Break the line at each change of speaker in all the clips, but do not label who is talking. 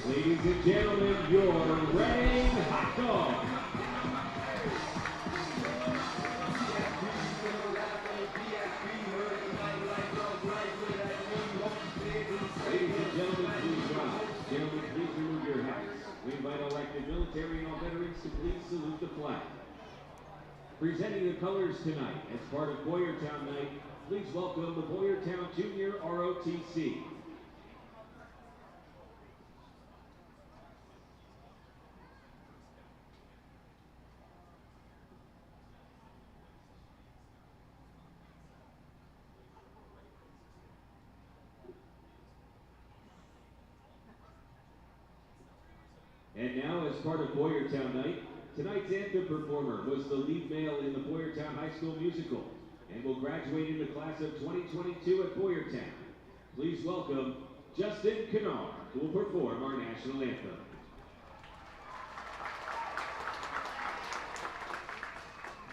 Ladies and gentlemen, your reigning hot dog. Ladies and gentlemen, please rise. Gentlemen, please remove your hats. We invite all active military and all veterans to please salute the flag. Presenting the colors tonight as part of Boyertown Night, please welcome the Boyertown Junior ROTC. And now, as part of Boyertown Night, tonight's anthem performer was the lead male in the Boyertown High School musical and will graduate in the class of 2022 at Boyertown. Please welcome Justin Kennard, who will perform our national anthem.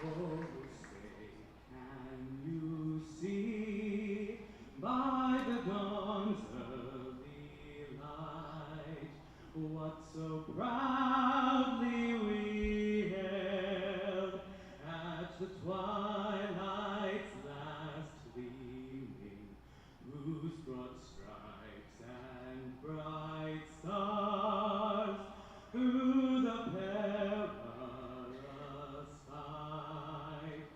Oh, say, can you see by the dawn's early light what so proudly we held at the twilight's last gleaming, whose broad stripes and bright stars through the perilous fight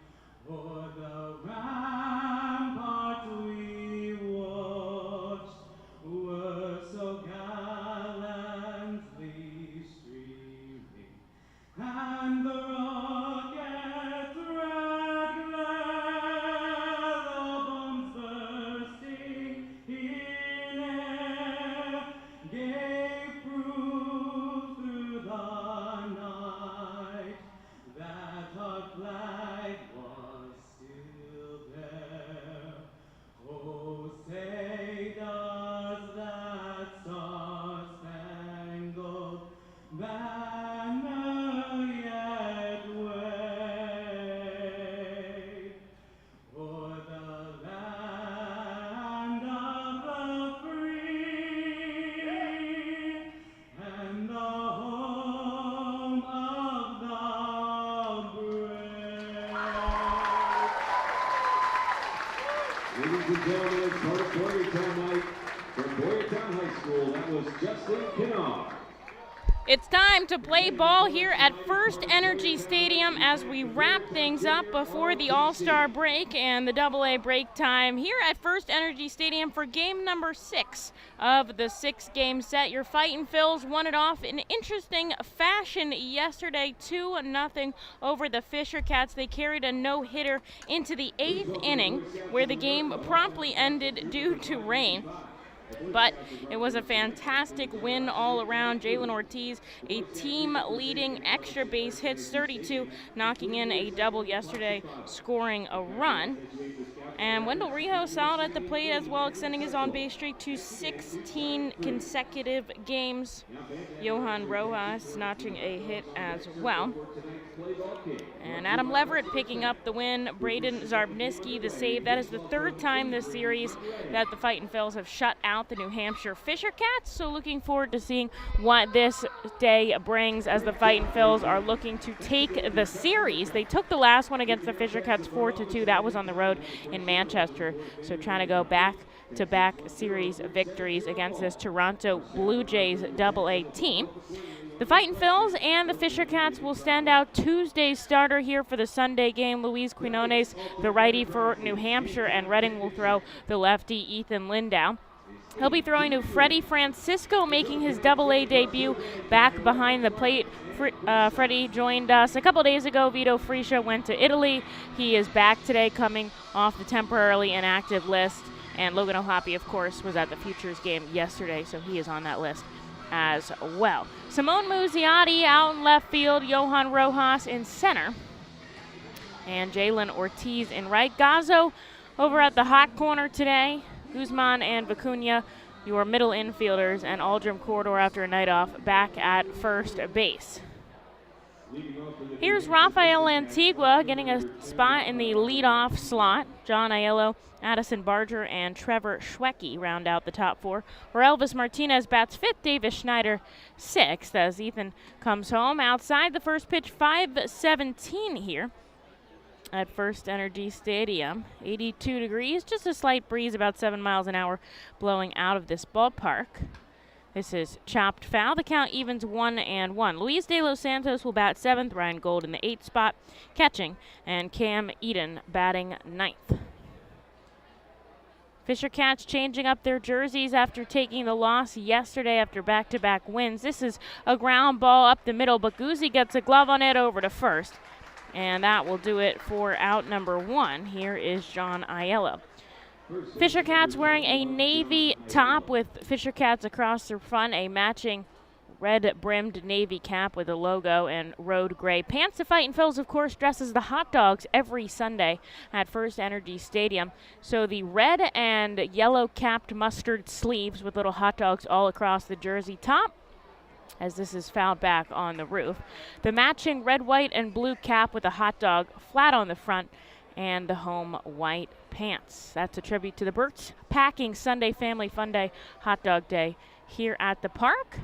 o'er the rampart we watched were so gallantly streaming, and the rocket's red glare, the bombs bursting in air, gave proof through the night that our flag was still there. Oh, say does that star-spangled banner yet wave o'er the land of the free and the home of the brave?
Ladies and gentlemen, as part of Boyertown Night, from Boyertown High School, that was Justin Kennard.
It's time to play ball here at FirstEnergy Stadium as we wrap things up before the All-Star break and the AA break time here at FirstEnergy Stadium for game number 6 of the 6-game set. Your Fightin' Phils won it off in interesting fashion yesterday, 2-0 over the Fisher Cats. They carried a no-hitter into the 8th inning, where the game promptly ended due to rain. But it was a fantastic win all around. Jalen Ortiz, a team-leading extra base hits, 32, knocking in a double yesterday, scoring a run. And Wendell Rijo solid at the plate as well, extending his on-base streak to 16 consecutive games. Johan Rojas notching a hit as well. And Adam Leverett picking up the win. Braden Zarbniski the save. That is the 3rd time this series that the Fightin' Phils have shut out the New Hampshire Fisher Cats. So looking forward to seeing what this day brings as the Fightin' Phils are looking to take the series. They took the last one against the Fisher Cats 4-2. That was on the road in Manchester. So trying to go back-to-back series victories against this Toronto Blue Jays AA team. The Fightin' Phils and the Fisher Cats will stand out Tuesday's starter here for the Sunday game. Luis Quinones, the righty for New Hampshire, and Reading will throw the lefty Ethan Lindau. He'll be throwing to Freddie Francisco, making his AA debut back behind the plate. Freddie joined us a couple days ago. Vito Friscia went to Italy. He is back today, coming off the temporarily inactive list. And Logan O'Hoppe, of course, was at the Futures game yesterday, so he is on that list as well. Simone Muzziotti out in left field, Johan Rojas in center, and Jalen Ortiz in right. Gazzo over at the hot corner today. Guzman and Vicuña, your middle infielders, and Aldrim Corridor after a night off back at first base. Here's Rafael Antigua getting a spot in the leadoff slot. John Aiello, Addison Barger, and Trevor Schwecki round out the top four. Where Elvis Martinez bats fifth, Davis Schneider sixth as Ethan comes home. Outside the first pitch, 5:17 here at FirstEnergy Stadium. 82 degrees, just a slight breeze, about 7 miles an hour blowing out of this ballpark. This is chopped foul. The count evens 1-1. Luis De Los Santos will bat seventh. Ryan Gold in the eighth spot, catching, and Cam Eden batting ninth. Fisher Cats changing up their jerseys after taking the loss yesterday after back-to-back wins. This is a ground ball up the middle, but Guzzi gets a glove on it over to first. And that will do it for out number one. Here is John Aiello. Fisher Cats wearing a navy top with Fisher Cats across the front, a matching red-brimmed navy cap with a logo, and road gray pants. The Fightin' Phils, of course, dresses the hot dogs every Sunday at FirstEnergy Stadium. So the red and yellow capped mustard sleeves with little hot dogs all across the jersey top, as this is fouled back on the roof. The matching red, white, and blue cap with a hot dog flat on the front, and the home white pants. That's a tribute to the Burt's Packing Sunday Family Fun Day Hot Dog Day here at the park.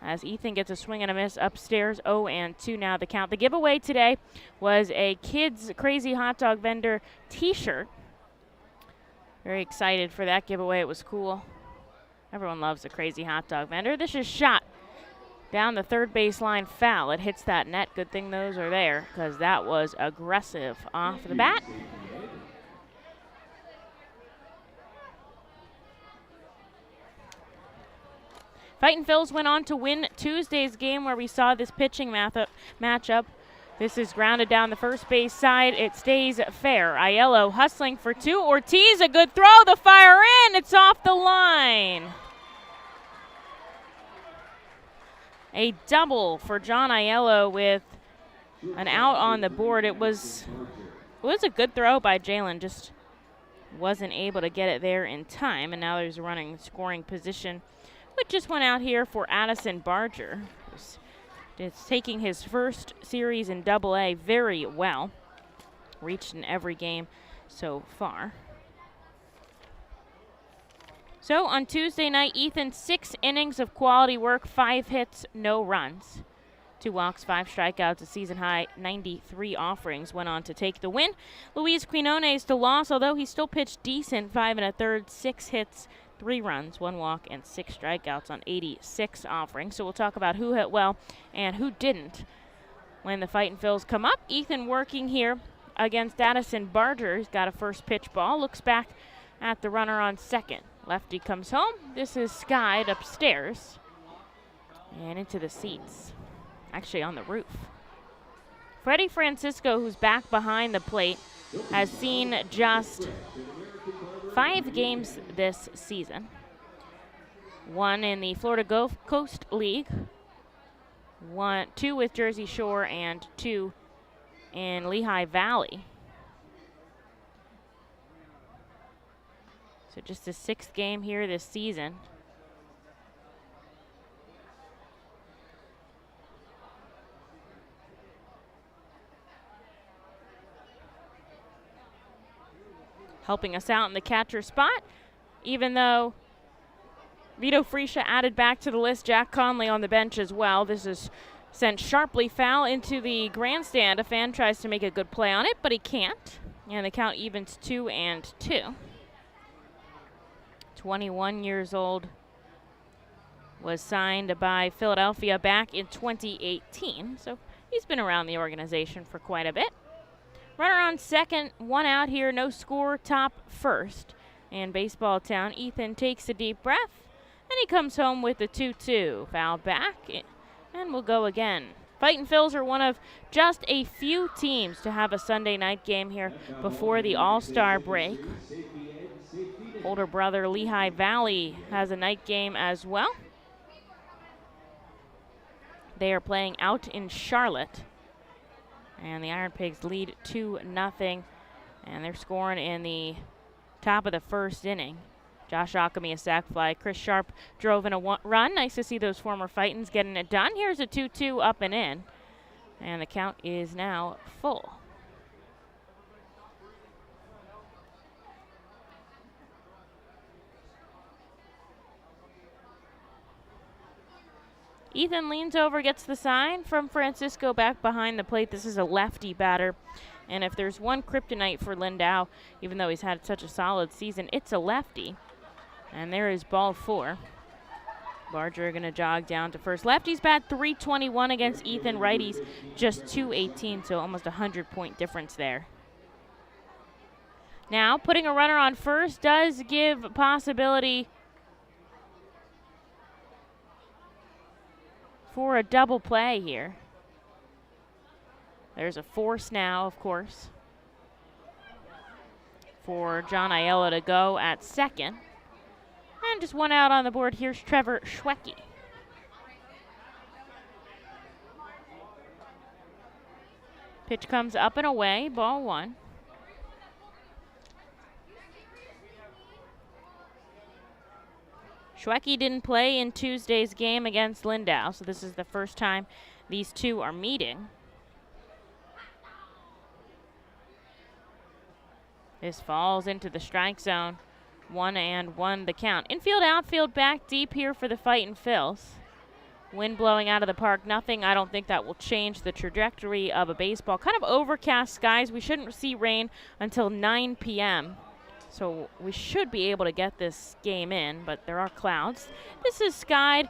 As Ethan gets a swing and a miss upstairs, 0-2 now the count. The giveaway today was a Kids Crazy Hot Dog Vendor t-shirt. Very excited for that giveaway. It was cool. Everyone loves a Crazy Hot Dog Vendor. This is shot down the third baseline foul. It hits that net. Good thing those are there, because that was aggressive off the bat. Fightin' Phils went on to win Tuesday's game where we saw this pitching matchup. This is grounded down the first base side. It stays fair. Aiello hustling for two. Ortiz, a good throw. The fire in. It's off the line. A double for John Aiello with an out on the board. It was a good throw by Jalen, just wasn't able to get it there in time, and now there's a running scoring position, which just went out here for Addison Barger. It's taking his first series in Double-A very well. Reached in every game so far. So on Tuesday night, Ethan, 6 innings of quality work, 5 hits, no runs. 2 walks, 5 strikeouts, a season-high 93 offerings went on to take the win. Luis Quinones to loss, although he still pitched decent, 5 1/3, 6 hits, 3 runs, 1 walk, and 6 strikeouts on 86 offerings. So we'll talk about who hit well and who didn't when the Fightin' Phils come up. Ethan working here against Addison Barger. He's got a first pitch ball, looks back at the runner on second. Lefty comes home. This is skied upstairs and into the seats, actually on the roof. Freddie Francisco, who's back behind the plate, has seen just 5 games this season. 1 in the Florida Gulf Coast League, 2 with Jersey Shore, and 2 in Lehigh Valley. So just the 6th game here this season. Helping us out in the catcher spot, even though Vito Fresia added back to the list, Jack Conley on the bench as well. This is sent sharply foul into the grandstand. A fan tries to make a good play on it, but he can't. And the count evens 2-2. 21 years old, was signed by Philadelphia back in 2018, so he's been around the organization for quite a bit. Runner on second, 1 out here, no score, top first. And Baseball Town, Ethan takes a deep breath, and he comes home with the 2-2. Foul back, and we'll go again. Fightin' Phils are one of just a few teams to have a Sunday night game here before the All-Star break. Older brother Lehigh Valley has a night game as well. They are playing out in Charlotte. And the Iron Pigs lead 2-0. And they're scoring in the top of the first inning. Josh Ockamy a sac fly. Chris Sharp drove in a run. Nice to see those former Fightins getting it done. Here's a 2-2 up and in. And the count is now full. Ethan leans over, gets the sign from Francisco back behind the plate. This is a lefty batter. And if there's one kryptonite for Lindau, even though he's had such a solid season, it's a lefty. And there is ball 4. Barger going to jog down to first. Lefties bat .321 against Ethan. Righties just .218, so almost a 100-point difference there. Now, putting a runner on first does give possibility for a double play here. There's a force now, of course, for John Aiello to go at second. And just one out on the board. Here's Trevor Schwecki. Pitch comes up and away, ball 1. Schwecki didn't play in Tuesday's game against Lindau, so this is the first time these two are meeting. This falls into the strike zone. 1-1 the count. Infield, outfield, back deep here for the Fightin' Phils. Wind blowing out of the park, nothing. I don't think that will change the trajectory of a baseball. Kind of overcast skies. We shouldn't see rain until 9 p.m. So we should be able to get this game in, but there are clouds. This is skied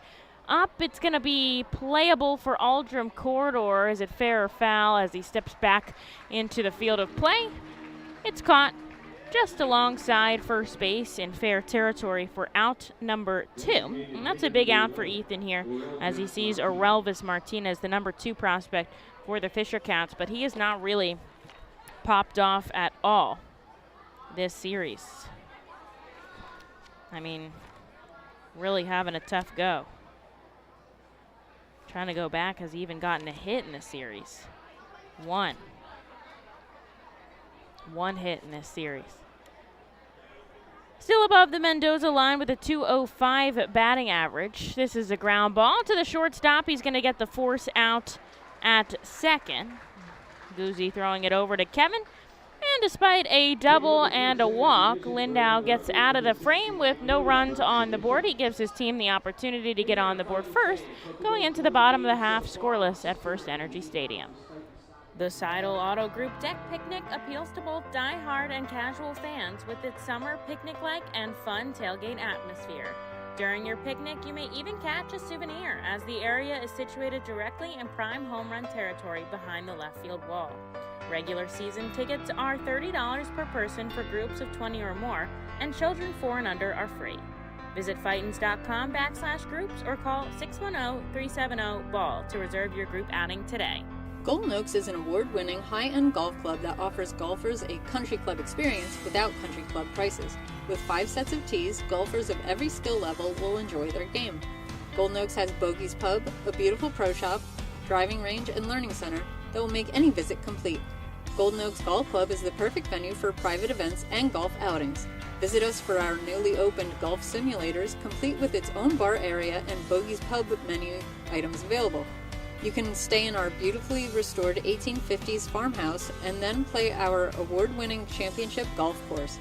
up. It's going to be playable for Aldrum Corridor. Is it fair or foul as he steps back into the field of play? It's caught just alongside first base in fair territory for out number 2. And that's a big out for Ethan here as he sees Orelvis Martinez, the number 2 prospect for the Fisher Cats, but he has not really popped off at all this series. I mean, really having a tough go. Trying to go back, has even gotten a hit in the series. One hit in this series. Still above the Mendoza line with a .205 batting average. This is a ground ball to the shortstop. He's going to get the force out at second. Guzzi throwing it over to Kevin. And despite a double and a walk, Lindau gets out of the frame with no runs on the board. He gives his team the opportunity to get on the board first, going into the bottom of the half scoreless at FirstEnergy Stadium. The Seidel Auto Group Deck Picnic appeals to both die-hard and casual fans with its summer picnic-like and fun tailgate atmosphere. During your picnic, you may even catch a souvenir, as the area is situated directly in prime home run territory behind the left field wall. Regular season tickets are $30 per person for groups of 20 or more, and children 4 and under are free. Visit Fightins.com/groups or call 610-370-BALL to reserve your group outing today.
Golden Oaks is an award-winning high-end golf club that offers golfers a country club experience without country club prices. With 5 sets of tees, golfers of every skill level will enjoy their game. Golden Oaks has Bogey's Pub, a beautiful pro shop, driving range, and learning center that will make any visit complete. Golden Oaks Golf Club is the perfect venue for private events and golf outings. Visit us for our newly opened golf simulators, complete with its own bar area and Bogey's Pub menu items available. You can stay in our beautifully restored 1850s farmhouse and then play our award-winning championship golf course.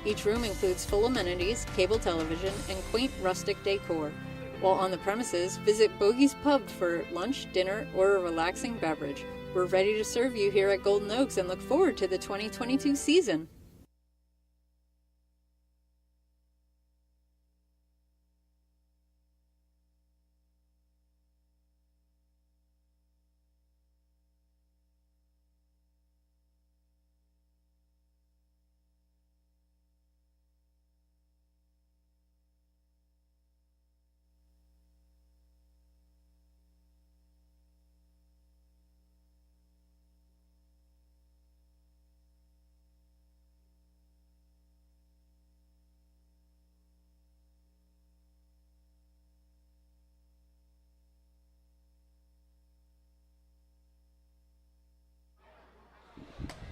Each room includes full amenities, cable television, and quaint rustic decor. While on the premises, visit Bogey's Pub for lunch, dinner, or a relaxing beverage. We're ready to serve you here at Golden Oaks and look forward to the 2022 season.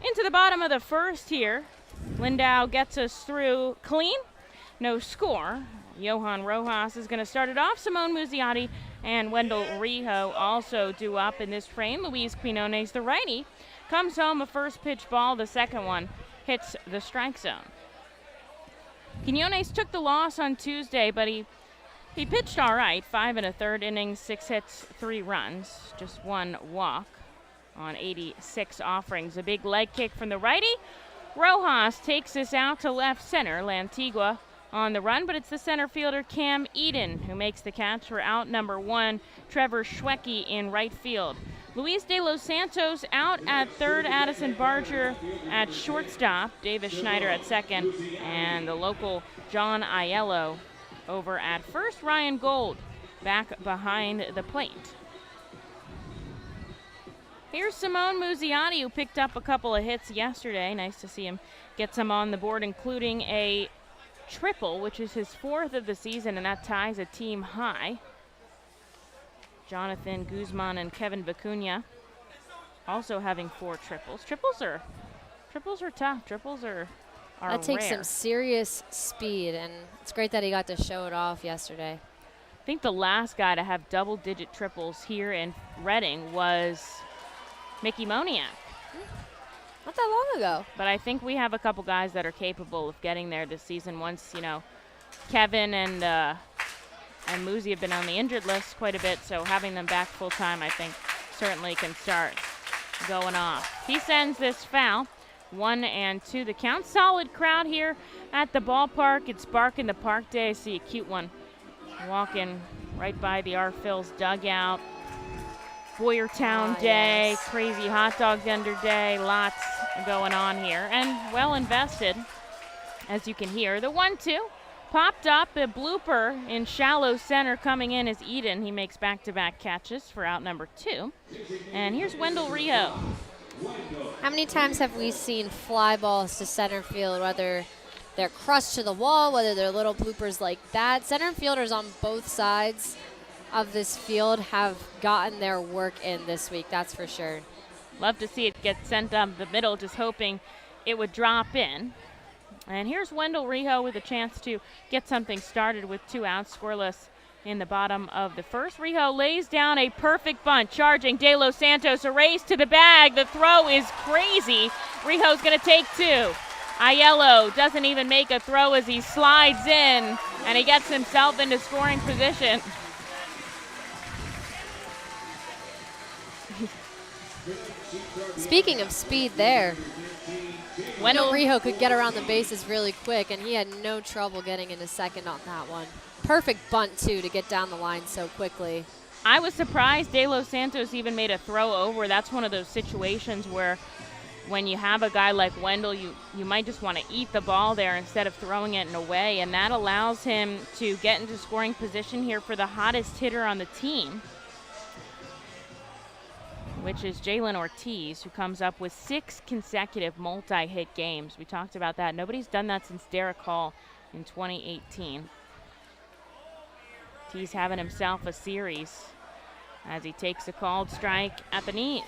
Into the bottom of the first here. Lindau gets us through clean.
no score. Johan Rojas is going to start it off. Simone Muzziotti and Wendell Rijo also due up in this frame. Luis Quinones, the righty, comes home a first pitch ball. The second one hits the strike zone. Quinones took the loss on Tuesday, but he pitched all right. 5 1/3 innings, 6 hits, 3 runs, just 1 walk on 86 offerings. A big leg kick from the righty. Rojas takes this out to left center. Antigua on the run, but it's the center fielder Cam Eden who makes the catch for out number 1, Trevor Schwecki in right field. Luis De Los Santos out at third, Addison Barger at shortstop, Davis Schneider at second, and the local John Aiello over at first. Ryan Gold back behind the plate. Here's Simone Muzziotti, who picked up a couple of hits yesterday. Nice to see him get some on the board, including a triple, which is his 4th of the season, and that ties a team high. Jonathan Guzman and Kevin Vicuña also having 4 triples. Triples are tough. Triples are
that takes
rare.
some serious speed, and it's great that he got to show it off yesterday.
I think the last guy to have double-digit triples here in Reading was Mickey Moniak.
Not that long ago.
But I think we have a couple guys that are capable of getting there this season once, Kevin and Muzi have been on the injured list quite a bit, so having them back full-time, I think, certainly can start going off. He sends this foul. 1-2 the count. Solid crowd here at the ballpark. It's Bark in the Park Day. I see a cute one walking right by the R. Phil's dugout. Boyertown Day,
yes.
Crazy hot dog vendor day, lots going on here, and well invested, as you can hear. The 1-2 popped up, a blooper in shallow center. Coming in is Eden. He makes back-to-back catches for out number 2. And here's Wendell Rijo.
How many times have we seen fly balls to center field, whether they're crushed to the wall, whether they're little bloopers like that? Center fielders on both sides of this field have gotten their work in this week, that's for sure.
Love to see it get sent up the middle, just hoping it would drop in. And here's Wendell Rijo with a chance to get something started with 2 outs, scoreless in the bottom of the first. Rijo lays down a perfect bunt, charging De Los Santos, a race to the bag. The throw is crazy. Rijo's going to take 2. Aiello doesn't even make a throw as he slides in, and he gets himself into scoring position.
Speaking of speed there, Wendell Rijo could get around the bases really quick, and he had no trouble getting into second on that one. Perfect bunt, too, to get down the line so quickly.
I was surprised De Los Santos even made a throw over. That's one of those situations where when you have a guy like Wendell, you might just want to eat the ball there instead of throwing it in a way, and that allows him to get into scoring position here for the hottest hitter on the team, which is Jalen Ortiz, who comes up with 6 consecutive multi-hit games. We talked about that. Nobody's done that since Derek Hall in 2018. Ortiz having himself a series as he takes a called strike at the knees.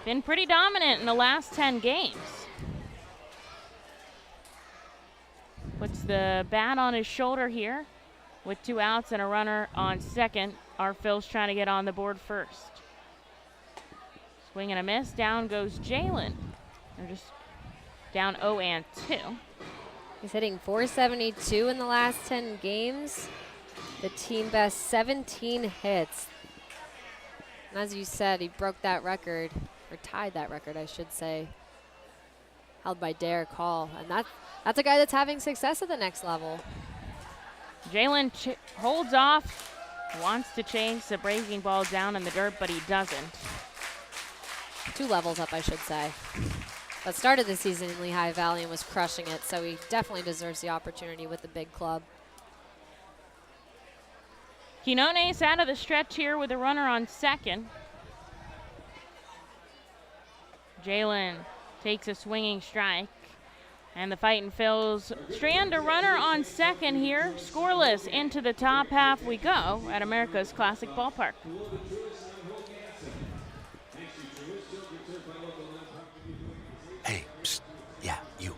Been pretty dominant in the last 10 games. Puts the bat on his shoulder here with 2 outs and a runner on second. Our Phil's trying to get on the board first. Swing and a miss. Down goes Jalen. They're just down 0-2.
He's hitting .472 in the last 10 games. The team best 17 hits. And as you said, he broke that record, or tied that record, I should say, held by Derek Hall. And that's a guy that's having success at the next level.
Jalen holds off, wants to chase a breaking ball down in the dirt, but he doesn't.
2 levels up, I should say. But started the season in Lehigh Valley and was crushing it, so he definitely deserves the opportunity with the big club.
Quinones out of the stretch here with a runner on second. Jalen takes a swinging strike. And the Fightin' Phils strand a runner on second here. Scoreless into the top half we go at America's Classic Ballpark.
Hey, psst. Yeah, you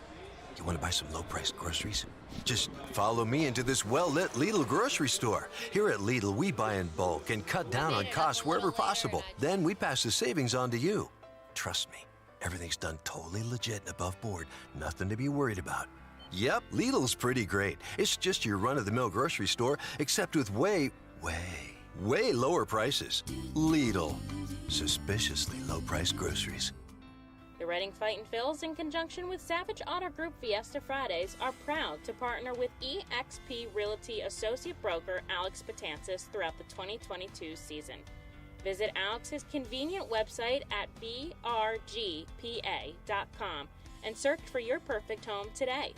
You want to buy some low-priced groceries? Just follow me into this well-lit Lidl grocery store. Here at Lidl, we buy in bulk and cut down on costs wherever possible. Then we pass the savings on to you. Trust me, everything's done totally legit and above board. Nothing to be worried about. Yep, Lidl's pretty great. It's just your run-of-the-mill grocery store, except with way lower prices. Lidl. Suspiciously low-priced groceries.
The Reading Fightin' Phils, in conjunction with Savage Auto Group Fiesta Fridays, are proud to partner with eXp Realty Associate Broker Alex Betances throughout the 2022 season. Visit Alex's convenient website at brgpa.com and search for your perfect home today.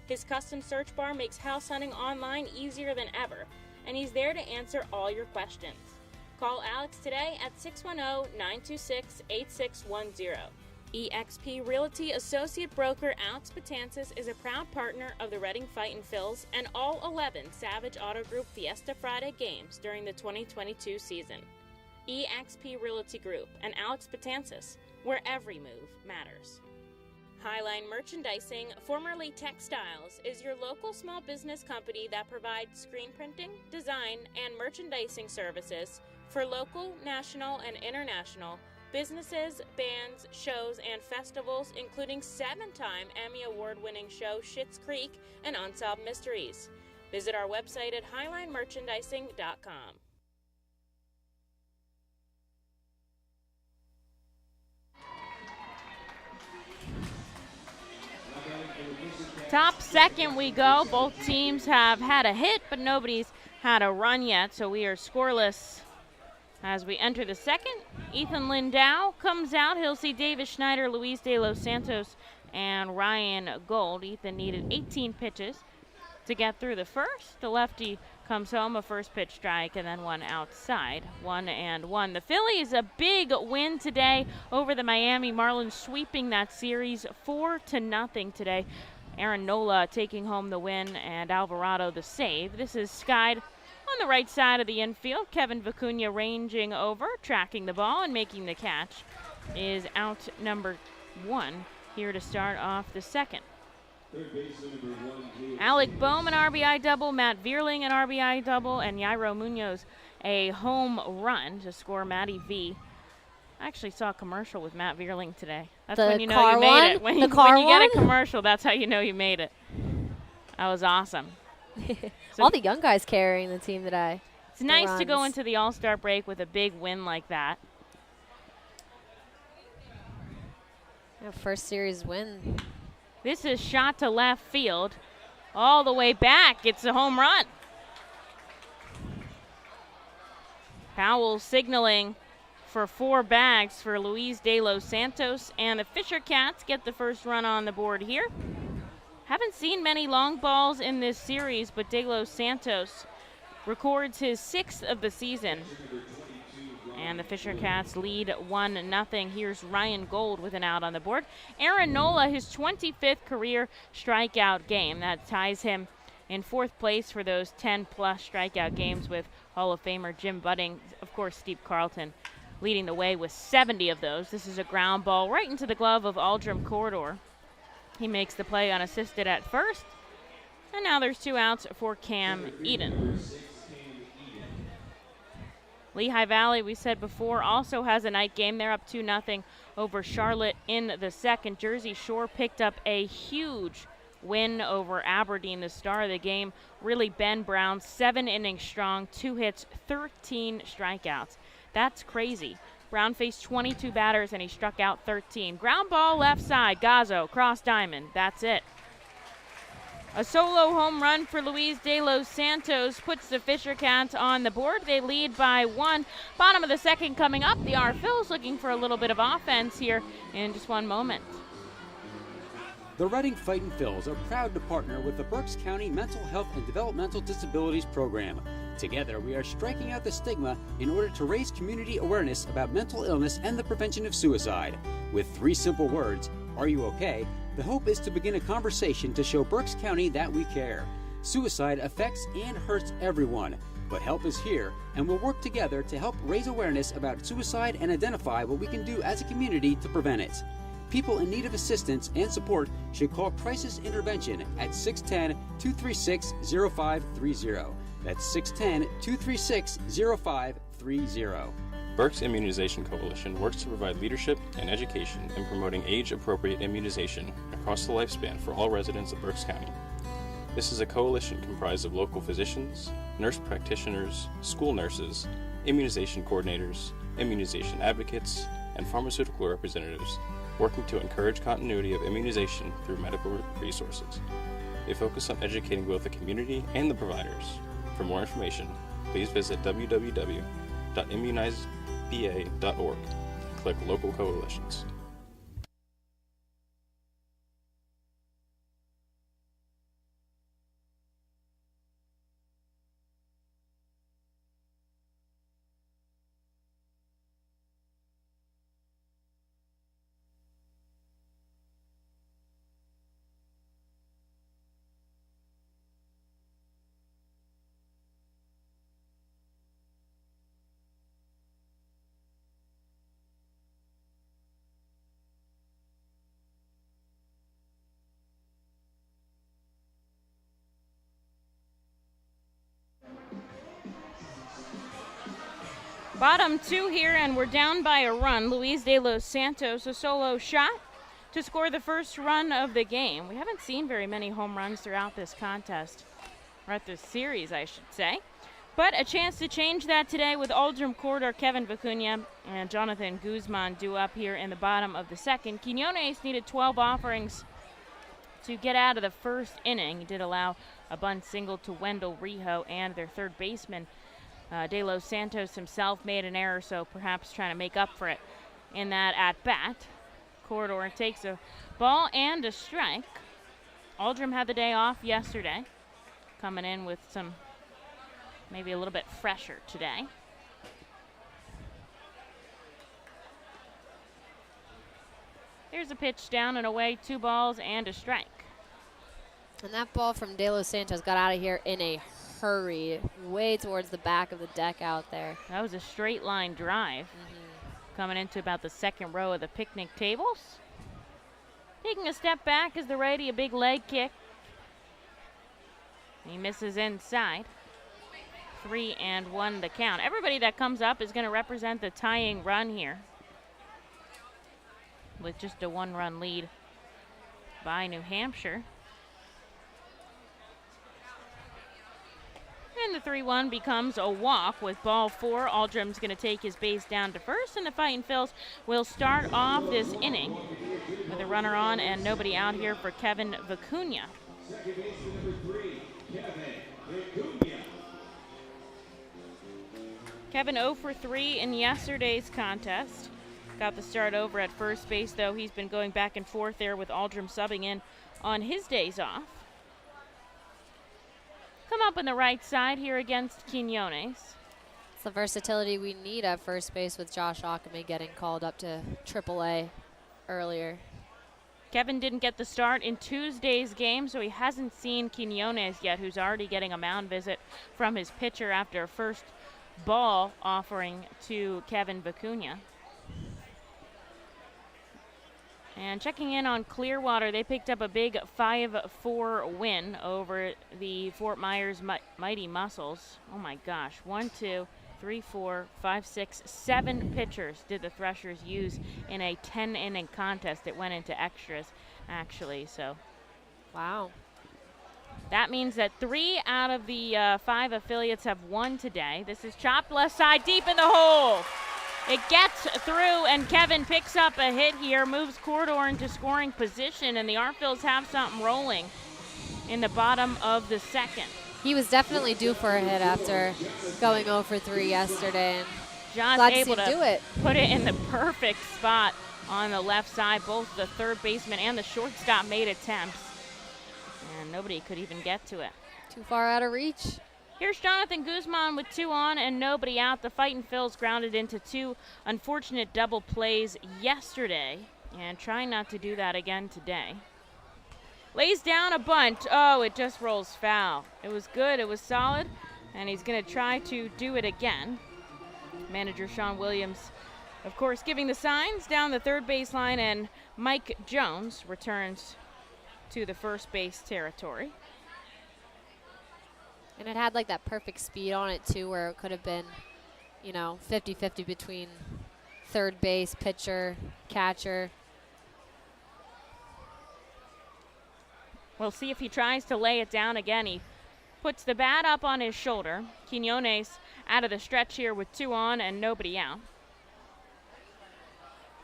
His custom search bar makes house hunting online easier than ever, and he's there to answer all your questions. Call Alex today at 610-926-8610. eXp Realty Associate Broker Alex Betances is a proud partner of the Reading Fightin' Phils and all 11 Savage Auto Group Fiesta Friday games during the 2022 season. eXp Realty Group and Alex Betances, where every move matters. Highline Merchandising, formerly Textiles, is your local small business company that provides screen printing, design, and merchandising services for local, national, and international businesses, bands, shows, and festivals, including 7-time Emmy Award-winning show Schitt's Creek and Unsolved Mysteries. Visit our website at highlinemerchandising.com. Top second we go. Both teams have had a hit, but nobody's had a run yet, so we are scoreless as we enter the second. Ethan Lindau comes out. He'll see Davis Schneider, Luis de los Santos, and Ryan Gold. Ethan needed 18 pitches to get through the first. The lefty comes home, a first pitch strike, and then one outside. 1-1. The Phillies, a big win today over the Miami Marlins, sweeping that series 4-0 today. Aaron Nola taking home the win and Alvarado the save. This is skied on the right side of the infield. Kevin Vicuña ranging over, tracking the ball and making the catch is out number 1 here to start off the second. Alec Bohm an RBI double, Matt Vierling an RBI double, and Yairo Munoz a home run to score Matty V. I actually saw a commercial with Matt Vierling today. That's when you know you made it. When you get a commercial, that's how you know you made it. That was awesome. So
all the young guys carrying the team today.
It's nice to go into the All-Star break with a big win like that.
First series win.
This is shot to left field. All the way back. It's a home run. Powell signaling for 4 bags for Luis de los Santos, and the Fisher Cats get the first run on the board here. Haven't seen many long balls in this series, but de los Santos records his 6th of the season. And the Fisher Cats lead 1-0. Here's Ryan Gold with an out on the board. Aaron Nola, his 25th career strikeout game. That ties him in 4th place for those 10-plus strikeout games with Hall of Famer Jim Budding. Of course, Steve Carlton leading the way with 70 of those. This is a ground ball right into the glove of Aldrim Corridor. He makes the play unassisted at first. And now there's 2 outs for Cam Eden. Lehigh Valley, we said before, also has a night game. They're up 2-0 over Charlotte in the second. Jersey Shore picked up a huge win over Aberdeen, the star of the game. Really, Ben Brown, 7 innings strong, 2 hits, 13 strikeouts. That's crazy. Brown faced 22 batters and he struck out 13. Ground ball left side, Gazzo, cross diamond. That's it. A solo home run for Luis de los Santos puts the Fisher Cats on the board. They lead by 1. Bottom of the second coming up. The R. Phils looking for a little bit of offense here in just one moment.
The Reading Fightin' Phils are proud to partner with the Berks County Mental Health and Developmental Disabilities Program. Together, we are striking out the stigma in order to raise community awareness about mental illness and the prevention of suicide. With 3 simple words, are you okay? The hope is to begin a conversation to show Berks County that we care. Suicide affects and hurts everyone, but help is here, and we'll work together to help raise awareness about suicide and identify what we can do as a community to prevent it. People in need of assistance and support should call Crisis Intervention at 610-236-0530. That's 610-236-0530.
Berk's Immunization Coalition works to provide leadership and education in promoting age-appropriate immunization across the lifespan for all residents of Berks County. This is a coalition comprised of local physicians, nurse practitioners, school nurses, immunization coordinators, immunization advocates, and pharmaceutical representatives working to encourage continuity of immunization through medical resources. They focus on educating both the community and the providers. For more information, please visit www.immunizeba.org and click Local Coalitions.
Bottom two here, and we're down by a run. Luis de los Santos, a solo shot to score the first run of the game. We haven't seen very many home runs throughout this contest, or at this series, I should say. But a chance to change that today with Aldrum corridor Kevin Vicuña and Jonathan Guzman due up here in the bottom of the second. Quiñones needed 12 offerings to get out of the first inning. He did allow a bunt single to Wendell Rijo and their third baseman. De Los Santos himself made an error, so perhaps trying to make up for it in that at-bat. Corridor takes a ball and a strike. Aldrum had the day off yesterday, coming in with some maybe a little bit fresher today. Here's a pitch down and away, 2 balls and a strike.
And that ball from De Los Santos got out of here in a hurry, way towards the back of the deck out there.
That was a straight line drive. Coming into about the second row of the picnic tables. Taking a step back is the righty, a big leg kick. He misses inside. 3-1 the count. Everybody that comes up is going to represent the tying run here, with just a 1-run lead by New Hampshire. And the 3-1 becomes a walk with ball 4. Aldrum's going to take his base down to first, and the Fightin' Phils will start off this inning with a runner on and nobody out here for Kevin Vicuña.
Second baseman number 3, Kevin Vicuña.
Kevin 0 for 3 in yesterday's contest. Got the start over at first base, though. He's been going back and forth there with Aldrum subbing in on his days off. Come up on the right side here against Quiñones.
It's the versatility we need at first base with Josh Ockamy getting called up to AAA earlier.
Kevin didn't get the start in Tuesday's game, so he hasn't seen Quiñones yet, who's already getting a mound visit from his pitcher after a first ball offering to Kevin Vicuña. And checking in on Clearwater, they picked up a big 5-4 win over the Fort Myers Mighty Mussels. Oh my gosh, 1, 2, 3, 4, 5, 6, 7 pitchers did the Threshers use in a 10-inning contest. It went into extras, actually, so.
Wow.
That means that 3 out of the 5 affiliates have won today. This is chopped left side, deep in the hole. It gets through, and Kevin picks up a hit here, moves Corridor into scoring position, and the Arphils have something rolling in the bottom of the second.
He was definitely due for a hit after going 0 for 3 yesterday. And
John's
glad
able
to see him do it.
Put it in the perfect spot on the left side. Both the third baseman and the shortstop made attempts, and nobody could even get to it.
Too far out of reach.
Here's Jonathan Guzman with 2 on and nobody out. The Fightin' Phils grounded into 2 unfortunate double plays yesterday and trying not to do that again today. Lays down a bunt. Oh, it just rolls foul. It was good, it was solid, and he's going to try to do it again. Manager Sean Williams Of course, giving the signs down the third baseline, and Mike Jones returns to the first base territory.
And it had like that perfect speed on it too, where it could have been, 50-50 between third base, pitcher, catcher.
We'll see if he tries to lay it down again. He puts the bat up on his shoulder. Quinones out of the stretch here with 2 on and nobody out.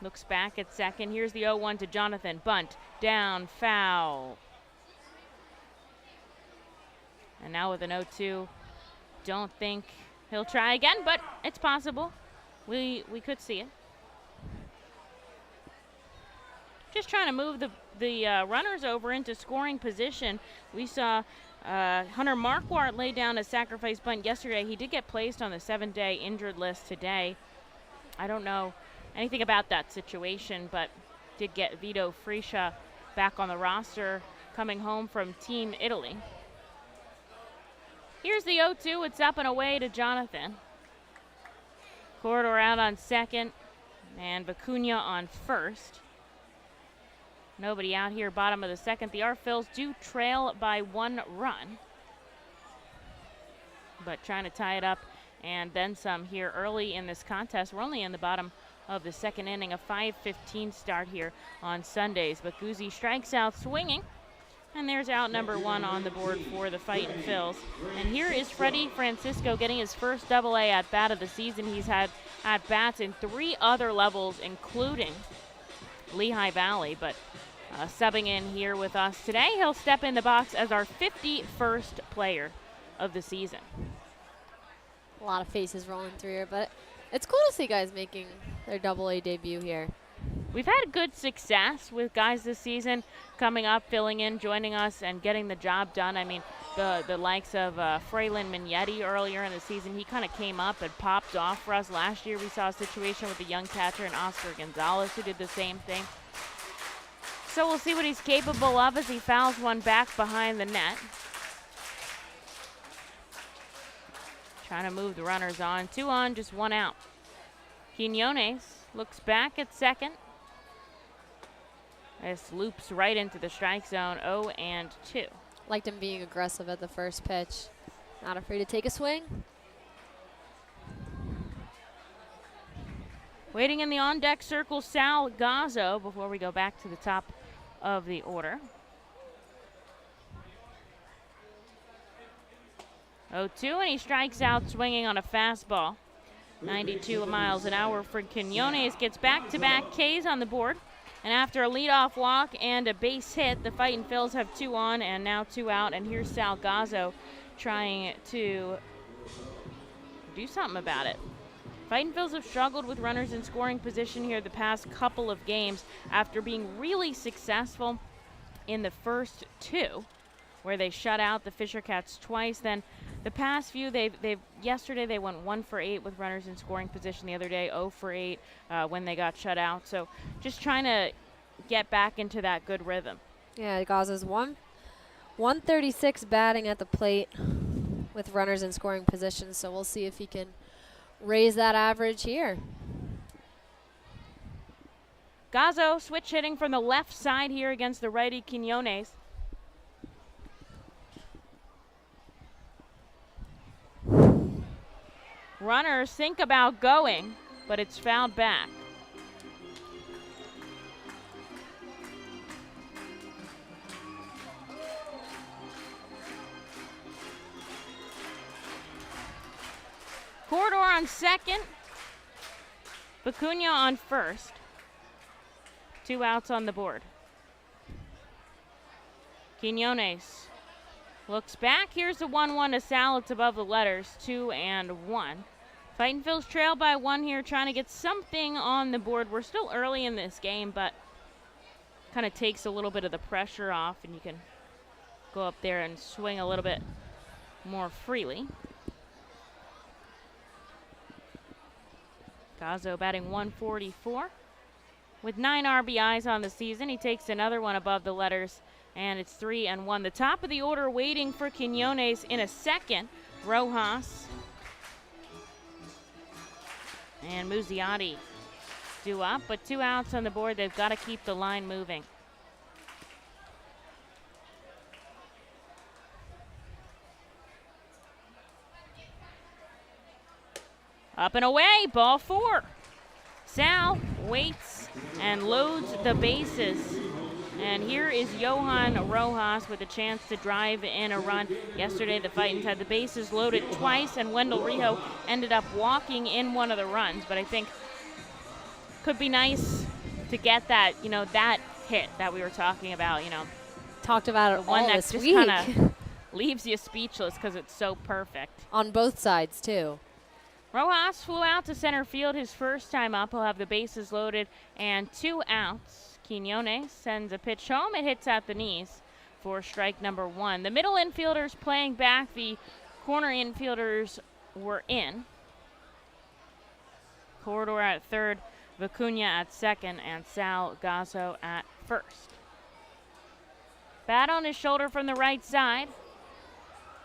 Looks back at second. Here's the 0-1 to Jonathan. Bunt, down, foul. And now with an 0-2, don't think he'll try again, but it's possible. We could see it. Just trying to move the runners over into scoring position. We saw Hunter Marquardt lay down a sacrifice bunt yesterday. He did get placed on the 7-day injured list today. I don't know anything about that situation, but did get Vito Friscia back on the roster, coming home from Team Italy. Here's the 0-2. It's up and away to Jonathan. Corridor out on second, and Vicuña on first. Nobody out here, bottom of the second. The Arphils do trail by 1 run, but trying to tie it up and then some here early in this contest. We're only in the bottom of the second inning, a 5:15 start here on Sundays. But Guzzi strikes out swinging, and there's out number 1 on the board for the Fightin' Phils. And here is Freddie Francisco getting his first Double-A at-bat of the season. He's had at-bats in 3 other levels, including Lehigh Valley, but subbing in here with us today. He'll step in the box as our 51st player of the season.
A lot of faces rolling through here, but it's cool to see guys making their Double-A debut here.
We've had good success with guys this season coming up, filling in, joining us, and getting the job done. I mean, the likes of Fraylin Mignetti earlier in the season, he kind of came up and popped off for us. Last year we saw a situation with the young catcher and Oscar Gonzalez who did the same thing. So we'll see what he's capable of as he fouls one back behind the net. Trying to move the runners on. 2 on, just 1 out. Quinones looks back at second. This loops right into the strike zone, 0-2.
Liked him being aggressive at the first pitch. Not afraid to take a swing.
Waiting in the on-deck circle, Sal Gazzo, before we go back to the top of the order. 0-2, and he strikes out swinging on a fastball. 92 miles an hour for Quinones. Gets back-to-back Ks on the board. And after a leadoff walk and a base hit, the Fightin' Phils have 2 on and now 2 out. And here's Sal Gazzo trying to do something about it. Fightin' Phils have struggled with runners in scoring position here the past couple of games after being really successful in the first 2, where they shut out the Fisher Cats twice. Then the past few, yesterday they went 1 for 8 with runners in scoring position. The other day, 0 for 8 when they got shut out. So just trying to get back into that good rhythm.
Yeah, Gaza's 136 batting at the plate with runners in scoring position. So we'll see if he can raise that average here.
Gazzo switch hitting from the left side here against the righty Quinones. Runners think about going, but it's fouled back. Corridor on second. Vicuña on first. 2 outs on the board. Quinones looks back. Here's the 1-1 to Sal. It's above the letters, 2-1. Fightin' Phils trail by 1 here, trying to get something on the board. We're still early in this game, but kind of takes a little bit of the pressure off, and you can go up there and swing a little bit more freely. Gazzo batting 144 with 9 RBIs on the season. He takes another one above the letters, and it's 3-1. The top of the order waiting for Quinones in a second. Rojas and Muzziotti due up, but 2 outs on the board. They've got to keep the line moving. Up and away, ball 4. Sal waits and loads the bases. And here is Johan Rojas with a chance to drive in a run. Yesterday, the Fightins had the bases loaded twice, and Wendell Rijo ended up walking in one of the runs. But I think could be nice to get that, that hit that we were talking about,
Talked about it
one
all
that
this
just
week.
kind of leaves you speechless because it's so perfect.
On both sides, too.
Rojas flew out to center field his first time up. He'll have the bases loaded and 2 outs. Quiñones sends a pitch home. It hits at the knees for strike number 1. The middle infielders playing back. The corner infielders were in. Corridor at third, Vicuña at second, and Sal Gasso at first. Bat on his shoulder from the right side.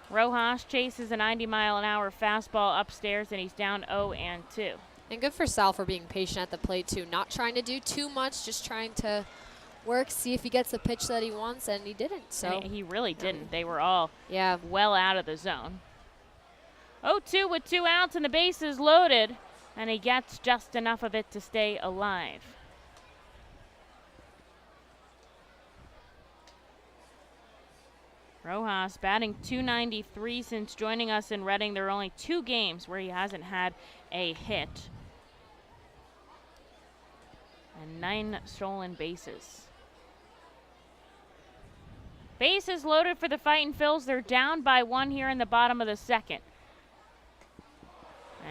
Rojas chases a 90-mile-an-hour fastball upstairs, and he's down 0-2.
And good for Sal for being patient at the plate, too. Not trying to do too much, just trying to work, see if he gets the pitch that he wants, and he didn't. So
he really didn't. They were all
yeah,
well out of the zone. 0-2 with 2 outs and the bases loaded, and he gets just enough of it to stay alive. Rojas batting .293 since joining us in Reading. There are only 2 games where he hasn't had a hit. And 9 stolen bases. Bases loaded for the Fightin' Phils. They're down by 1 here in the bottom of the second.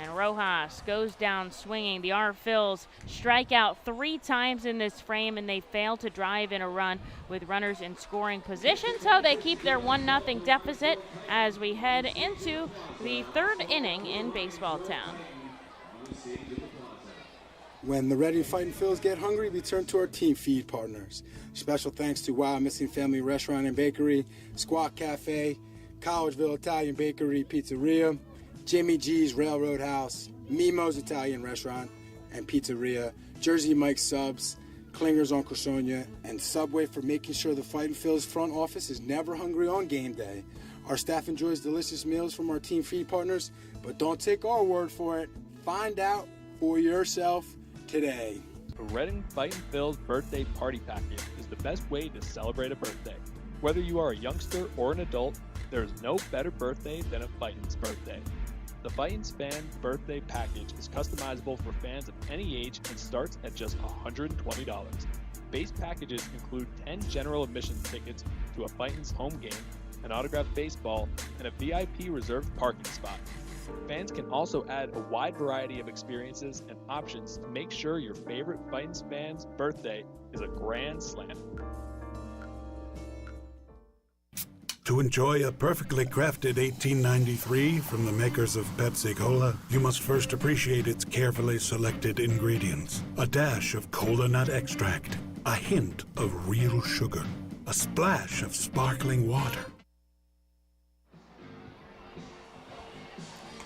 And Rojas goes down swinging. The Phils strike out 3 times in this frame, and they fail to drive in a run with runners in scoring position. So they keep their 1-0 deficit as we head into the 3rd inning in Baseball Town.
When the Reading Fightin' Phils get hungry, we turn to our team feed partners. Special thanks to Wild Missing Family Restaurant and Bakery, Squawk Cafe, Collegeville Italian Bakery Pizzeria, Jimmy G's Railroad House, Mimo's Italian Restaurant and Pizzeria, Jersey Mike's Subs, Klinger's on Causonia, and Subway for making sure the Fightin' Phils front office is never hungry on game day. Our staff enjoys delicious meals from our team feed partners, but don't take our word for it. Find out for yourself today.
The Reading Fightin' Phils birthday party package is the best way to celebrate a birthday. Whether you are a youngster or an adult, there is no better birthday than a Fightin's birthday. The Fightin's Fan Birthday Package is customizable for fans of any age and starts at just $120. Base packages include 10 general admission tickets to a Fightin's home game, an autographed baseball, and a VIP reserved parking spot. Fans can also add a wide variety of experiences and options to make sure your favorite Fightin's fan's birthday is a grand slam.
To enjoy a perfectly crafted 1893 from the makers of Pepsi Cola, you must first appreciate its carefully selected ingredients. A dash of cola nut extract, a hint of real sugar, a splash of sparkling water.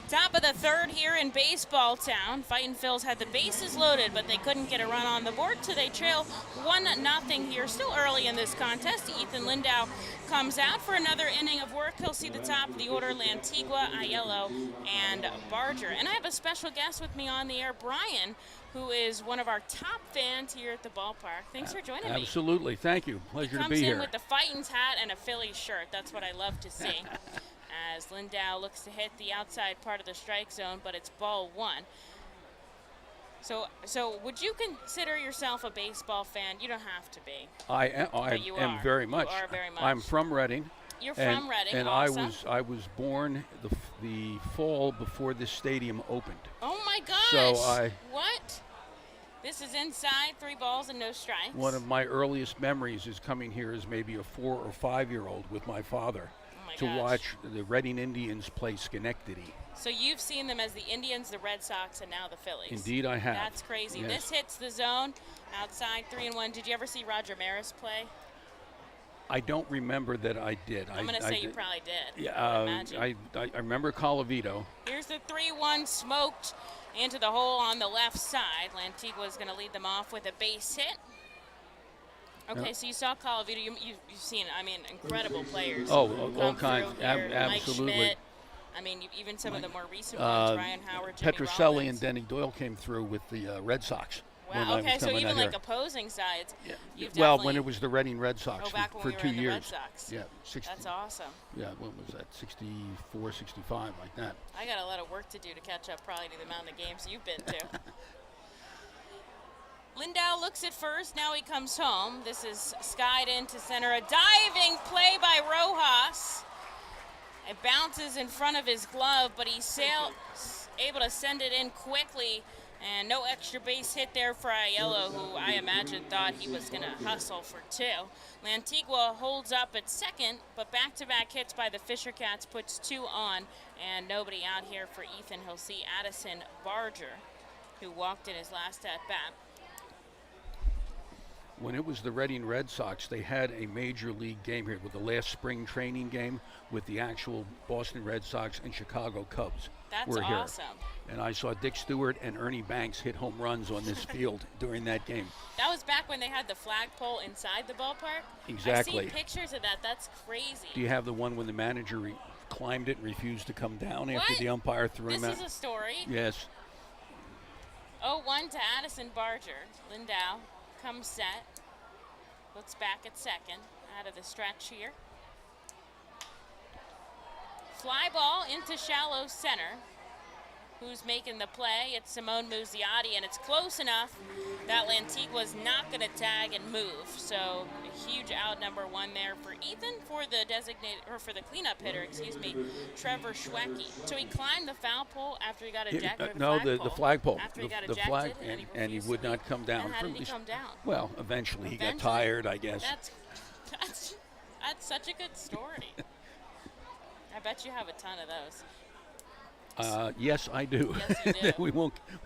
Top of the 3rd here in Baseball Town. Fightin' Phils had the bases loaded, but they couldn't get a run on the board, so they trail 1-0 here. Still early in this contest. Ethan Lindau comes out for another inning of work. He'll see the top of the order, Antigua, Aiello, and Barger. And I have a special guest with me on the air, Brian, who is one of our top fans here at the ballpark. Thanks for joining me.
Absolutely. Thank you. Pleasure to be here.
Comes in with the Fightin's hat and a Phillies shirt. That's what I love to see. As Lindau looks to hit the outside part of the strike zone, but it's ball 1. So would you consider yourself a baseball fan? You don't have to be.
I am very much.
You are very much.
I'm from Reading.
You're from Reading,
and
awesome.
I was born the fall before this stadium opened.
Oh my gosh!
So
what? This is inside 3 balls and no strikes.
One of my earliest memories is coming here as maybe a 4 or 5-year-old with my father to watch the Reading Indians play Schenectady.
So you've seen them as the Indians, the Red Sox, and now the Phillies.
Indeed, I have.
That's crazy.
Yes.
This hits the zone outside 3-1. Did you ever see Roger Maris play?
I don't remember that I did.
I'm going to say you probably did.
Yeah, I remember Colavito.
Here's the 3-1 smoked into the hole on the left side. Antigua is going to lead them off with a base hit. Okay,
Yep.
So you saw Call of Duty. You've seen, I mean, incredible players.
Oh,
come
all kinds.
through here. Mike
Absolutely.
Schmidt. I mean, even some of the more recent ones, Ryan Howard, Jimmy
Petroselli
Rollins.
and Denny Doyle came through with the Red Sox. when
Wow,
I
okay,
was
so
coming
even
out
like
here.
opposing sides.
Yeah.
You've
Well,
definitely-
when it was the Reading Red Sox
back when
for
we were
2
in the
years.
Red Sox.
Yeah, 60.
That's awesome.
Yeah, what was that? 64, 65, like that.
I got a lot of work to do to catch up probably to the amount of games you've been to. Lindau looks at first, now he comes home. This is skied into center. A diving play by Rojas. It bounces in front of his glove, but he's able to send it in quickly. And no extra base hit there for Aiello, who I imagine thought he was going to hustle for two. Antigua holds up at second, but back-to-back hits by the Fisher Cats puts two on, and nobody out here for Ethan. He'll see Addison Barger, who walked in his last at-bat.
When it was the Reading Red Sox, they had a major league game here with the last spring training game with the actual Boston Red Sox and Chicago Cubs.
That's
were here.
awesome.
And I saw Dick Stewart and Ernie Banks hit home runs on this field during that game.
That was back when they had the flagpole inside the ballpark?
Exactly.
I've seen pictures of that. That's crazy.
Do you have the one when the manager climbed it and refused to come down after
What?
the umpire threw him out?
This is a story.
Yes.
0-1 to Addison Barger. Lindau comes set. Looks back at second. Out of the stretch here. Fly ball into shallow center. Who's making the play? It's Simone Muzziotti, and it's close enough that Antigua's not going to tag and move. So a huge out number one there for Ethan for the designated, or for the cleanup hitter, Trevor Schwecki. So he climbed the foul pole after he got ejected.
No, the flagpole.
After he got
the
ejected,
flag,
and he
would not come down.
And how did he come down?
Well, eventually he got tired, I guess.
That's such a good story. I bet you have a ton of those.
Yes, I do.
Yes, you do.
we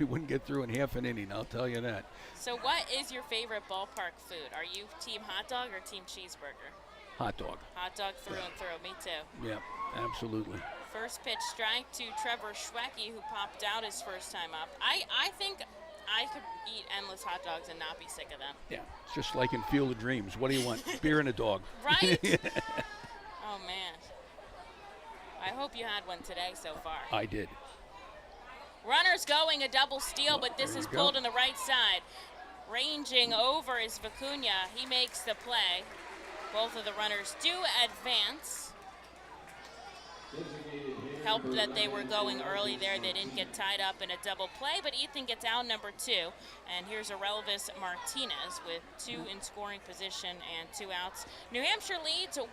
wouldn't get through in half an inning, I'll tell you that.
So what is your favorite ballpark food? Are you team hot dog or team cheeseburger?
Hot dog.
Hot dog through and through. Me too.
Yeah, absolutely.
First pitch strike to Trevor Schwecki, who popped out his first time up. I think I could eat endless hot dogs and not be sick of them.
Yeah, it's just like in Field of Dreams. What do you want? Beer and a dog.
Right? Oh, man. I hope you had one today so far.
I did.
Runners going, a double steal, but this is pulled on the right side. Ranging over is Vicuña. He makes the play. Both of the runners do advance. Helped that they were going early there. They didn't get tied up in a double play, but Ethan gets out number two. And here's Aurelvis Martinez with two in scoring position and two outs. New Hampshire leads 1-0.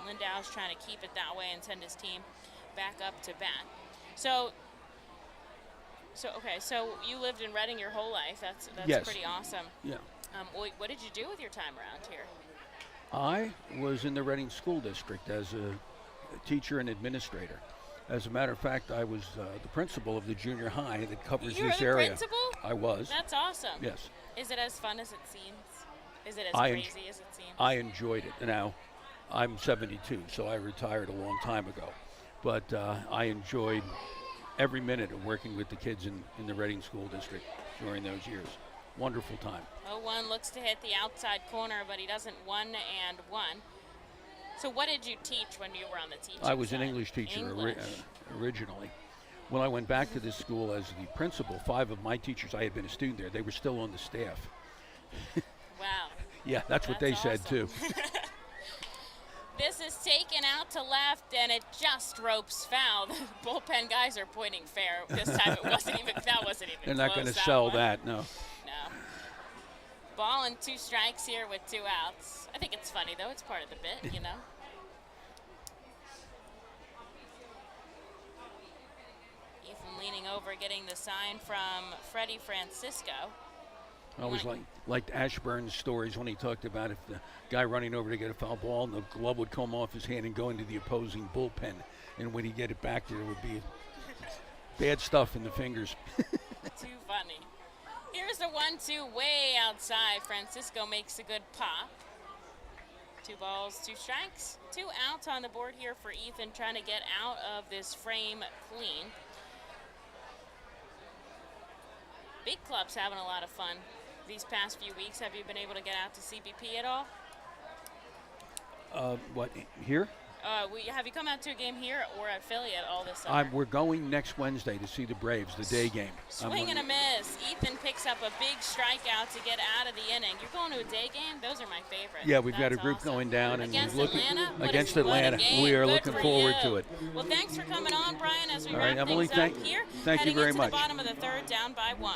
Lindau's trying to keep it that way and send his team back up to bat. So you lived in Reading your whole life. That's
Yes.
pretty awesome.
Yeah.
What did you do with your time around here?
I was in the Reading School District as a teacher and administrator. As a matter of fact, I was the principal of the junior high that covers
You were
this
the
area.
principal?
I was.
That's awesome.
Yes.
Is it as fun as it seems? Is it as crazy as it seems?
I enjoyed it. Now, I'm 72, so I retired a long time ago. But I enjoyed every minute of working with the kids in the Reading School District during those years. Wonderful time.
0-1 looks to hit the outside corner, but he doesn't. 1-1. So what did you teach when you were on the teaching
I was
side?
an English teacher
English.
originally. When I went back to this school as the principal, 5 of my teachers, I had been a student there, they were still on the staff.
Wow.
Yeah, that's what they said
awesome.
too.
This is taken out to left, and it just ropes foul. The bullpen guys are pointing fair. This time it wasn't even. That wasn't even.
They're not
going to
sell that, no.
No. Ball and 2 strikes here with 2 outs. I think it's funny though. It's part of the bit, you know. Ethan leaning over, getting the sign from Freddie Francisco.
I always liked Ashburn's stories when he talked about if the guy running over to get a foul ball and the glove would come off his hand and go into the opposing bullpen. And when he get it back, there would be bad stuff in the fingers.
Too funny. Here's the 1-2 way outside. Francisco makes a good pop. 2 balls, 2 strikes, 2 outs on the board here for Ethan, trying to get out of this frame clean. Big Club's having a lot of fun these past few weeks. Have you been able to get out to CBP at all?
What, here?
Have you come out to a game here or at Philly at all this summer?
We're going next Wednesday to see the Braves, the day game.
Swing and a miss. Ethan picks up a big strikeout to get out of the inning. You're going to a day game? Those are my favorite.
Yeah, we've got a group going down. And
against
looking
Atlanta?
Against Atlanta. We are looking forward to it.
Well, thanks for coming on, Brian, as we
all right,
wrap
Emily,
things up here.
Thank you very much.
Heading into the bottom of the 3rd, down by 1.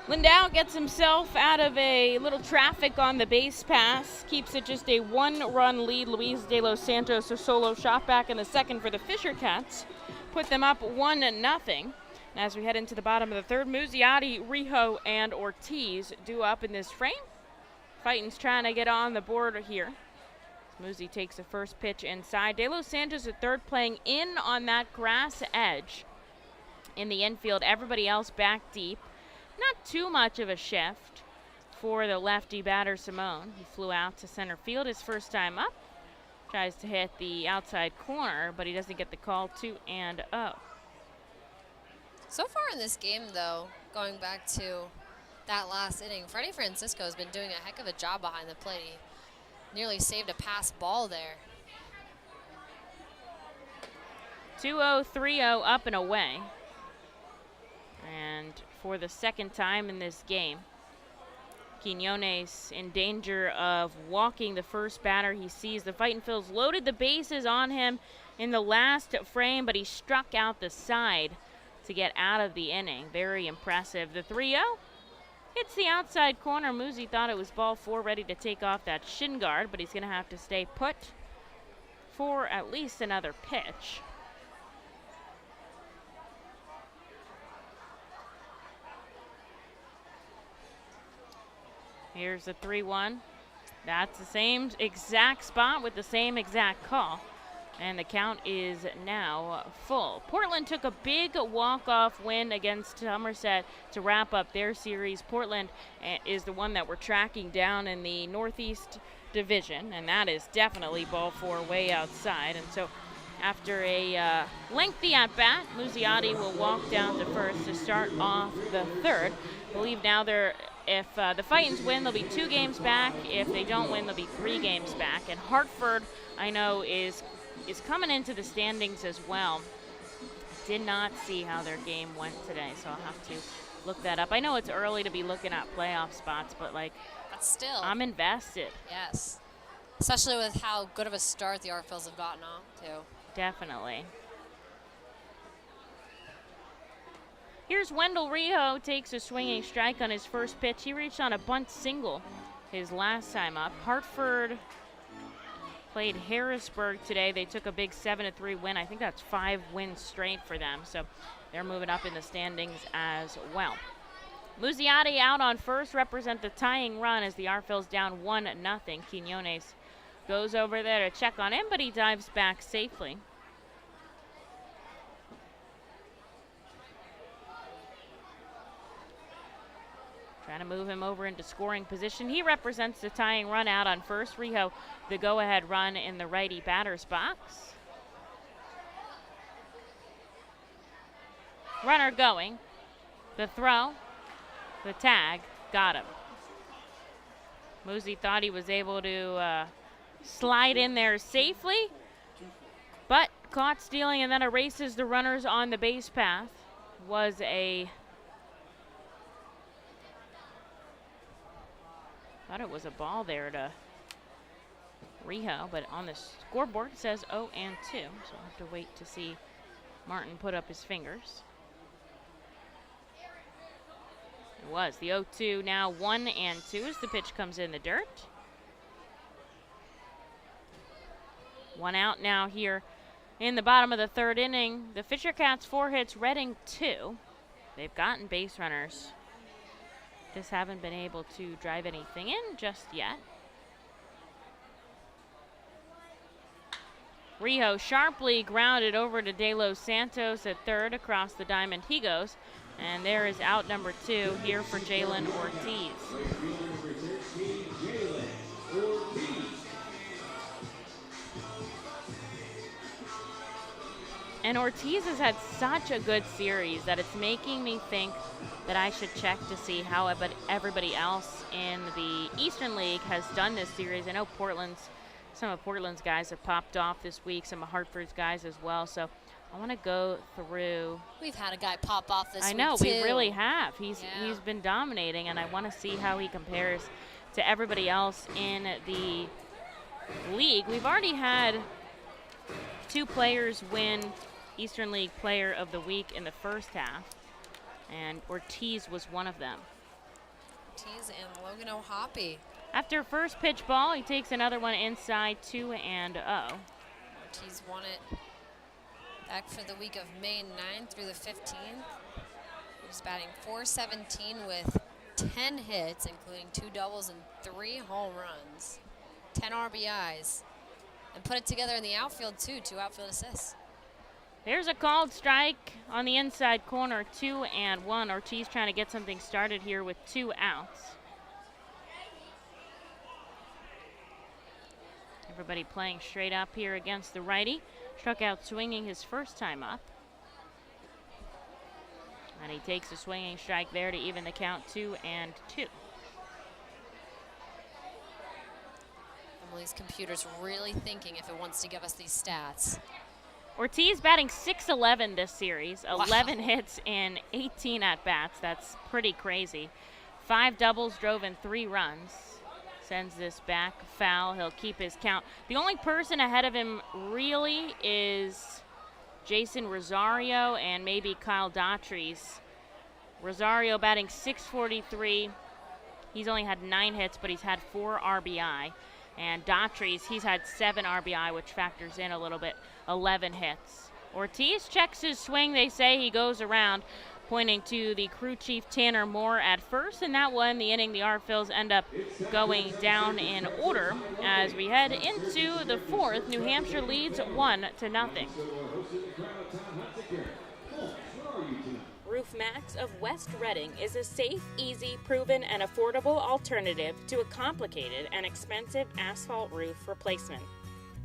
Lindau gets himself out of a little traffic on the base pass, keeps it just a 1-run lead. Luis De Los Santos, a solo shot back in the 2nd for the Fisher Cats, put them up 1-0. And as we head into the bottom of the 3rd, Muzziotti, Rijo, and Ortiz due up in this frame. Fightin's trying to get on the board here. Muzzi takes the first pitch inside. De Los Santos at 3rd, playing in on that grass edge in the infield. Everybody else back deep. Not too much of a shift for the lefty batter, Simone. He flew out to center field his first time up. Tries to hit the outside corner, but he doesn't get the call. 2-0.
So far in this game, though, going back to that last inning, Freddie Francisco has been doing a heck of a job behind the plate. He nearly saved a pass ball there.
2-0, 3-0, up and away. And for the 2nd time in this game, Quinones in danger of walking the first batter he sees. The Fightin' Phils loaded the bases on him in the last frame, but he struck out the side to get out of the inning. Very impressive. The 3-0 hits the outside corner. Muzzi thought it was ball 4, ready to take off that shin guard, but he's going to have to stay put for at least another pitch. Here's the 3-1. That's the same exact spot with the same exact call. And the count is now full. Portland took a big walk-off win against Somerset to wrap up their series. Portland is the one that we're tracking down in the Northeast Division, and that is definitely ball 4 way outside. And so after a lengthy at-bat, Muzziotti will walk down to first to start off the 3rd. I believe now if the Fightins win, they'll be 2 games back. If they don't win, they'll be 3 games back. And Hartford, I know, is coming into the standings as well. Did not see how their game went today, so I'll have to look that up. I know it's early to be looking at playoff spots, but
still,
I'm invested.
Yes, especially with how good of a start the Artphils have gotten off to.
Definitely. Here's Wendell Rijo, takes a swinging strike on his first pitch. He reached on a bunt single his last time up. Hartford played Harrisburg today. They took a big 7-3 win. I think that's 5 wins straight for them. So they're moving up in the standings as well. Muziati out on first, represent the tying run as the Arphils down 1-0. Quinones goes over there to check on him, but he dives back safely. Trying to move him over into scoring position. He represents the tying run out on first. Rijo, the go-ahead run in the righty batter's box. Runner going. The throw. The tag. Got him. Muzi thought he was able to slide in there safely, but caught stealing and then erases the runners on the base path. Was a... thought it was a ball there to Rijo, but on the scoreboard it says 0-2, so we'll have to wait to see Martin put up his fingers. It was the 0-2, now 1-2 as the pitch comes in the dirt. 1 out now here in the bottom of the third inning. The Fisher Cats 4 hits, Reading 2. They've gotten base runners. Just haven't been able to drive anything in just yet. Rijo sharply grounded over to De Los Santos at third across the diamond he goes. And there is out number 2 here for Jalen Ortiz. And Ortiz has had such a good series that it's making me think that I should check to see how everybody else in the Eastern League has done this series. I know some of Portland's guys have popped off this week, some of Hartford's guys as well. So I want to go through.
We've had a guy pop off this week,
I know,
too.
we really have. He's been dominating, and I want to see how he compares to everybody else in the league. We've already had 2 players win Eastern League Player of the Week in the first half, and Ortiz was one of them.
Ortiz and Logan O'Hoppy.
After first pitch ball, he takes another one inside, 2-0.
Ortiz won it back for the week of May 9th through the 15th. He was batting .417 with 10 hits, including 2 doubles and 3 home runs, 10 RBIs, and put it together in the outfield too, 2 outfield assists.
There's a called strike on the inside corner, 2-1. Ortiz trying to get something started here with 2 outs. Everybody playing straight up here against the righty. Struck out swinging his first time up. And he takes a swinging strike there to even the count, 2-2.
Emily's computer's really thinking if it wants to give us these stats.
Ortiz batting .611 this series,
Wow.
11 hits in 18 at-bats. That's pretty crazy. 5 doubles, drove in 3 runs. Sends this back foul. He'll keep his count. The only person ahead of him really is Jason Rosario and maybe Kyle Daughtry's. Rosario batting .643. He's only had 9 hits, but he's had 4 RBI. And Daughtry's, he's had 7 RBI, which factors in a little bit, 11 hits. Ortiz checks his swing. They say he goes around, pointing to the crew chief Tanner Moore at first. And that one, the inning, the Arphils end up going down in order as we head into the 4th. New Hampshire leads 1-0. Roof Max of West Reading is a safe, easy, proven, and affordable alternative to a complicated and expensive asphalt roof replacement.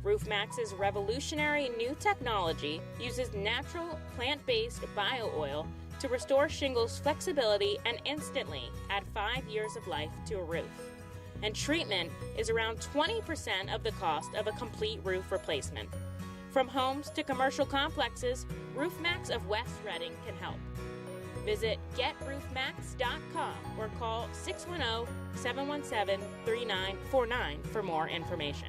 Roof Max's revolutionary new technology uses natural, plant-based bio-oil to restore shingles flexibility and instantly add 5 years of life to a roof. And treatment is around 20% of the cost of a complete roof replacement. From homes to commercial complexes, Roof Max of West Reading can help. Visit GetRoofMax.com or call 610-717-3949 for more information.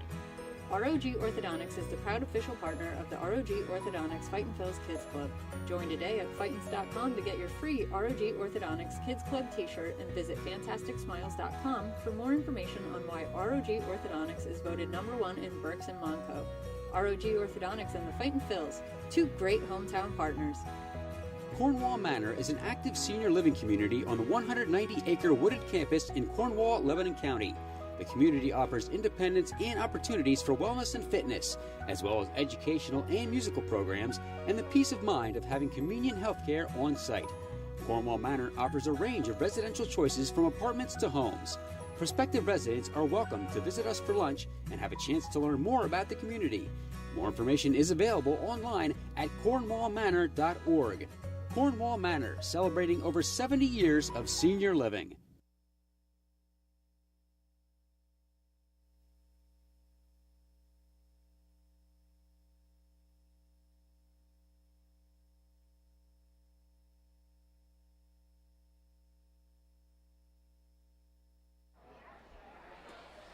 ROG Orthodontics is the proud official partner of the ROG Orthodontics Fightin Phil's Kids Club. Join today at Fightins.com to get your free ROG Orthodontics Kids Club t-shirt and visit FantasticSmiles.com for more information on why ROG Orthodontics is voted #1 in Berks and Monco. ROG Orthodontics and the Fightin Phils, two great hometown partners.
Cornwall Manor is an active senior living community on the 190-acre wooded campus in Cornwall, Lebanon County. The community offers independence and opportunities for wellness and fitness, as well as educational and musical programs, and the peace of mind of having convenient health care on site. Cornwall Manor offers a range of residential choices from apartments to homes. Prospective residents are welcome to visit us for lunch and have a chance to learn more about the community. More information is available online at cornwallmanor.org. Cornwall Manor, celebrating over 70 years of senior living.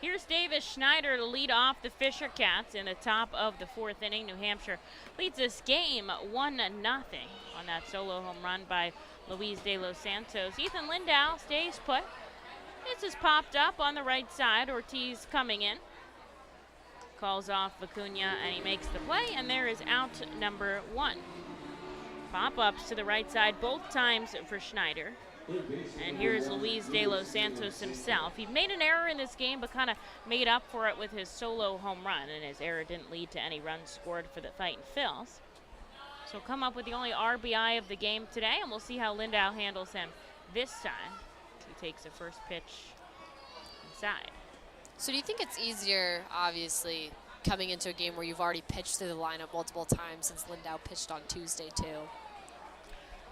Here's Davis Schneider to lead off the Fisher Cats in the top of the 4th inning. New Hampshire leads this game 1-0 on that solo home run by Luis De Los Santos. Ethan Lindau stays put. This is popped up on the right side. Ortiz coming in. Calls off Vicuña and he makes the play, and there is out number 1. Pop-ups to the right side both times for Schneider. And here's Luis De Los Santos himself. He made an error in this game, but kind of made up for it with his solo home run, and his error didn't lead to any runs scored for the Fightin Phils. So come up with the only RBI of the game today, and we'll see how Lindau handles him this time. He takes the first pitch inside.
So do you think it's easier, obviously, coming into a game where you've already pitched through the lineup multiple times, since Lindau pitched on Tuesday too?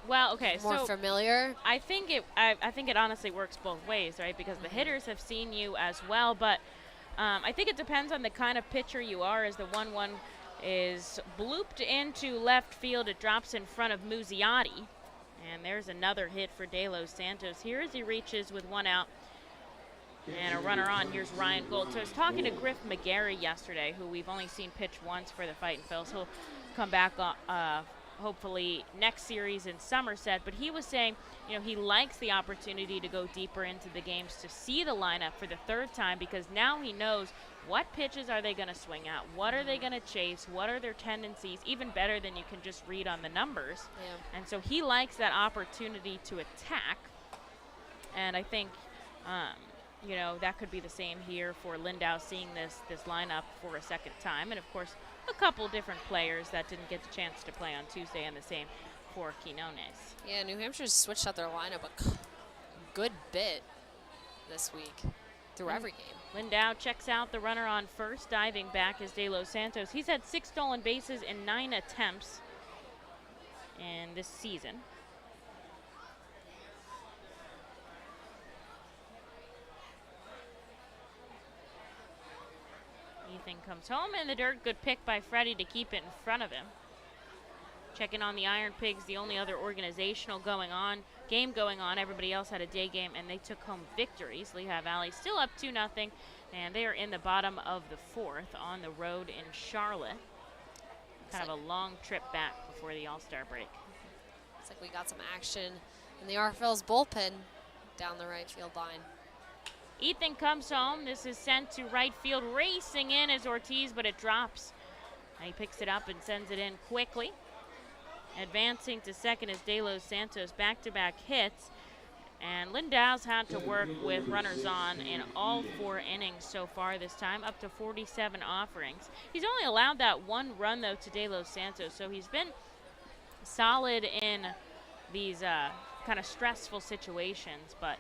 Well, okay,
more
so
familiar.
I think it honestly works both ways, right? Because the hitters have seen you as well, but I think it depends on the kind of pitcher you are. As the 1-1 is blooped into left field, it drops in front of Muzziotti, and there's another hit for De Los Santos. Here as he reaches with 1 out and a runner on. Here's Ryan Gold. So I was talking to Griff McGarry yesterday, who we've only seen pitch once for the Fightin Phils. He'll come back hopefully next series in Somerset, but he was saying, you know, he likes the opportunity to go deeper into the games to see the lineup for the 3rd time, because now he knows what pitches are they going to swing at, what are they going to chase, what are their tendencies, even better than you can just read on the numbers. Yeah. And so he likes that opportunity to attack, and I think you know, that could be the same here for Lindau, seeing this lineup for a 2nd time. And of course, a couple different players that didn't get the chance to play on Tuesday, and the same for Quinones.
Yeah, New Hampshire's switched out their lineup a good bit this week through every game.
Lindau checks out the runner on first. Diving back is De Los Santos. He's had 6 stolen bases in 9 attempts in this season. Ethan comes home in the dirt. Good pick by Freddie to keep it in front of him. Checking on the Iron Pigs, the only other organizational game going on. Everybody else had a day game, and they took home victories. Lehigh Valley still up 2-0, and they are in the bottom of the 4th on the road in Charlotte. Kind of a long trip back before the All-Star break.
Looks like we got some action in the RFL's bullpen down the right field line.
Ethan comes home. This is sent to right field. Racing in is Ortiz, but it drops. And he picks it up and sends it in quickly. Advancing to second is De Los Santos. Back-to-back hits. And Lindau's had to work with runners on in all 4 innings so far this time, up to 47 offerings. He's only allowed that 1 run, though, to De Los Santos. So he's been solid in these kind of stressful situations, but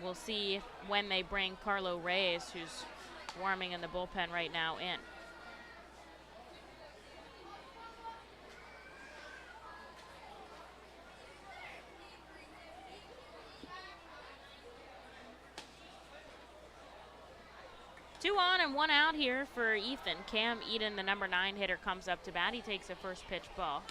we'll see when they bring Carlo Reyes, who's warming in the bullpen right now, in. Two on and 1 out here for Ethan. Cam Eden, the number 9 hitter, comes up to bat. He takes a first pitch ball.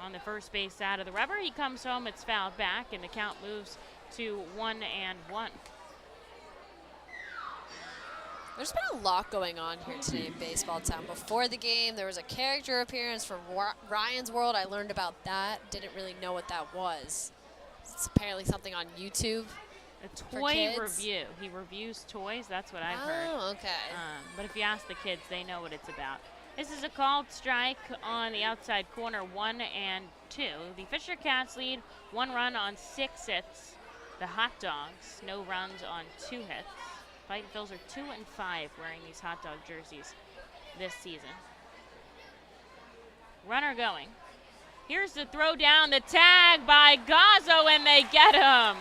on the first base side of the rubber. He comes home, it's fouled back, and the count moves to 1-1.
There's been a lot going on here today in Baseball Town. Before the game, there was a character appearance from Ryan's World. I learned about that. Didn't really know what that was. It's apparently something on YouTube.
A toy review. He reviews toys. That's what I've heard.
Oh, okay.
But if you ask the kids, they know what it's about. This is a called strike on the outside corner, 1-2. The Fisher Cats lead 1 run on 6 hits. The Hot Dogs, no runs on 2 hits. Fightin' Phils are 2-5 wearing these hot dog jerseys this season. Runner going. Here's the throw down, the tag by Gazzo, and they get him.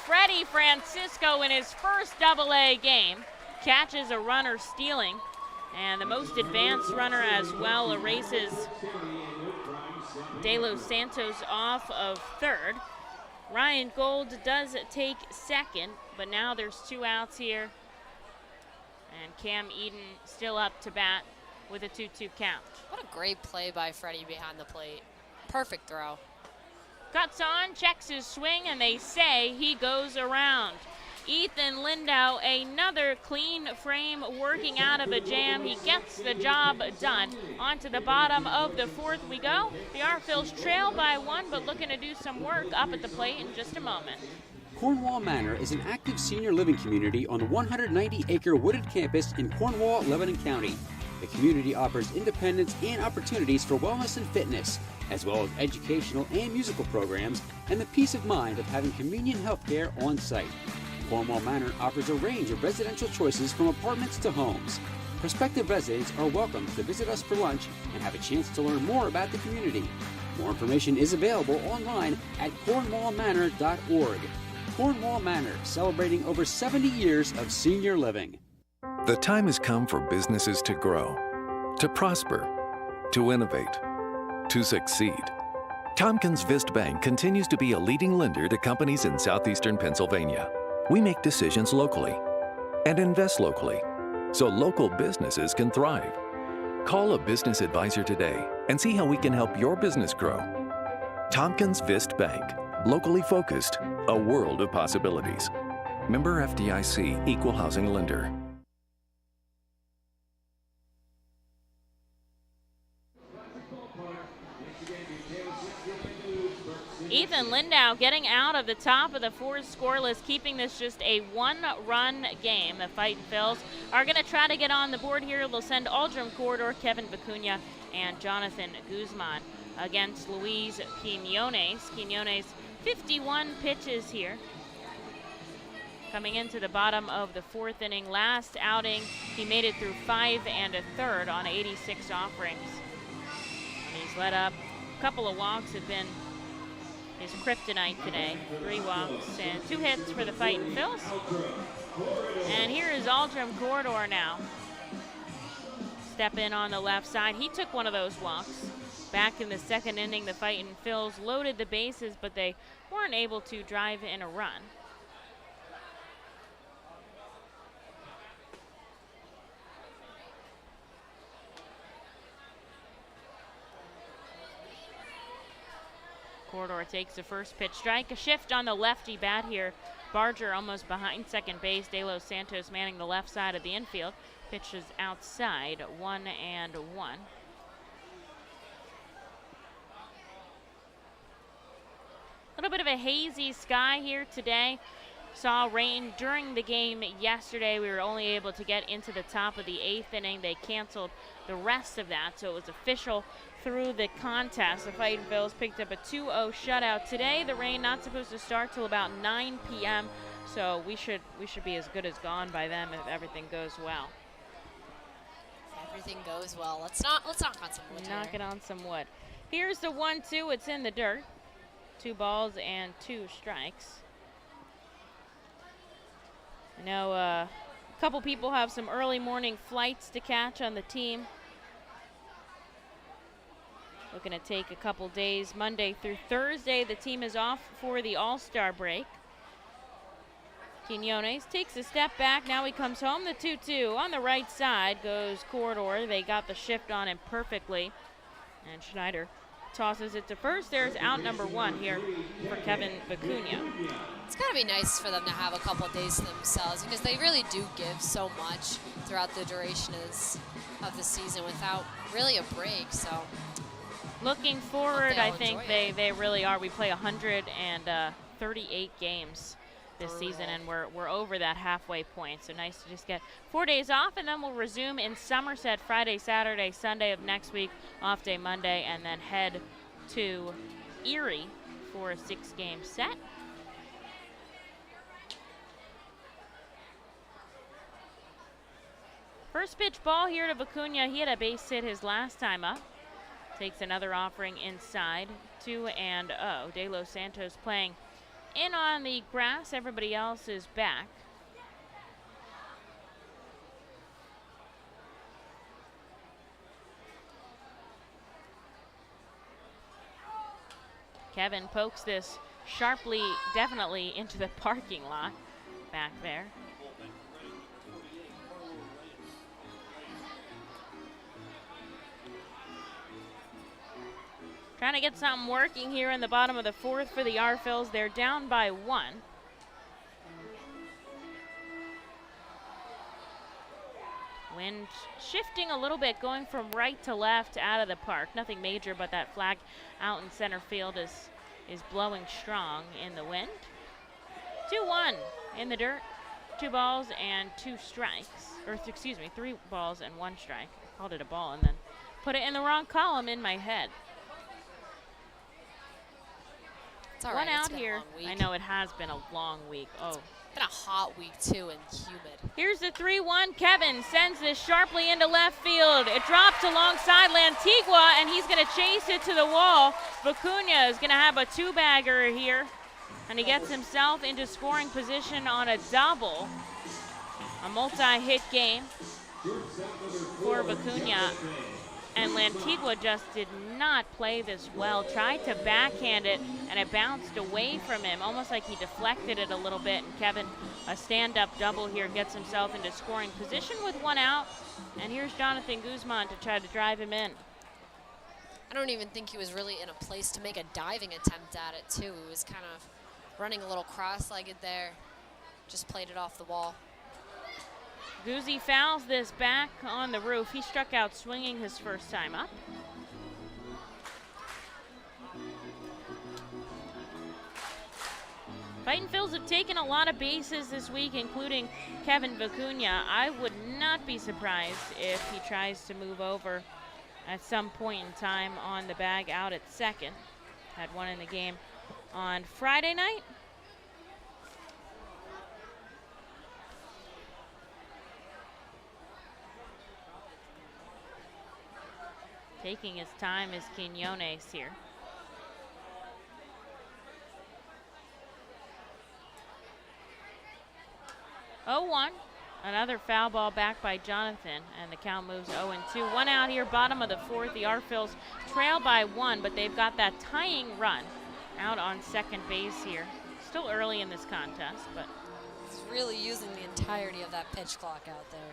Freddie Francisco in his first AA game catches a runner stealing, and the most advanced runner as well erases De Los Santos off of third. Ryan Gold does take second, but now there's 2 outs here. And Cam Eden still up to bat with a 2-2 count.
What a great play by Freddie behind the plate. Perfect throw.
Cuts on, checks his swing, and they say he goes around. Ethan Lindau, another clean frame working out of a jam. He gets the job done. On to the bottom of the 4th we go. The R-Phils trail by 1, but looking to do some work up at the plate in just a moment.
Cornwall Manor is an active senior living community on the 190-acre wooded campus in Cornwall, Lebanon County. The community offers independence and opportunities for wellness and fitness, as well as educational and musical programs, and the peace of mind of having convenient health care on site. Cornwall Manor offers a range of residential choices from apartments to homes. Prospective residents are welcome to visit us for lunch and have a chance to learn more about the community. More information is available online at cornwallmanor.org. Cornwall Manor, celebrating over 70 years of senior living.
The time has come for businesses to grow, to prosper, to innovate, to succeed. Tompkins Vist Bank continues to be a leading lender to companies in southeastern Pennsylvania. We make decisions locally and invest locally so local businesses can thrive. Call a business advisor today and see how we can help your business grow. Tompkins Vist Bank, locally focused, a world of possibilities. Member FDIC, Equal Housing Lender.
Ethan Lindau getting out of the top of the 4th scoreless, keeping this just a 1-run game. The Fightin' Phils are going to try to get on the board here. They'll send Aldrum Corridor, Kevin Vicuña, and Jonathan Guzman against Luis Quinones. Quinones, 51 pitches here. Coming into the bottom of the 4th inning. Last outing, he made it through 5 1/3 on 86 offerings. And he's let up a couple of walks, have been his kryptonite today. 3 walks and 2 hits for the Fightin' Phils. And here is Aldrum Corridor now. Step in on the left side. He took one of those walks. Back in the 2nd inning, the Fightin' Phils loaded the bases, but they weren't able to drive in a run. Corridor takes the first pitch strike. A shift on the lefty bat here. Barger almost behind second base. De Los Santos manning the left side of the infield. Pitches outside, 1-1. A little bit of a hazy sky here today. Saw rain during the game yesterday. We were only able to get into the top of the 8th inning. They canceled the rest of that, so it was official through the contest. The Fightin' Phils picked up a 2-0 shutout today. The rain not supposed to start till about 9 p.m., so we should be as good as gone by then if everything goes well.
If everything goes well. Let's knock on some wood.
Knock it on some wood. Here's the 1-2. It's in the dirt. 2 balls and 2 strikes. I know a couple people have some early morning flights to catch on the team. Looking to take a couple days, Monday through Thursday. The team is off for the All-Star break. Quinones takes a step back. Now he comes home. The 2-2 on the right side goes Corridor. They got the shift on him perfectly. And Schneider tosses it to first. There's out number 1 here for Kevin Vicuña.
It's got to be nice for them to have a couple of days to themselves because they really do give so much throughout the duration of the season without really a break. So
looking forward, I think they really are. We play 138 games this season, and we're over that halfway point. So nice to just get 4 days off, and then we'll resume in Somerset Friday, Saturday, Sunday of next week, off day Monday, and then head to Erie for a 6-game set. First pitch ball here to Vicuña. He had a base hit his last time up. Takes another offering inside, 2-0. De Los Santos playing in on the grass. Everybody else is back. Kevin pokes this sharply, definitely into the parking lot back there. Trying to get something working here in the bottom of the 4th for the Arphils. They're down by 1. Wind shifting a little bit, going from right to left out of the park. Nothing major, but that flag out in center field is blowing strong in the wind. 2-1 in the dirt. 2 balls and 2 strikes. Or excuse me, 3 balls and 1 strike. I called it a ball and then put it in the wrong column in my head.
It's all right.
1 out here. I know it has been a long week. Oh.
It's been a hot week, too, and humid.
Here's the 3-1. Kevin sends this sharply into left field. It drops alongside Antigua, and he's going to chase it to the wall. Vicuña is going to have a 2-bagger here, and he gets himself into scoring position on a double. A multi-hit game for Vicuña. And Antigua just did not play this well. Tried to backhand it, and it bounced away from him, almost like he deflected it a little bit. And Kevin, a stand-up double here, gets himself into scoring position with 1 out. And here's Jonathan Guzman to try to drive him in.
I don't even think he was really in a place to make a diving attempt at it, too. He was kind of running a little cross-legged there. Just played it off the wall.
Guzzi fouls this back on the roof. He struck out swinging his first time up. Fightin Phils have taken a lot of bases this week, including Kevin Vicuña. I would not be surprised if he tries to move over at some point in time on the bag out at second. Had 1 in the game on Friday night. Taking his time is Quiñones here. Oh, another foul ball back by Jonathan, and the count moves 0-2. 1 out here, bottom of the 4th. The Arphils trail by 1, but they've got that tying run out on second base here. Still early in this contest, but
he's really using the entirety of that pitch clock out there.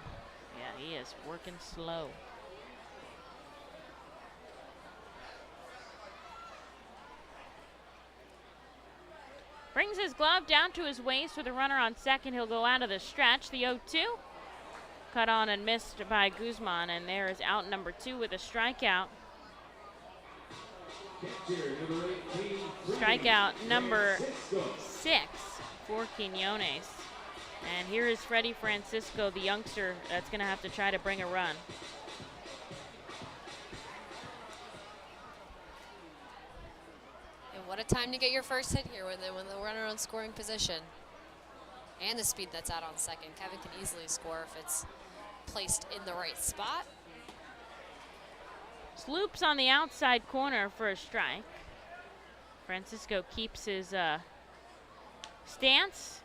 Yeah, he is working slow. Brings his glove down to his waist with a runner on second. He'll go out of the stretch. The 0-2. Cut on and missed by Guzman, and there is out number 2 with a strikeout. Strikeout number 6 for Quiñones. And here is Freddie Francisco, the youngster that's going to have to try to bring a run.
What a time to get your first hit here when the runner on scoring position. And the speed that's out on second. Kevin can easily score if it's placed in the right spot.
Sloops on the outside corner for a strike. Francisco keeps his stance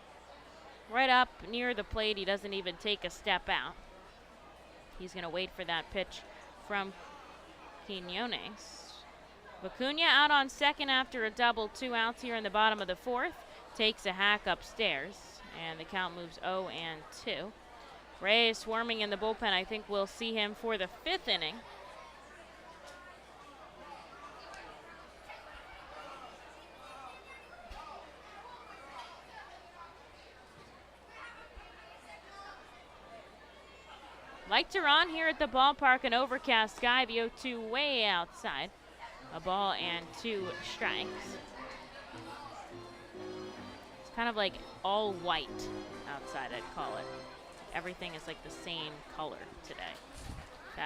right up near the plate. He doesn't even take a step out. He's going to wait for that pitch from Quiñones. Vicuña out on second after a double. 2 outs here in the bottom of the 4th. Takes a hack upstairs, and the count moves 0-2. Reyes swarming in the bullpen. I think we'll see him for the 5th inning. Lights are on here at the ballpark, an overcast sky, the 0-2 way outside. A ball and 2 strikes. It's kind of like all white outside, I'd call it. Everything is like the same color today.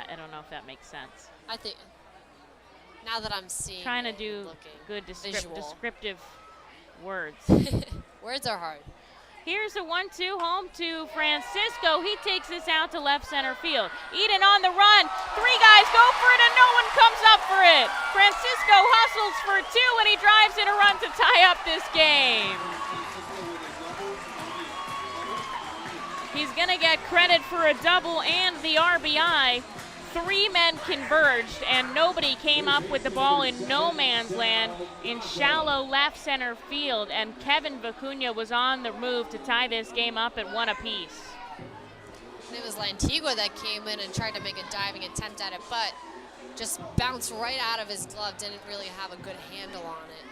I don't know if that makes sense.
I think, now that I'm seeing,
trying to do good descriptive words.
Words are hard.
Here's a 1-2 home to Francisco. He takes this out to left center field. Eden on the run. 3 guys go for it and no one comes up for it. Francisco hustles for 2 and he drives in a run to tie up this game. He's gonna get credit for a double and the RBI. 3 men converged and nobody came up with the ball in no man's land in shallow left center field, and Kevin Vicuña was on the move to tie this game up at 1 apiece.
And it was Antigua that came in and tried to make a diving attempt at it, but just bounced right out of his glove, didn't really have a good handle on it.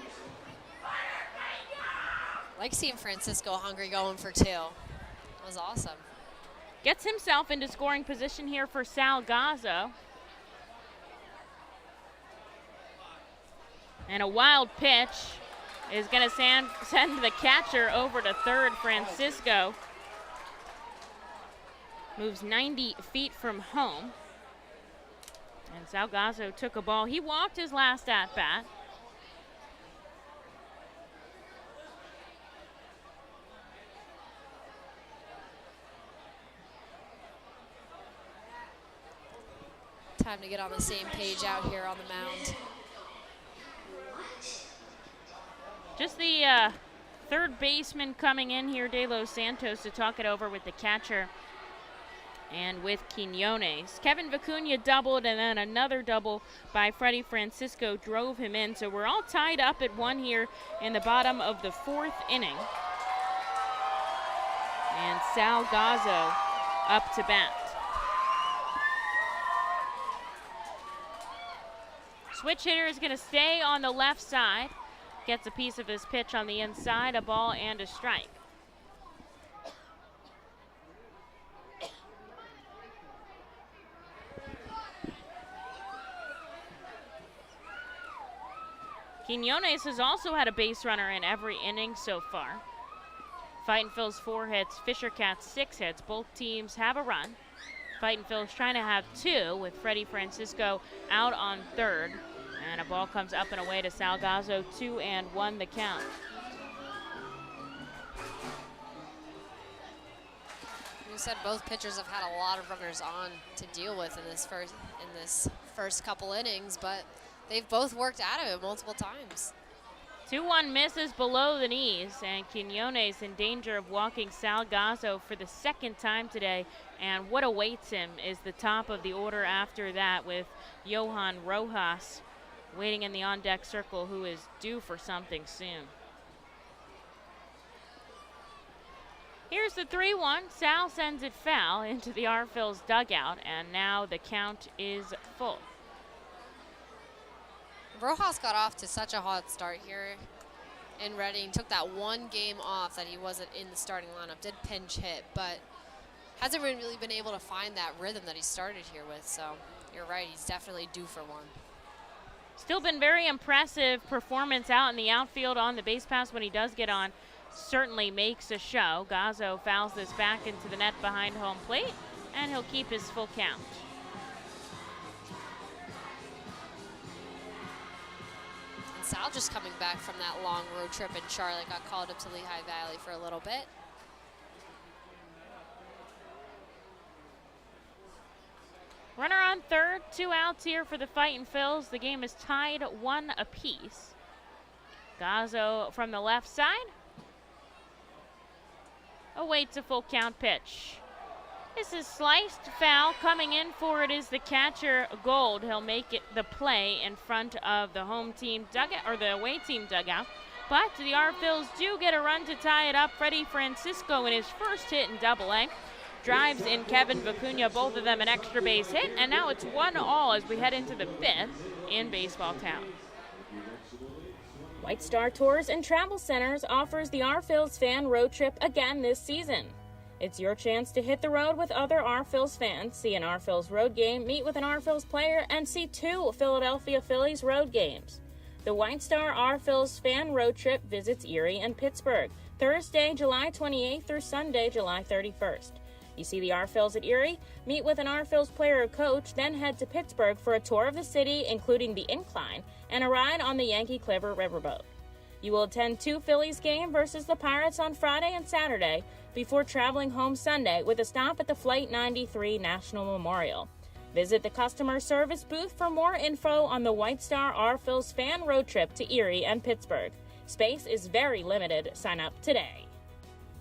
Like seeing Francisco hungry going for 2. That was awesome.
Gets himself into scoring position here for Salgazzo. And a wild pitch is going to send the catcher over to third. Francisco moves 90 feet from home. And Salgazzo took a ball. He walked his last at-bat.
Time to get on the same page out here on the mound.
Just the third baseman coming in here, De Los Santos, to talk it over with the catcher and with Quiñones. Kevin Vicuña doubled, and then another double by Freddie Francisco drove him in. So we're all tied up at 1 here in the bottom of the 4th inning. And Salgazzo up to bat. Switch hitter is going to stay on the left side. Gets a piece of his pitch on the inside, a ball and a strike. Quiñones has also had a base runner in every inning so far. Fightin Phil's 4 hits, Fisher Cats 6 hits. Both teams have a run. Fightin Phil's trying to have 2 with Freddie Francisco out on third. And a ball comes up and away to Salgazzo, 2-1 the count.
You said both pitchers have had a lot of runners on to deal with in this first couple innings, but they've both worked out of it multiple times.
2-1 misses below the knees, and Quiñones in danger of walking Salgazzo for the 2nd time today. And what awaits him is the top of the order after that, with Johan Rojas waiting in the on-deck circle, who is due for something soon. Here's the 3-1. Sal sends it foul into the R-Phil's dugout, and now the count is full.
Rojas got off to such a hot start here in Reading. Took that 1 game off that he wasn't in the starting lineup. Did pinch hit, but hasn't really been able to find that rhythm that he started here with. So you're right, he's definitely due for one.
Still been very impressive performance out in the outfield on the base pass when he does get on. Certainly makes a show. Gazzo fouls this back into the net behind home plate, and he'll keep his full count.
And Sal just coming back from that long road trip in Charlotte, got called up to Lehigh Valley for a little bit.
Runner on third, 2 outs here for the Fightin Phils. The game is tied 1 apiece. Gazzo from the left side awaits a full count pitch. This is sliced foul. Coming in for it is the catcher, Gold. He'll make it the play in front of the home team dugout, or the away team dugout. But the R-Phils do get a run to tie it up. Freddie Francisco in his first hit in Double-A. Drives in Kevin Vicuña, both of them an extra base hit, and now it's 1-1 as we head into the 5th in Baseball Town. White Star Tours and Travel Centers offers the R-Phils fan road trip again this season. It's your chance to hit the road with other R-Phils fans, see an R-Phils road game, meet with an R-Phils player, and see 2 Philadelphia Phillies road games. The White Star R-Phils fan road trip visits Erie and Pittsburgh, Thursday, July 28th through Sunday, July 31st. You see the R-Phils at Erie, meet with an R-Phils player or coach, then head to Pittsburgh for a tour of the city, including the Incline, and a ride on the Yankee Clipper riverboat. You will attend 2 Phillies games versus the Pirates on Friday and Saturday before traveling home Sunday with a stop at the Flight 93 National Memorial. Visit the customer service booth for more info on the White Star R-Phils fan road trip to Erie and Pittsburgh. Space is very limited. Sign up today.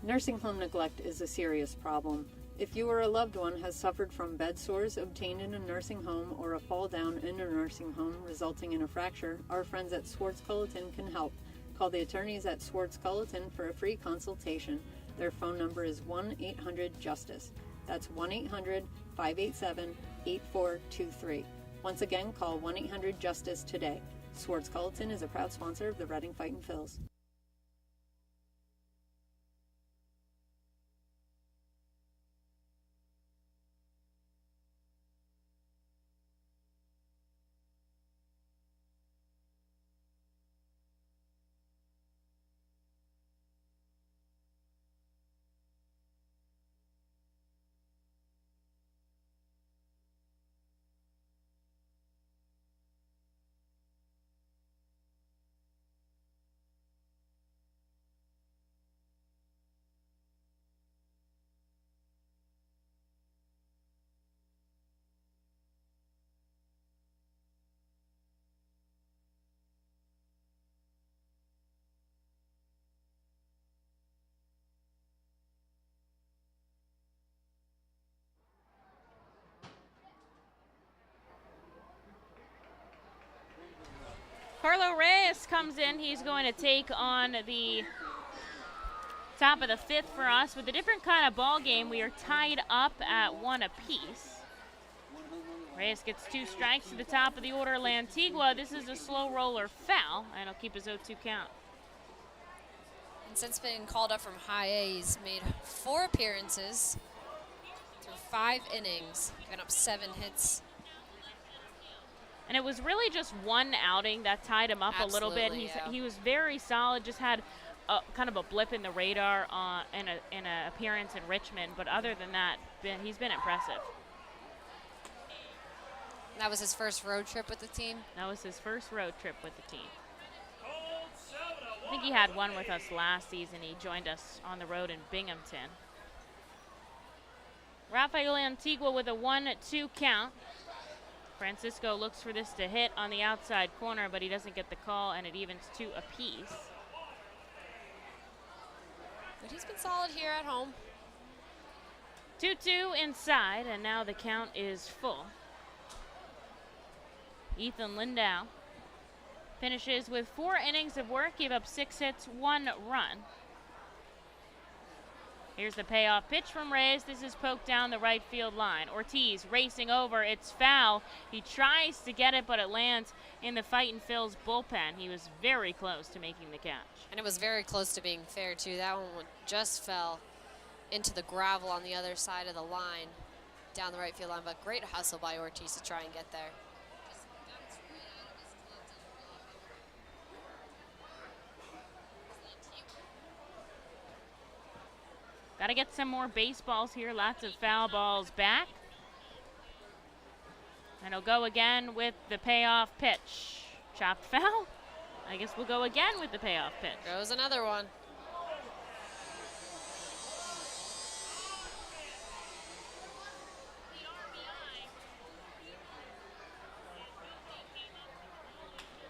Nursing home neglect is a serious problem. If you or a loved one has suffered from bed sores obtained in a nursing home or a fall down in a nursing home resulting in a fracture, our friends at Swartz Culleton can help. Call the attorneys at Swartz Culleton for a free consultation. Their phone number is 1-800-JUSTICE. That's 1-800-587-8423. Once again, call 1-800-JUSTICE today. Swartz Culleton is a proud sponsor of the Reading Fightin' Phils.
Carlo Reyes comes in. He's going to take on the top of the 5th for us with a different kind of ball game. We are tied up at 1 apiece. Reyes gets 2 strikes to the top of the order. Antigua, this is a slow roller foul, and he'll keep his 0-2 count.
And since being called up from high A, he's made 4 appearances through 5 innings, given up 7 hits.
And it was really just one outing that tied him up a little bit. He was very solid, just had kind of a blip in the radar in an appearance in Richmond. But other than that, he's been impressive.
That was his first road trip with the team?
That was his first road trip with the team. I think he had one with us last season. He joined us on the road in Binghamton. Rafael Antigua with a 1-2 count. Francisco looks for this to hit on the outside corner, but he doesn't get the call, and it evens 2 apiece.
But he's been solid here at home.
2-2 inside, and now the count is full. Ethan Lindau finishes with 4 innings of work, gave up 6 hits, 1 run. Here's the payoff pitch from Reyes. This is poked down the right field line. Ortiz racing over. It's foul. He tries to get it, but it lands in the Fightin' Phils bullpen. He was very close to making the catch.
And it was very close to being fair, too. That one just fell into the gravel on the other side of the line, down the right field line. But great hustle by Ortiz to try and get there.
Got to get some more baseballs here. Lots of foul balls back. And he'll go again with the payoff pitch. Chopped foul. I guess we'll go again with the payoff pitch.
Goes another one.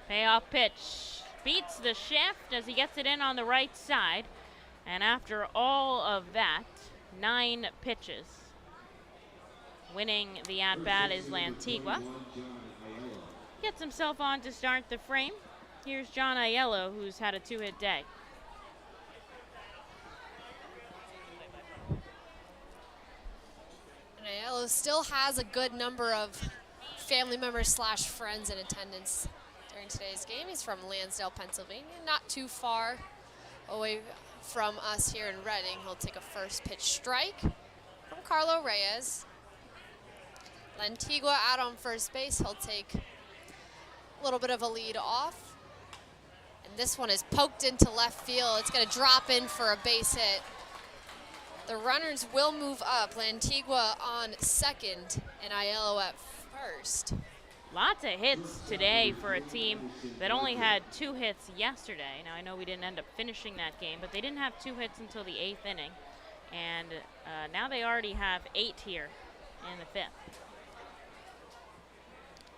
Payoff pitch. Beats the shift as he gets it in on the right side. And after all of that, 9 pitches. Winning the at-bat is Antigua. Gets himself on to start the frame. Here's John Aiello, who's had a 2-hit day.
And Aiello still has a good number of family members / friends in attendance during today's game. He's from Lansdale, Pennsylvania, not too far away
from us here in Reading. He'll take a first pitch strike from Carlo Reyes. Antigua out on first base. He'll take a little bit of a lead off. And this one is poked into left field. It's going to drop in for a base hit. The runners will move up. Antigua on second and Aiello at first.
Lots of hits today for a team that only had 2 hits yesterday. Now, I know we didn't end up finishing that game, but they didn't have 2 hits until the 8th inning. And now they already have 8 here in the 5th.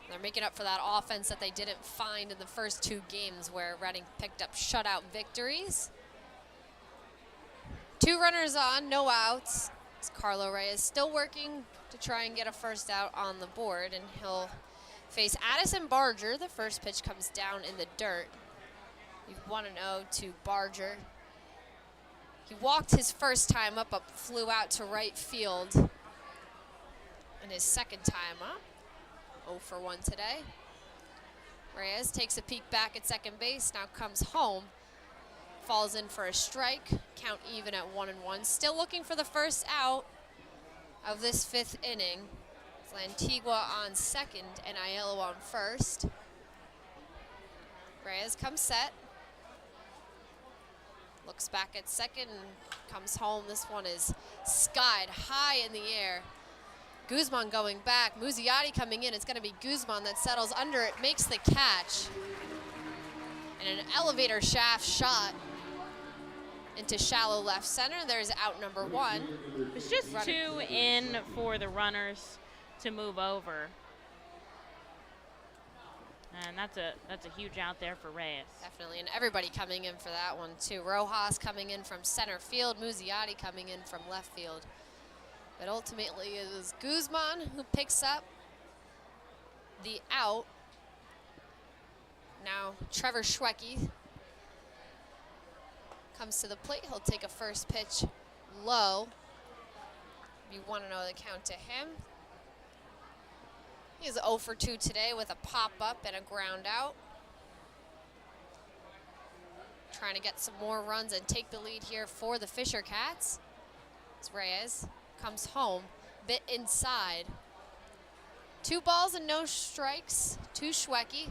They're making up for that offense that they didn't find in the first 2 games where Reading picked up shutout victories. 2 runners on, no outs. As Carlo Reyes still working to try and get a first out on the board, and he'll face Addison Barger. The first pitch comes down in the dirt. We've 1-0 to Barger. He walked his first time up, flew out to right field. And his second time up, 0 for 1 today. Reyes takes a peek back at second base, now comes home. Falls in for a strike, count even at 1-1. Still looking for the first out of this 5th inning. Antigua on second and Aiello on first. Reyes comes set. Looks back at second and comes home. This one is skied high in the air. Guzman going back. Muzziotti coming in. It's going to be Guzman that settles under it, makes the catch. And an elevator shaft shot into shallow left center. There's out number 1.
It's just 2 in for the runners to move over. And that's a huge out there for Reyes.
Definitely, and everybody coming in for that one too. Rojas coming in from center field, Muzziotti coming in from left field. But ultimately it is Guzman who picks up the out. Now Trevor Schwecki comes to the plate. He'll take a first pitch low. Be 1-0 the count to him. He is 0 for 2 today with a pop-up and a ground out. Trying to get some more runs and take the lead here for the Fisher Cats. As Reyes comes home, bit inside. 2 balls and no strikes to Schwecki.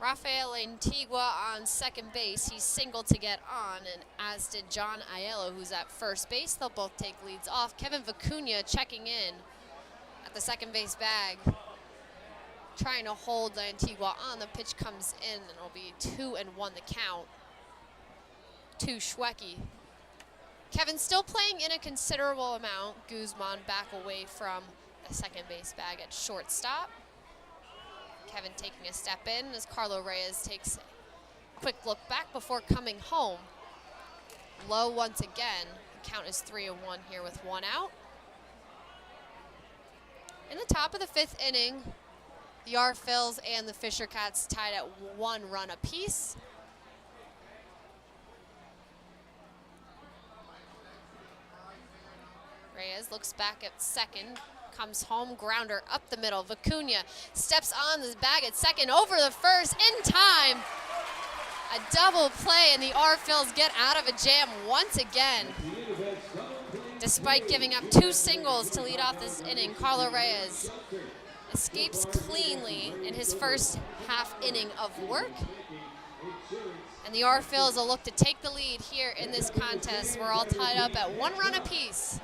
Rafael Antigua on second base. He singled to get on, and as did John Aiello, who's at first base. They'll both take leads off. Kevin Vicuña checking in at the second base bag, trying to hold Antigua on. The pitch comes in, and it'll be 2-1 the count to Schwecki. Kevin still playing in a considerable amount. Guzman back away from the second base bag at shortstop. Kevin taking a step in as Carlo Reyes takes a quick look back before coming home. Low once again. The count is 3-1 here with 1 out. In the top of the 5th inning, the R-Phils and the Fisher Cats tied at 1 run apiece. Reyes looks back at second. Comes home, grounder up the middle. Vicuña steps on the bag at second, over the first, in time. A double play, and the R-Phils get out of a jam once again. Despite giving up 2 singles to lead off this inning, Carlo Reyes escapes cleanly in his first half inning of work. And the R-Phils will look to take the lead here in this contest. We're all tied up at 1 run apiece.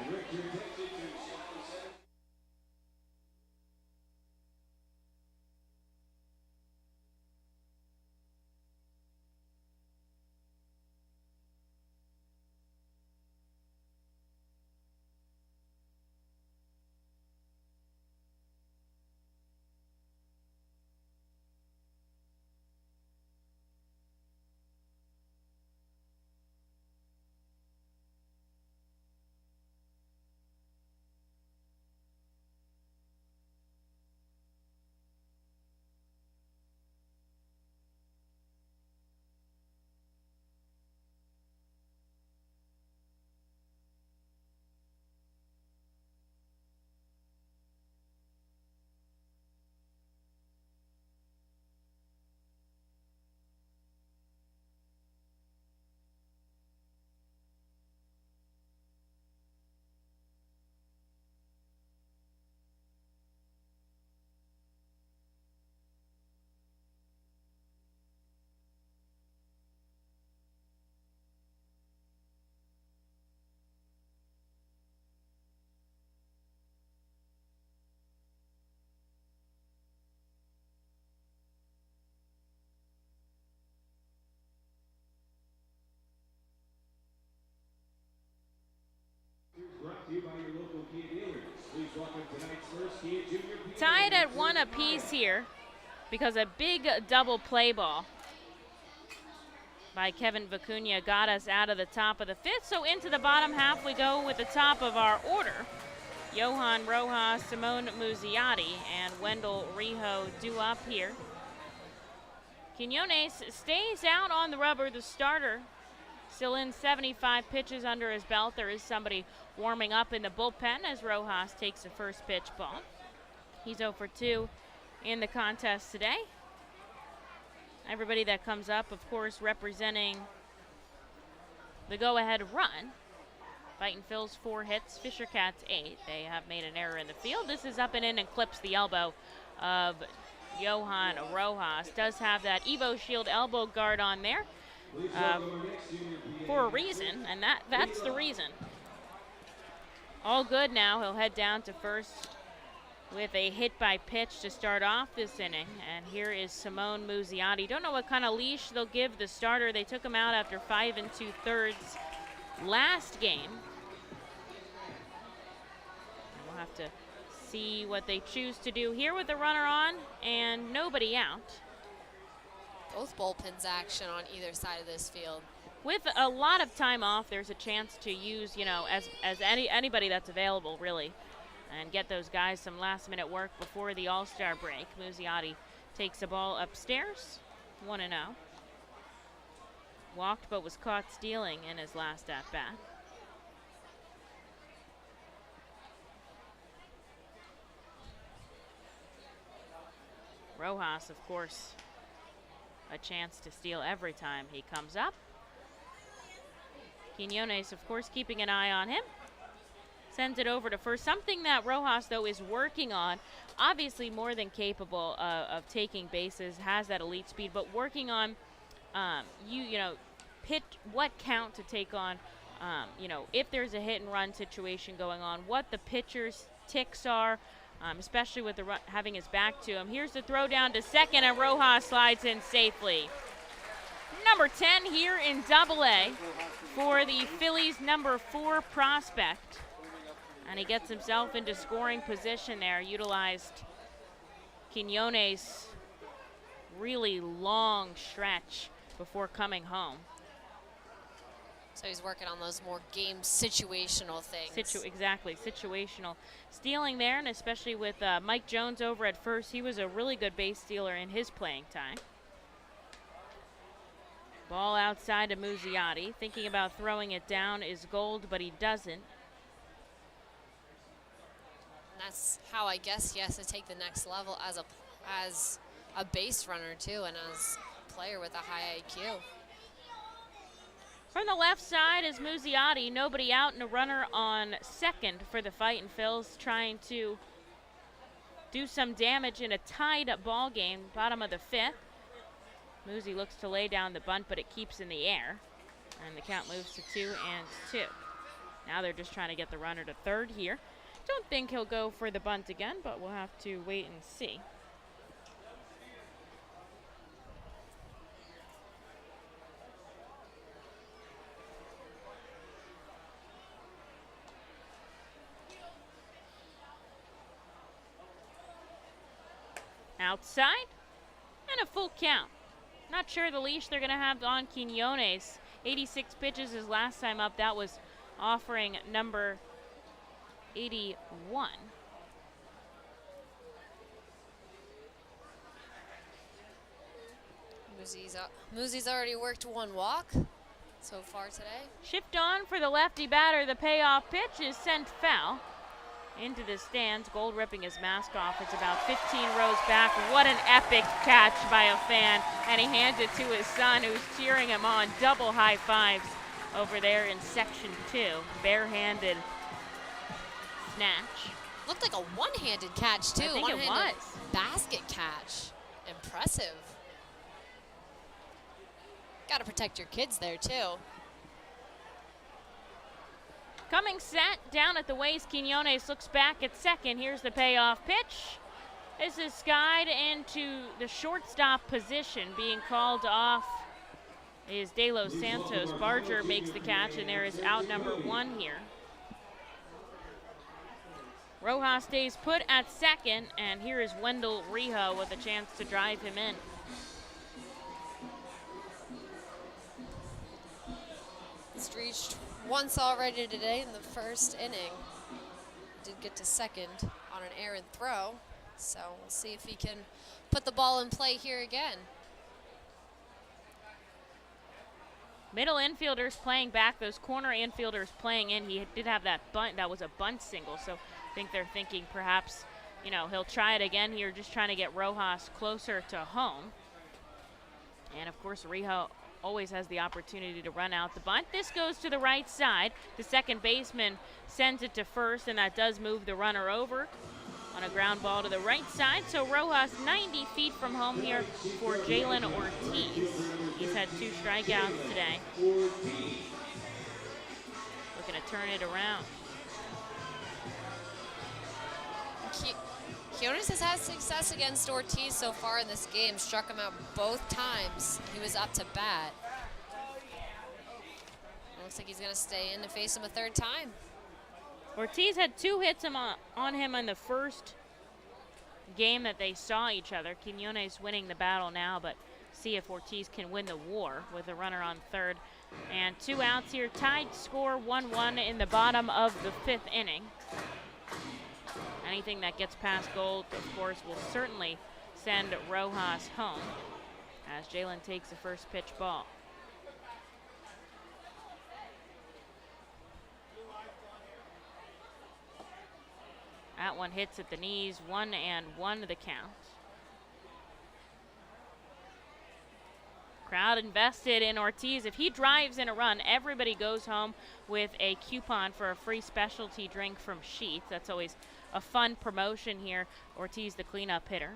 Tied at 1 apiece here because a big double play ball by Kevin Vicuña got us out of the top of the 5th. So into the bottom half we go with the top of our order. Johan Rojas, Simone Muzziotti, and Wendell Rijo due up here. Quiñones stays out on the rubber, the starter. Still in 75 pitches under his belt. There is somebody warming up in the bullpen as Rojas takes a first pitch ball. He's 0 for 2 in the contest today. Everybody that comes up, of course, representing the go-ahead run. Fightin Phil's 4 hits, Fisher Cats 8. They have made an error in the field. This is up and in and clips the elbow of Johan Rojas. Does have that Evo Shield elbow guard on there for a reason, and that's the reason. All good now. He'll head down to first with a hit by pitch to start off this inning. And here is Simone Muzziotti. Don't know what kind of leash they'll give the starter. They took him out after 5 2/3 last game. We'll have to see what they choose to do here with the runner on and nobody out.
Both bullpens action on either side of this field.
With a lot of time off, there's a chance to use, you know, as anybody that's available, really, and get those guys some last-minute work before the All-Star break. Muzziotti takes the ball upstairs, 1-0. Walked but was caught stealing in his last at-bat. Rojas, of course, a chance to steal every time he comes up. Quiñones, of course, keeping an eye on him. Sends it over to first. Something that Rojas, though, is working on. Obviously more than capable of taking bases, has that elite speed, but working on, you know, what count to take on, you know, if there's a hit and run situation going on, what the pitcher's ticks are, especially with the having his back to him. Here's the throw down to second, and Rojas slides in safely. Number 10 here in Double-A for the Phillies' number 4 prospect. And he gets himself into scoring position there. Utilized Quiñones' really long stretch before coming home.
So he's working on those more game situational things.
Exactly, situational stealing there, and especially with Mike Jones over at first, he was a really good base stealer in his playing time. Ball outside to Muzziotti. Thinking about throwing it down is Gold, but he doesn't.
And that's how I guess he has to take the next level as a base runner too, and as a player with a high IQ.
From the left side is Muzziotti. Nobody out and a runner on second for the Fightin Phils, trying to do some damage in a tied ball game, bottom of the 5th. Muzzy looks to lay down the bunt, but it keeps in the air. And the count moves to 2-2. Now they're just trying to get the runner to third here. Don't think he'll go for the bunt again, but we'll have to wait and see. Outside, and a full count. Not sure the leash they're going to have on Quiñones. 86 pitches his last time up. That was offering number 81.
Muzzy's already worked 1 walk so far today.
Shift on for the lefty batter. The payoff pitch is sent foul into the stands. Gold ripping his mask off. It's about 15 rows back. What an epic catch by a fan. And he hands it to his son, who's cheering him on. Double high fives over there in section 2. Barehanded snatch.
Looked like a one-handed catch too.
I think it was.
Basket catch. Impressive. Got to protect your kids there too.
Coming set down at the waist, Quiñones looks back at second. Here's the payoff pitch. This is skied into the shortstop position. Being called off is De Los Santos. Barger makes the catch, and there is out number 1 here. Rojas stays put at second, and here is Wendell Rijo with a chance to drive him in.
It's reached once already today in the first inning. Did get to second on an errant throw, so we'll see if he can put the ball in play here again.
Middle infielders playing back, those corner infielders playing in. He did have that bunt, that was a bunt single, so I think they're thinking perhaps, you know, he'll try it again here, just trying to get Rojas closer to home. And of course, Rijo always has the opportunity to run out the bunt. This goes to the right side. The second baseman sends it to first, and that does move the runner over on a ground ball to the right side. So Rojas 90 feet from home here for Jalen Ortiz. He's had 2 strikeouts today. Looking to turn it around.
Quinones has had success against Ortiz so far in this game. Struck him out both times he was up to bat. Looks like he's going to stay in to face him a third time.
Ortiz had 2 hits on him in the first game that they saw each other. Quinones winning the battle now, but see if Ortiz can win the war with a runner on third. And 2 outs here, tied score 1-1 in the bottom of the 5th inning. Anything that gets past Gold, of course, will certainly send Rojas home as Jalen takes the first pitch ball. That one hits at the knees, 1-1 the count. Crowd invested in Ortiz. If he drives in a run, everybody goes home with a coupon for a free specialty drink from Sheetz. That's always a fun promotion here. Ortiz, the cleanup hitter,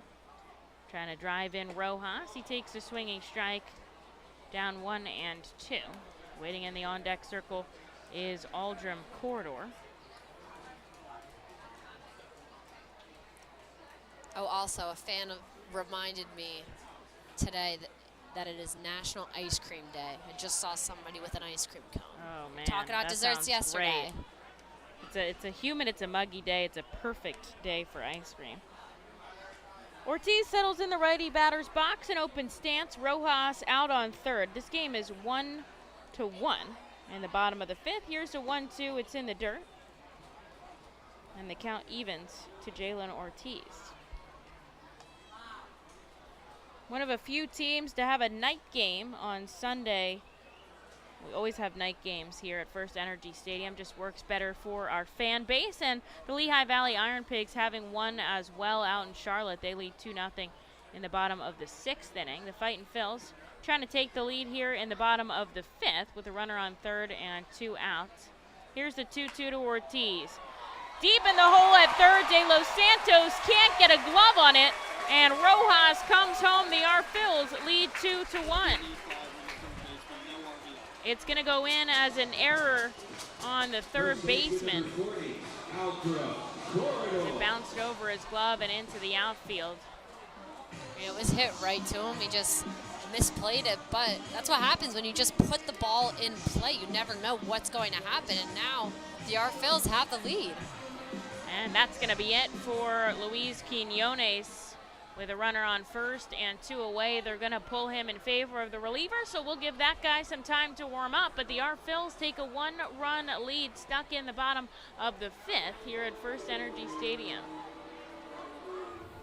trying to drive in Rojas. He takes a swinging strike, down 1-2. Waiting in the on-deck circle is Aldrim Corridor.
Oh, also a fan reminded me today that it is National Ice Cream Day. I just saw somebody with an ice cream cone.
Oh man,
talking about desserts yesterday.
Great. It's a humid, it's a muggy day. It's a perfect day for ice cream. Ortiz settles in the righty batter's box, an open stance. Rojas out on third. This game is 1-1 in the bottom of the 5th. Here's a 1-2. It's in the dirt, and the count evens to Jalen Ortiz. One of a few teams to have a night game on Sunday. We always have night games here at FirstEnergy Stadium. Just works better for our fan base. And the Lehigh Valley Iron Pigs having one as well out in Charlotte. They lead 2-0 in the bottom of the 6th inning. The Fightin' Phils trying to take the lead here in the bottom of the 5th with a runner on third and 2 outs. Here's the 2-2 to Ortiz. Deep in the hole at third, De Los Santos can't get a glove on it. And Rojas comes home. The R Phils lead 2-1. It's going to go in as an error on the third baseman. It bounced over his glove and into the outfield.
It was hit right to him. He just misplayed it, but that's what happens when you just put the ball in play. You never know what's going to happen, and now the R Phils have the lead.
And that's going to be it for Luis Quinones. With a runner on first and 2 away, they're going to pull him in favor of the reliever, so we'll give that guy some time to warm up. But the R Phils take a 1-run lead, stuck in the bottom of the 5th here at FirstEnergy Stadium.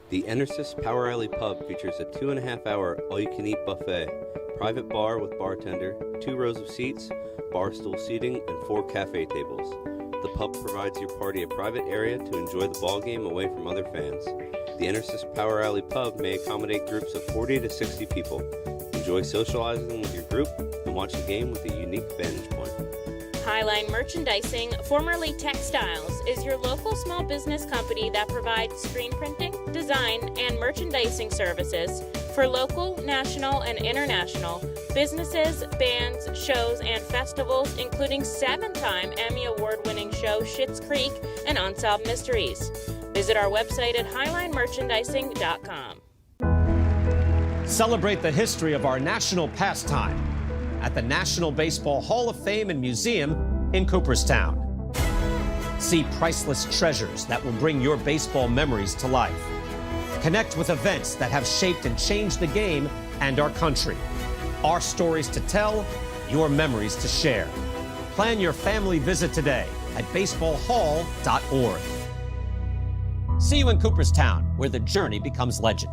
The Enersys Power Alley Pub features a 2.5-hour all-you-can-eat buffet, private bar with bartender, 2 rows of seats, bar stool seating, and 4 cafe tables. The pub provides your party a private area to enjoy the ball game away from other fans. The Enersys Power Alley Pub may accommodate groups of 40 to 60 people. Enjoy socializing with your group and watch the game with a unique vantage point.
Highline Merchandising, formerly Textiles, is your local small business company that provides screen printing, design, and merchandising services for local, national, and international businesses, bands, shows, and festivals, including 7-time Emmy Award-winning show Schitt's Creek and Unsolved Mysteries. Visit our website at highlinemerchandising.com.
Celebrate the history of our national pastime at the National Baseball Hall of Fame and Museum in Cooperstown. See priceless treasures that will bring your baseball memories to life. Connect with events that have shaped and changed the game and our country. Our stories to tell, your memories to share. Plan your family visit today at baseballhall.org. See you in Cooperstown, where the journey becomes legend.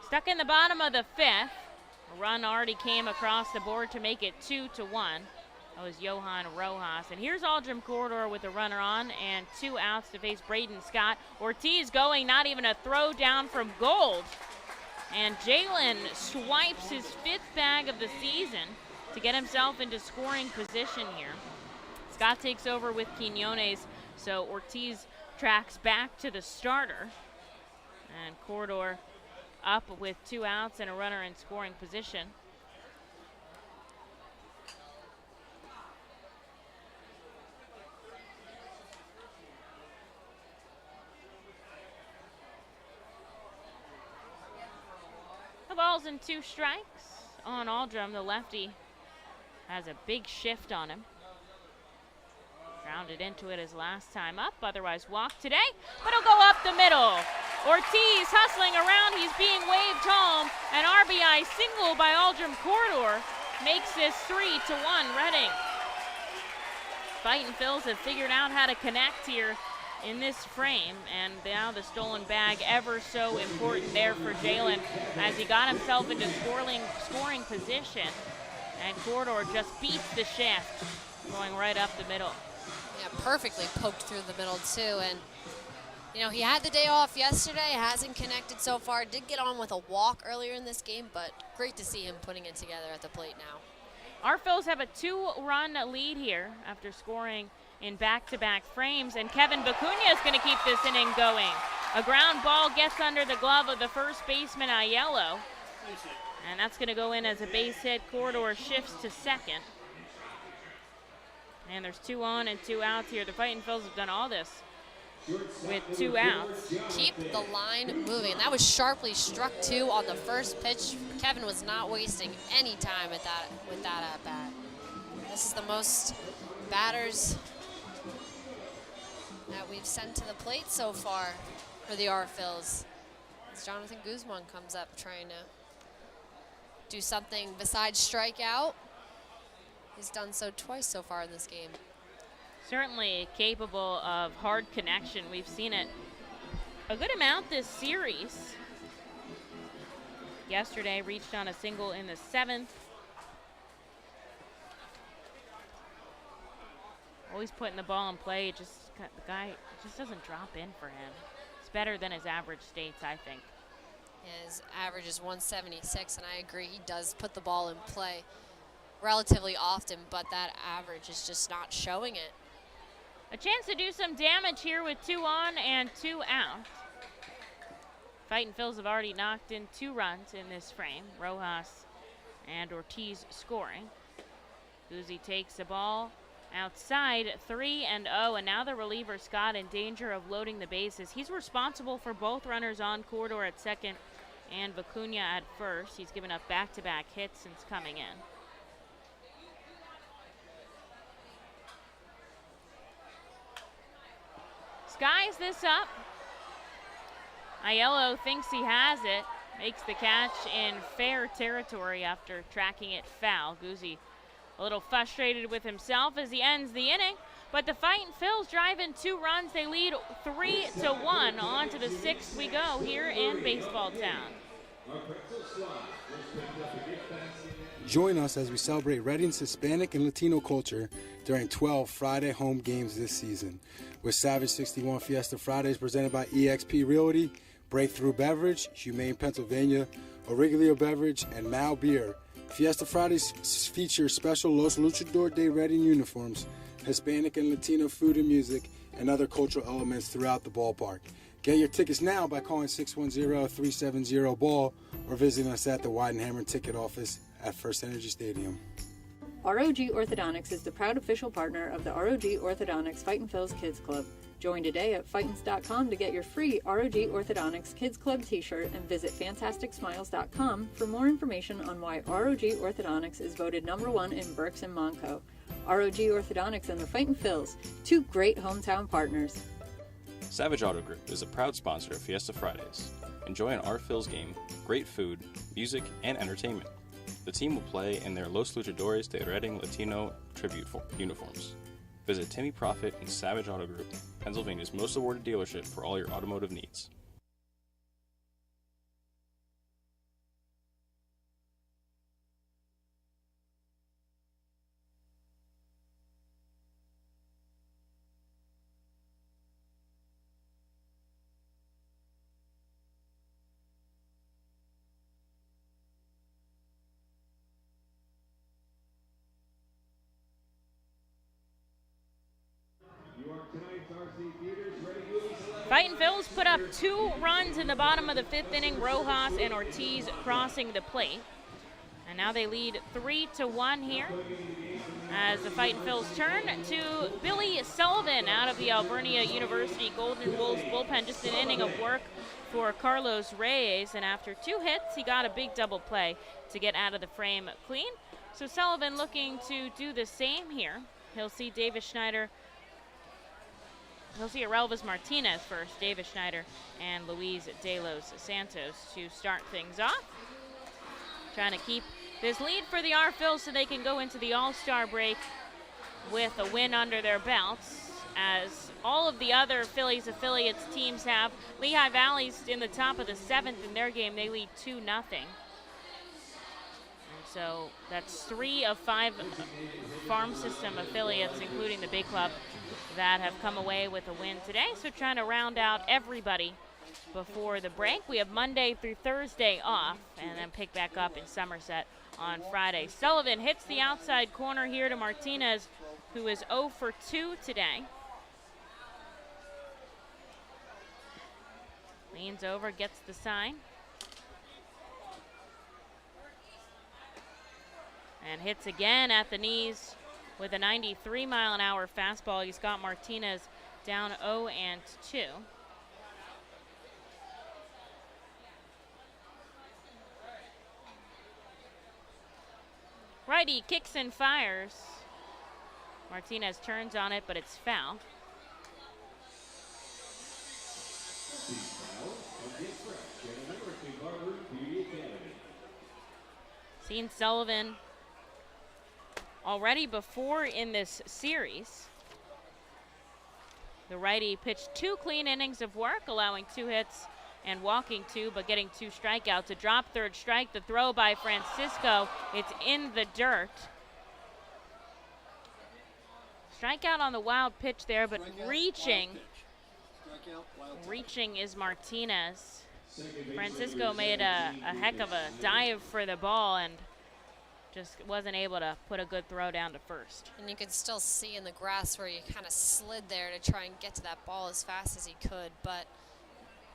Stuck in the bottom of the fifth. A run already came across the board to make it 2-1. That was Johan Rojas. And here's Aldrim Corridor with a runner on and 2 outs to face Braden Scott. Ortiz going, not even a throw down from Gold. And Jalen swipes his 5th bag of the season to get himself into scoring position here. Scott takes over with Quinones, so Ortiz tracks back to the starter. And Corridor up with 2 outs and a runner in scoring position. The ball's in 2 strikes on Aldrim. The lefty has a big shift on him. Grounded into it his last time up, otherwise walked today, but it'll go up the middle. Ortiz hustling around, he's being waved home. An RBI single by Aldrim Corridor makes this 3-1 Reading. Fightin' Phils have figured out how to connect here in this frame, and now the stolen bag ever so important there for Jalen as he got himself into scoring position, and Corridor just beats the shift, going right up the middle.
Yeah, perfectly poked through the middle too, and you know, he had the day off yesterday, hasn't connected so far, did get on with a walk earlier in this game, but great to see him putting it together at the plate now.
Our Phils have a 2-run lead here after scoring in back-to-back frames, and Kevin Bacuna is going to keep this inning going. A ground ball gets under the glove of the first baseman, Aiello, and that's going to go in as a base hit. Corridor shifts to second. And there's 2 on and 2 outs here. The Fightin' Phils have done all this with 2 outs.
Keep the line moving. That was sharply struck too on the first pitch. Kevin was not wasting any time with that at bat. This is the most batters that we've sent to the plate so far for the R-Phils. As Jonathan Guzman comes up trying to do something besides strike out. He's done so twice so far in this game.
Certainly capable of hard connection. We've seen it a good amount this series. Yesterday reached on a single in the 7th. Always putting the ball in play. The guy just doesn't drop in for him. It's better than his average states, I think.
His average is 176, and I agree. He does put the ball in play relatively often, but that average is just not showing it.
A chance to do some damage here with 2 on and 2 out. Fightin' Phils have already knocked in 2 runs in this frame. Rojas and Ortiz scoring. Guzzi takes the ball outside, 3-0, and now the reliever Scott in danger of loading the bases. He's responsible for both runners on. Corridor at second and Bacuna at first. He's given up back-to-back hits since coming in. Skies this up. Aiello thinks he has it. Makes the catch in fair territory after tracking it foul. Guzzi a little frustrated with himself as he ends the inning. But the Fightin' Phils drive in 2 runs. They lead 3-1. On to the 6th we go here in Baseball Town.
Join us as we celebrate Reading's Hispanic and Latino culture during 12 Friday home games this season. With Savage 61 Fiesta Fridays presented by eXp Realty, Breakthrough Beverage, Humane Pennsylvania, Origlio Beverage, and Mal Beer. Fiesta Fridays feature special Los Luchador de Reading uniforms, Hispanic and Latino food and music, and other cultural elements throughout the ballpark. Get your tickets now by calling 610-370-BALL or visiting us at the Weidenhammer ticket office at FirstEnergy Stadium.
ROG Orthodontics is the proud official partner of the ROG Orthodontics Fightin' Phils Kids Club. Join today at Fightins.com to get your free ROG Orthodontics Kids Club t-shirt and visit FantasticSmiles.com for more information on why ROG Orthodontics is voted #1 in Berks and Monco. ROG Orthodontics and the Fightin' Phils, 2 great hometown partners.
Savage Auto Group is a proud sponsor of Fiesta Fridays. Enjoy an Our Phils game, great food, music, and entertainment. The team will play in their Los Luchadores de Reading Latino tribute uniforms. Visit Timmy Profit and Savage Auto Group, Pennsylvania's most awarded dealership for all your automotive needs.
Fightin' Phils put up 2 runs in the bottom of the 5th inning. Rojas and Ortiz crossing the plate. And now they lead 3-1 here as the Fightin' Phils turn to Billy Sullivan out of the Alvernia University Golden Wolves bullpen. Just an inning of work for Carlos Reyes, and after 2 hits, he got a big double play to get out of the frame clean. So Sullivan looking to do the same here. He'll see Davis Schneider. He'll see Arelvis Martinez first, Davis Schneider, and Luis De Los Santos to start things off. Trying to keep this lead for the R Phils so they can go into the All-Star break with a win under their belts, as all of the other Phillies affiliates teams have. Lehigh Valley's in the top of the 7th in their game. They lead 2-0. And so that's 3 of 5 farm system affiliates, including the big club, that have come away with a win today. So trying to round out everybody before the break. We have Monday through Thursday off and then pick back up in Somerset on Friday. Sullivan hits the outside corner here to Martinez, who is 0 for 2 today. Leans over, gets the sign. And hits again at the knees with a 93-mile-an-hour fastball. He's got Martinez down 0-2. Righty kicks and fires. Martinez turns on it, but it's foul. Seen Sullivan already before in this series. The righty pitched 2 clean innings of work, allowing 2 hits and walking 2, but getting 2 strikeouts. A drop third strike, the throw by Francisco. It's in the dirt. Strikeout on the wild pitch there, but reaching is Martinez. Francisco made a heck of a dive for the ball and just wasn't able to put a good throw down to first.
And you could still see in the grass where he kind of slid there to try and get to that ball as fast as he could, but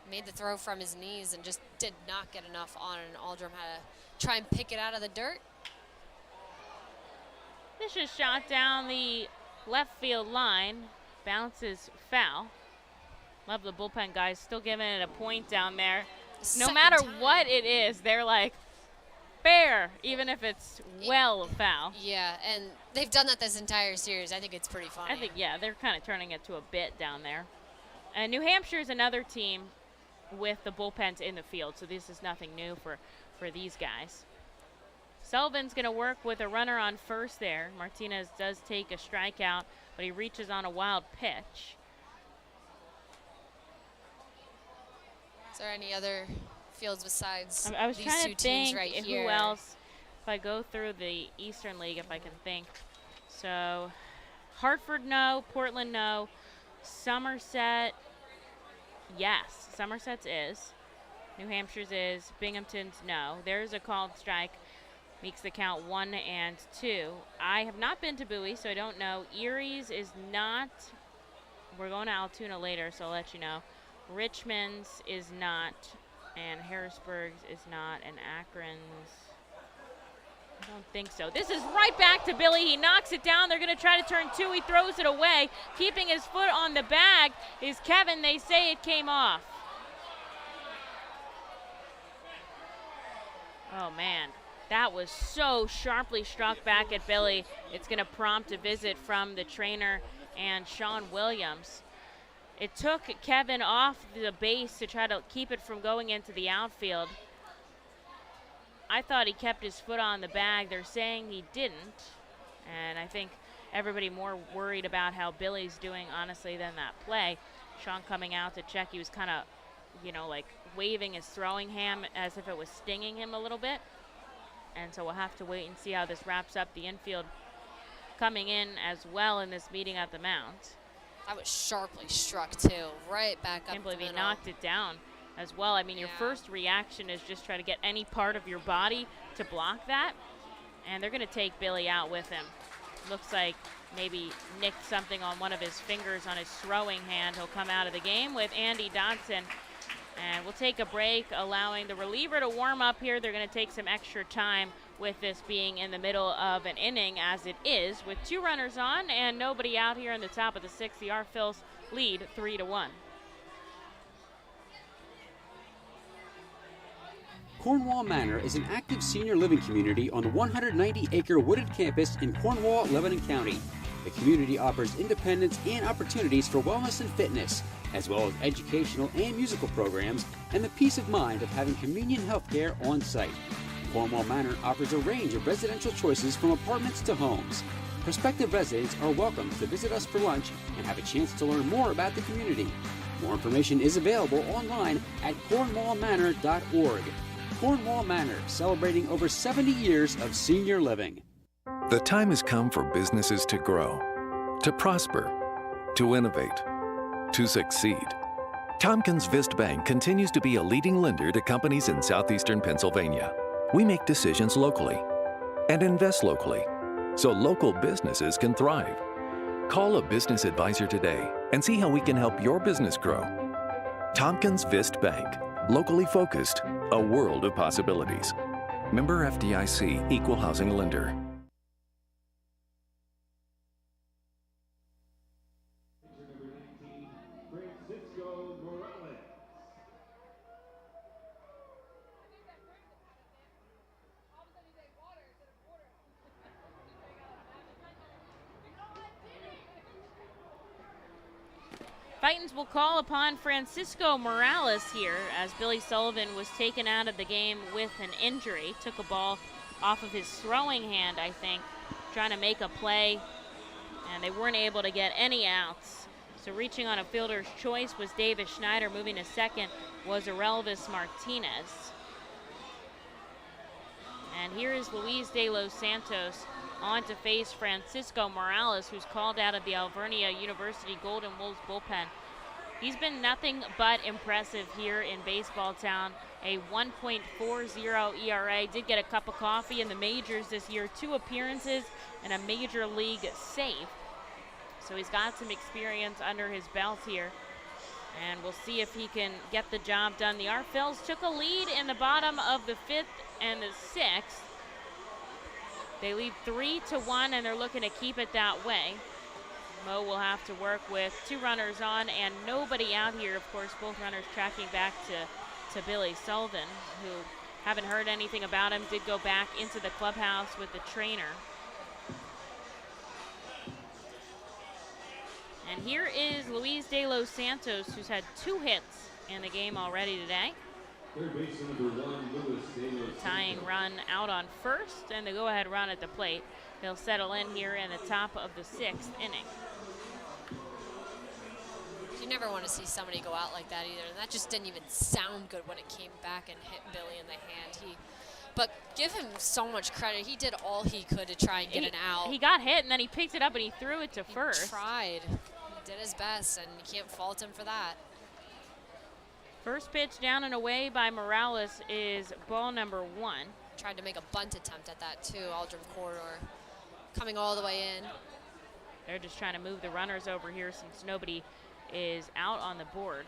made the throw from his knees and just did not get enough on it. And Aldrum had to try and pick it out of the dirt.
This is shot down the left field line, bounces foul. Love the bullpen guys still giving it a point down there. No matter what it is, they're like, fair, even if it's well foul.
Yeah, and they've done that this entire series. I think it's pretty funny.
I think, yeah, they're kind of turning it to a bit down there. And New Hampshire is another team with the bullpens in the field, so this is nothing new for these guys. Sullivan's going to work with a runner on first there. Martinez does take a strikeout, but he reaches on a wild pitch.
Is there any other fields besides
I was
these
trying
two
to
teams
think
right
who
here?
else, if I go through the Eastern League, if I can think. So Hartford, no. Portland, no. Somerset, yes. Somerset's is. New Hampshire's is. Binghamton's, no. There's a called strike. Makes the count 1 and 2. I have not been to Bowie, so I don't know. Erie's is not. We're going to Altoona later, so I'll let you know. Richmond's is not, and Harrisburg's is not, and Akron's, I don't think so. This is right back to Billy. He knocks it down. They're going to try to turn 2. He throws it away. Keeping his foot on the bag is Kevin. They say it came off. Oh, man. That was so sharply struck back at Billy. It's going to prompt a visit from the trainer and Sean Williams. It took Kevin off the base to try to keep it from going into the outfield. I thought he kept his foot on the bag. They're saying he didn't. And I think everybody more worried about how Billy's doing, honestly, than that play. Sean coming out to check. He was kind of, like waving his throwing hand as if it was stinging him a little bit. And so we'll have to wait and see how this wraps up. The infield coming in as well in this meeting at the mound.
That was sharply struck, too. Right back up.
I can't believe he knocked it down as well. I mean, your first reaction is just try to get any part of your body to block that. And they're going to take Billy out with him. Looks like maybe nicked something on one of his fingers on his throwing hand. He'll come out of the game with Andy Dodson. And we'll take a break, allowing the reliever to warm up here. They're going to take some extra time with this being in the middle of an inning, as it is, with 2 runners on and nobody out here in the top of the 6th. The R-Phils lead 3-1.
Cornwall Manor is an active senior living community on the 190-acre wooded campus in Cornwall, Lebanon County. The community offers independence and opportunities for wellness and fitness, as well as educational and musical programs, and the peace of mind of having convenient health care on site. Cornwall Manor offers a range of residential choices from apartments to homes. Prospective residents are welcome to visit us for lunch and have a chance to learn more about the community. More information is available online at cornwallmanor.org. Cornwall Manor, celebrating over 70 years of senior living.
The time has come for businesses to grow, to prosper, to innovate, to succeed. Tompkins Vist Bank continues to be a leading lender to companies in southeastern Pennsylvania. We make decisions locally and invest locally so local businesses can thrive. Call a business advisor today and see how we can help your business grow. Tompkins Vist Bank, locally focused, a world of possibilities. Member FDIC, Equal Housing Lender.
Fightins will call upon Francisco Morales here, as Billy Sullivan was taken out of the game with an injury. Took a ball off of his throwing hand, I think, trying to make a play, and they weren't able to get any outs. So reaching on a fielder's choice was Davis Schneider. Moving to second was Aurelvis Martinez. And here is Luis de los Santos on to face Francisco Morales, who's called out of the Alvernia University Golden Wolves bullpen. He's been nothing but impressive here in Baseball Town. A 1.40 ERA. Did get a cup of coffee in the majors this year. 2 appearances and a major league save. So he's got some experience under his belt here. And we'll see if he can get the job done. The R-Phils took a lead in the bottom of the 5th and the 6th. They lead 3-1, and they're looking to keep it that way. Mo will have to work with 2 runners on and nobody out here. Of course, both runners tracking back to Billy Sullivan, who haven't heard anything about him. Did go back into the clubhouse with the trainer. And here is Luis de los Santos, who's had 2 hits in the game already today.
Third baseman number 1, Luis De Los
Tying
Santos.
run out on first, and the go-ahead run at the plate. He'll settle in here in the top of the 6th inning.
You never want to see somebody go out like that either, and that just didn't even sound good when it came back and hit Billy in the hand. But give him so much credit. He did all he could to try and get an out.
He got hit, and then he picked it up, and he threw it to first.
He tried. He did his best, and you can't fault him for that.
First pitch down and away by Morales is ball number 1.
Tried to make a bunt attempt at that, too. Aldrin corridor coming all the way in.
They're just trying to move the runners over here since nobody is out on the board.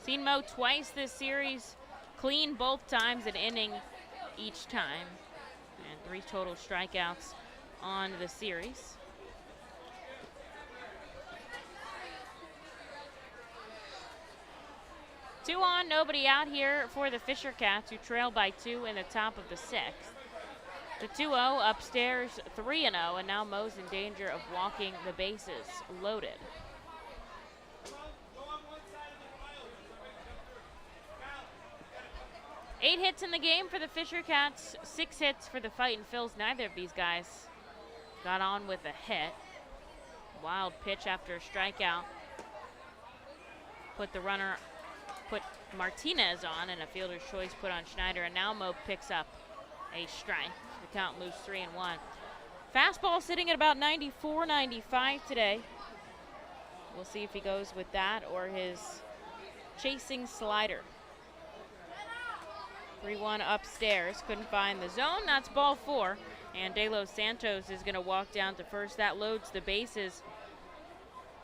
Seen Mo twice this series, clean both times, an inning each time, and 3 total strikeouts on the series. Two on, nobody out here for the Fisher Cats, who trail by 2 in the top of the 6th. The 2-0 upstairs, 3-0, and now Mo's in danger of walking the bases loaded. Eight hits in the game for the Fisher Cats, 6 hits for the Fightin' Phils. Neither of these guys got on with a hit. Wild pitch after a strikeout. Put Martinez on, and a fielder's choice put on Schneider, and now Mo picks up a strike. The count moves 3-1. Fastball sitting at about 94, 95 today. We'll see if he goes with that or his chasing slider. 3-1 upstairs, couldn't find the zone. That's ball 4, and De Los Santos is going to walk down to first. That loads the bases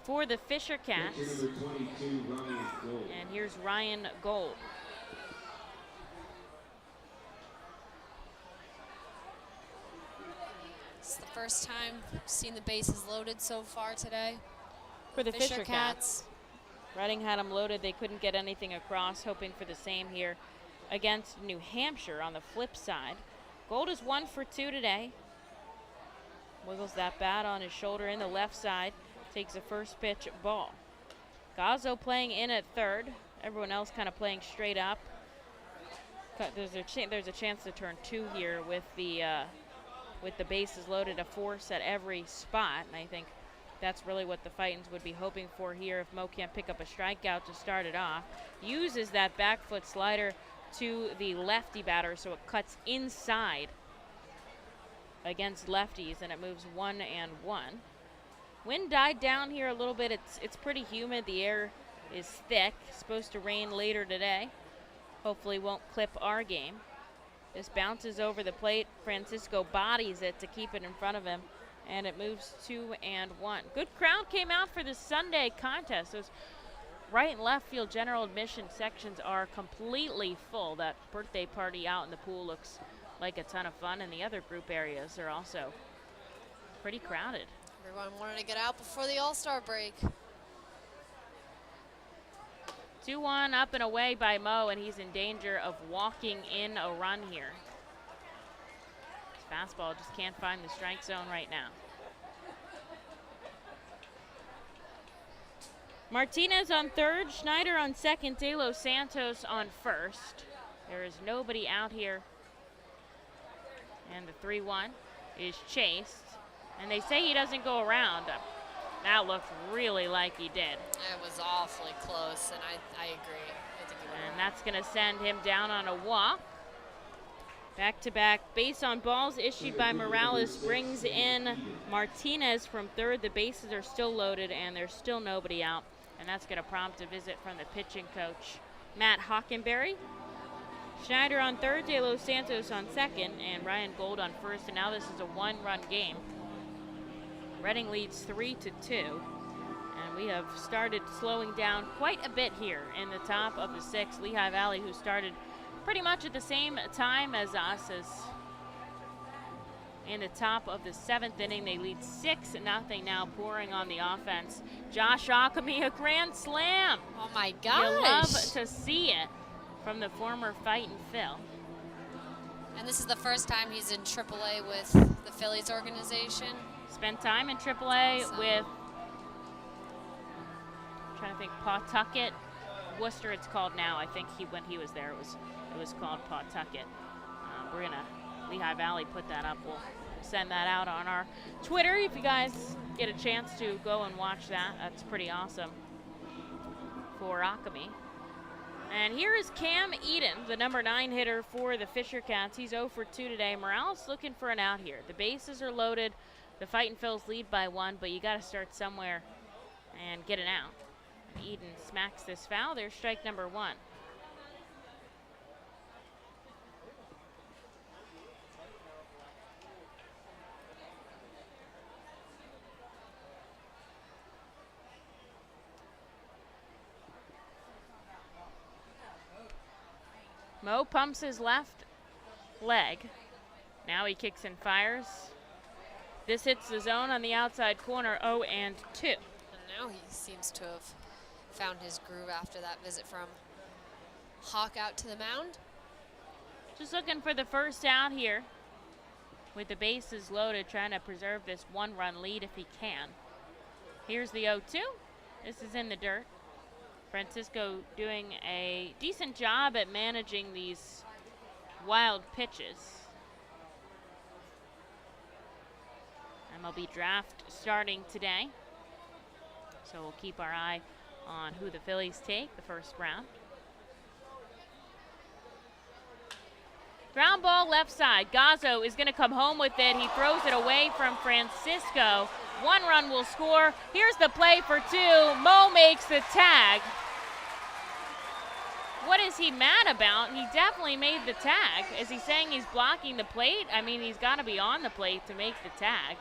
for the Fisher Cats.
Number 22, Ryan Gold.
And here's Ryan Gold.
It's the first time I've seen the bases loaded so far today.
For the Fisher Cats. Reading had them loaded. They couldn't get anything across, hoping for the same here against New Hampshire on the flip side. Gold is 1 for 2 today. Wiggles that bat on his shoulder in the left side. Takes a first pitch ball. Gazzo playing in at third. Everyone else kind of playing straight up. There's a chance to turn 2 here with the bases loaded, a force at every spot, and I think that's really what the Fightins would be hoping for here if Mo can't pick up a strikeout to start it off. Uses that back foot slider to the lefty batter, so it cuts inside against lefties, and it moves 1-1. Wind died down here a little bit. It's pretty humid. The air is thick. Supposed to rain later today. Hopefully won't clip our game. This bounces over the plate. Francisco bodies it to keep it in front of him, and it moves 2-1. Good crowd came out for this Sunday contest. Those right and left field general admission sections are completely full. That birthday party out in the pool looks like a ton of fun, and the other group areas are also pretty crowded.
Everyone wanted to get out before the All-Star break.
2-1 up and away by Mo, and he's in danger of walking in a run here. His fastball just can't find the strike zone right now. Martinez on third, Schneider on second, De Los Santos on first. There is nobody out here. And the 3-1 is chased. And they say he doesn't go around. That looked really like he did.
It was awfully close, and I agree. I think he went
And that's going to send him down on a walk. Back-to-back base on balls issued by Morales brings in Martinez from third. The bases are still loaded, and there's still nobody out. And that's going to prompt a visit from the pitching coach, Matt Hockenberry. Schneider on third, De Los Santos on second, and Ryan Gold on first. And now this is a one-run game. Reading leads 3-2, and we have started slowing down quite a bit here in the top of the sixth. Lehigh Valley, who started pretty much at the same time as us, is in the top of the seventh inning. They lead 6-0 now, pouring on the offense. Josh Ockamy, a grand slam.
Oh my gosh.
You love to see it from the former Fightin' Phil.
And this is the first time he's in AAA with the Phillies organization.
Spent time in AAA with trying to think, Pawtucket, Worcester. It's called now. I think when he was there, it was called Pawtucket. We're gonna Lehigh Valley put that up. We'll send that out on our Twitter if you guys get a chance to go and watch that. That's pretty awesome for Occamy. And here is Cam Eden, the number 9 hitter for the Fisher Cats. He's 0 for 2 today. Morales looking for an out here. The bases are loaded. The Fightin' Phils lead by 1, but you got to start somewhere and get an out. And Eden smacks this foul. There's strike number 1. Mo pumps his left leg. Now he kicks and fires. This hits the zone on the outside corner, 0-2.
And now he seems to have found his groove after that visit from Hawk out to the mound.
Just looking for the first out here with the bases loaded, trying to preserve this 1-run lead if he can. Here's the 0-2. This is in the dirt. Francisco doing a decent job at managing these wild pitches. MLB draft starting today, so we'll keep our eye on who the Phillies take the first round. Ground ball left side. Gazzo is going to come home with it. He throws it away from Francisco. 1 run will score. Here's the play for 2. Mo makes the tag. What is he mad about? He definitely made the tag. Is he saying he's blocking the plate? I mean, he's got to be on the plate to make the tag.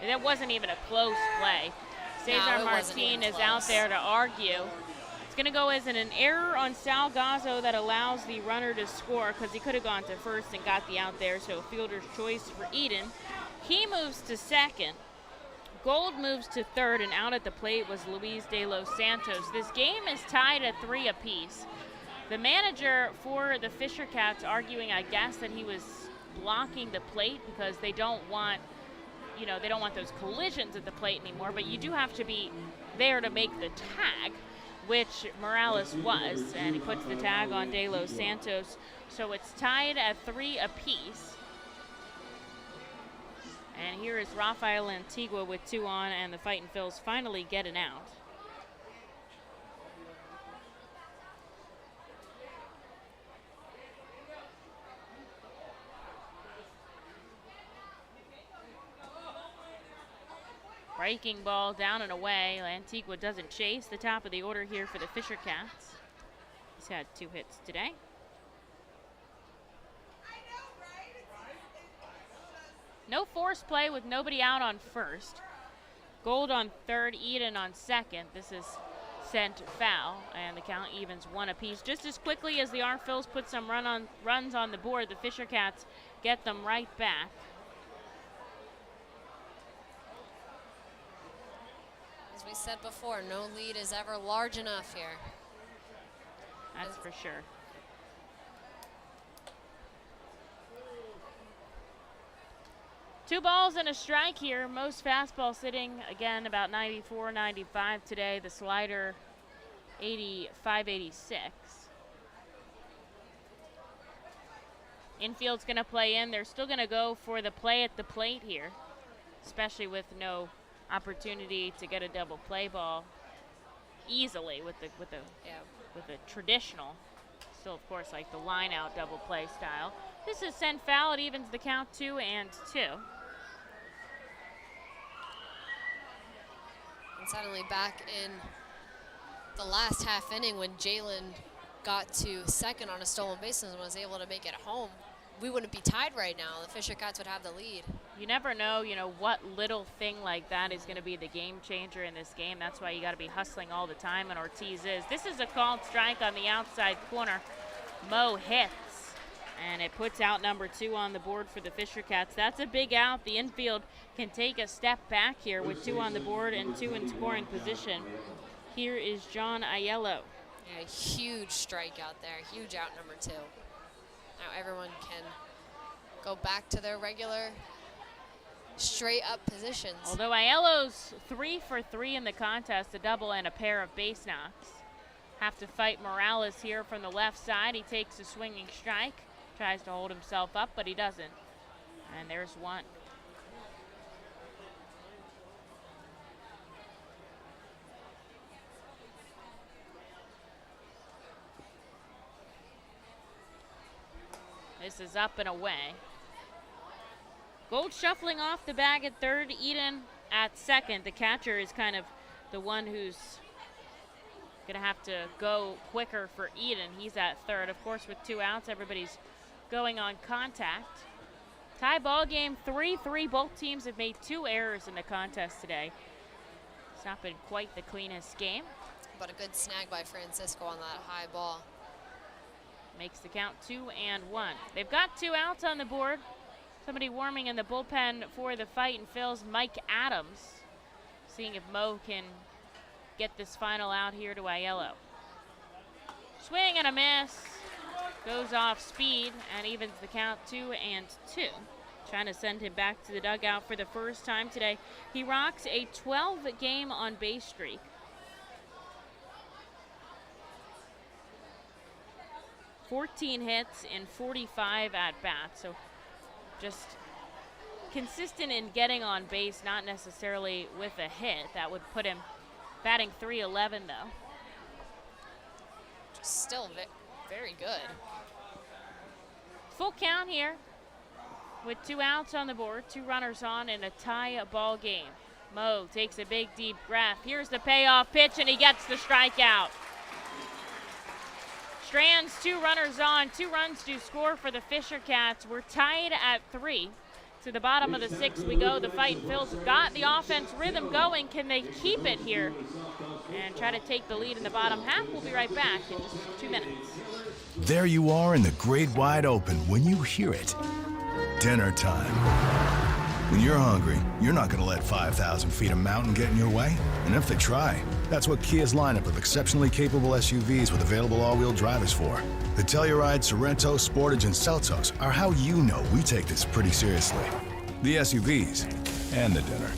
That wasn't even a close play. Cesar Martin is out there to argue. It's going to go as an error on Sal Gazzo that allows the runner to score because he could have gone to first and got the out there, so fielder's choice for Eden. He moves to second. Gold moves to third, and out at the plate was Luis de los Santos. This game is tied at 3 apiece. The manager for the Fisher Cats arguing, I guess, that he was blocking the plate because they don't want, they don't want those collisions at the plate anymore, but you do have to be there to make the tag, which Morales was, and he puts the tag on De Los Santos. So it's tied at 3 apiece. And here is Rafael Antigua with 2 on, and the Fightin' Phils finally get an out. Breaking ball down and away. Antigua doesn't chase. The top of the order here for the Fisher Cats. He's had 2 hits today. No force play with nobody out on first. Gold on third, Eden on second. This is sent foul, and the count evens 1 apiece. Just as quickly as the Phils put some runs on the board, the Fisher Cats get them right back.
As we said before, no lead is ever large enough here.
That's for sure. Two balls and a strike here. Most fastball sitting, again, about 94, 95 today. The slider, 85, 86. Infield's going to play in. They're still going to go for the play at the plate here, especially with no opportunity to get a double play ball easily with the traditional, still of course like the line out double play style. This is sent foul. It evens the count 2-2.
And suddenly back in the last half inning when Jalen got to second on a stolen base and was able to make it home, we wouldn't be tied right now. The Fisher Cats would have the lead.
You never know, what little thing like that is going to be the game changer in this game. That's why you got to be hustling all the time, and Ortiz is. This is a called strike on the outside corner. Mo hits, and it puts out number 2 on the board for the Fisher Cats. That's a big out. The infield can take a step back here with 2 on the board and 2 in scoring position. Here is John Aiello.
Yeah, huge strike out there. Huge out number 2. Now everyone can go back to their regular straight up positions.
Although Aiello's 3 for 3 in the contest, a double and a pair of base knocks. Have to fight Morales here from the left side. He takes a swinging strike, tries to hold himself up, but he doesn't. And there's one. This is up and away. Gold shuffling off the bag at third, Eden at second. The catcher is kind of the one who's going to have to go quicker for Eden. He's at third. Of course, with 2 outs, everybody's going on contact. Tie ball game 3-3. Both teams have made 2 errors in the contest today. It's not been quite the cleanest game.
But a good snag by Francisco on that high ball.
Makes the count 2-1. They've got 2 outs on the board. Somebody warming in the bullpen for the Fightin' Phil's, Mike Adams. Seeing if Mo can get this final out here to Aiello. Swing and a miss. Goes off speed and evens the count 2-2. Trying to send him back to the dugout for the first time today. He rocks a 12-game on base streak. $14 hits in 45 at-bats, so just consistent in getting on base, not necessarily with a hit. That would put him batting .311 though.
Still very good.
Full count here with 2 outs on the board, 2 runners on in a tie ball game. Mo takes a big deep breath. Here's the payoff pitch and he gets the strikeout. Strands 2 runners on, 2 runs to score for the Fisher Cats. We're tied at 3. To the bottom of the 6th we go. The Fightin' Phil's have got the offense rhythm going. Can they keep it here and try to take the lead in the bottom half? We'll be right back in just 2 minutes.
There you are in the great wide open when you hear it. Dinner time. When you're hungry, you're not going to let 5,000 feet of mountain get in your way. And if they try, that's what Kia's lineup of exceptionally capable SUVs with available all-wheel drive is for. The Telluride, Sorento, Sportage, and Seltos are how you know we take this pretty seriously. The SUVs and the dinner.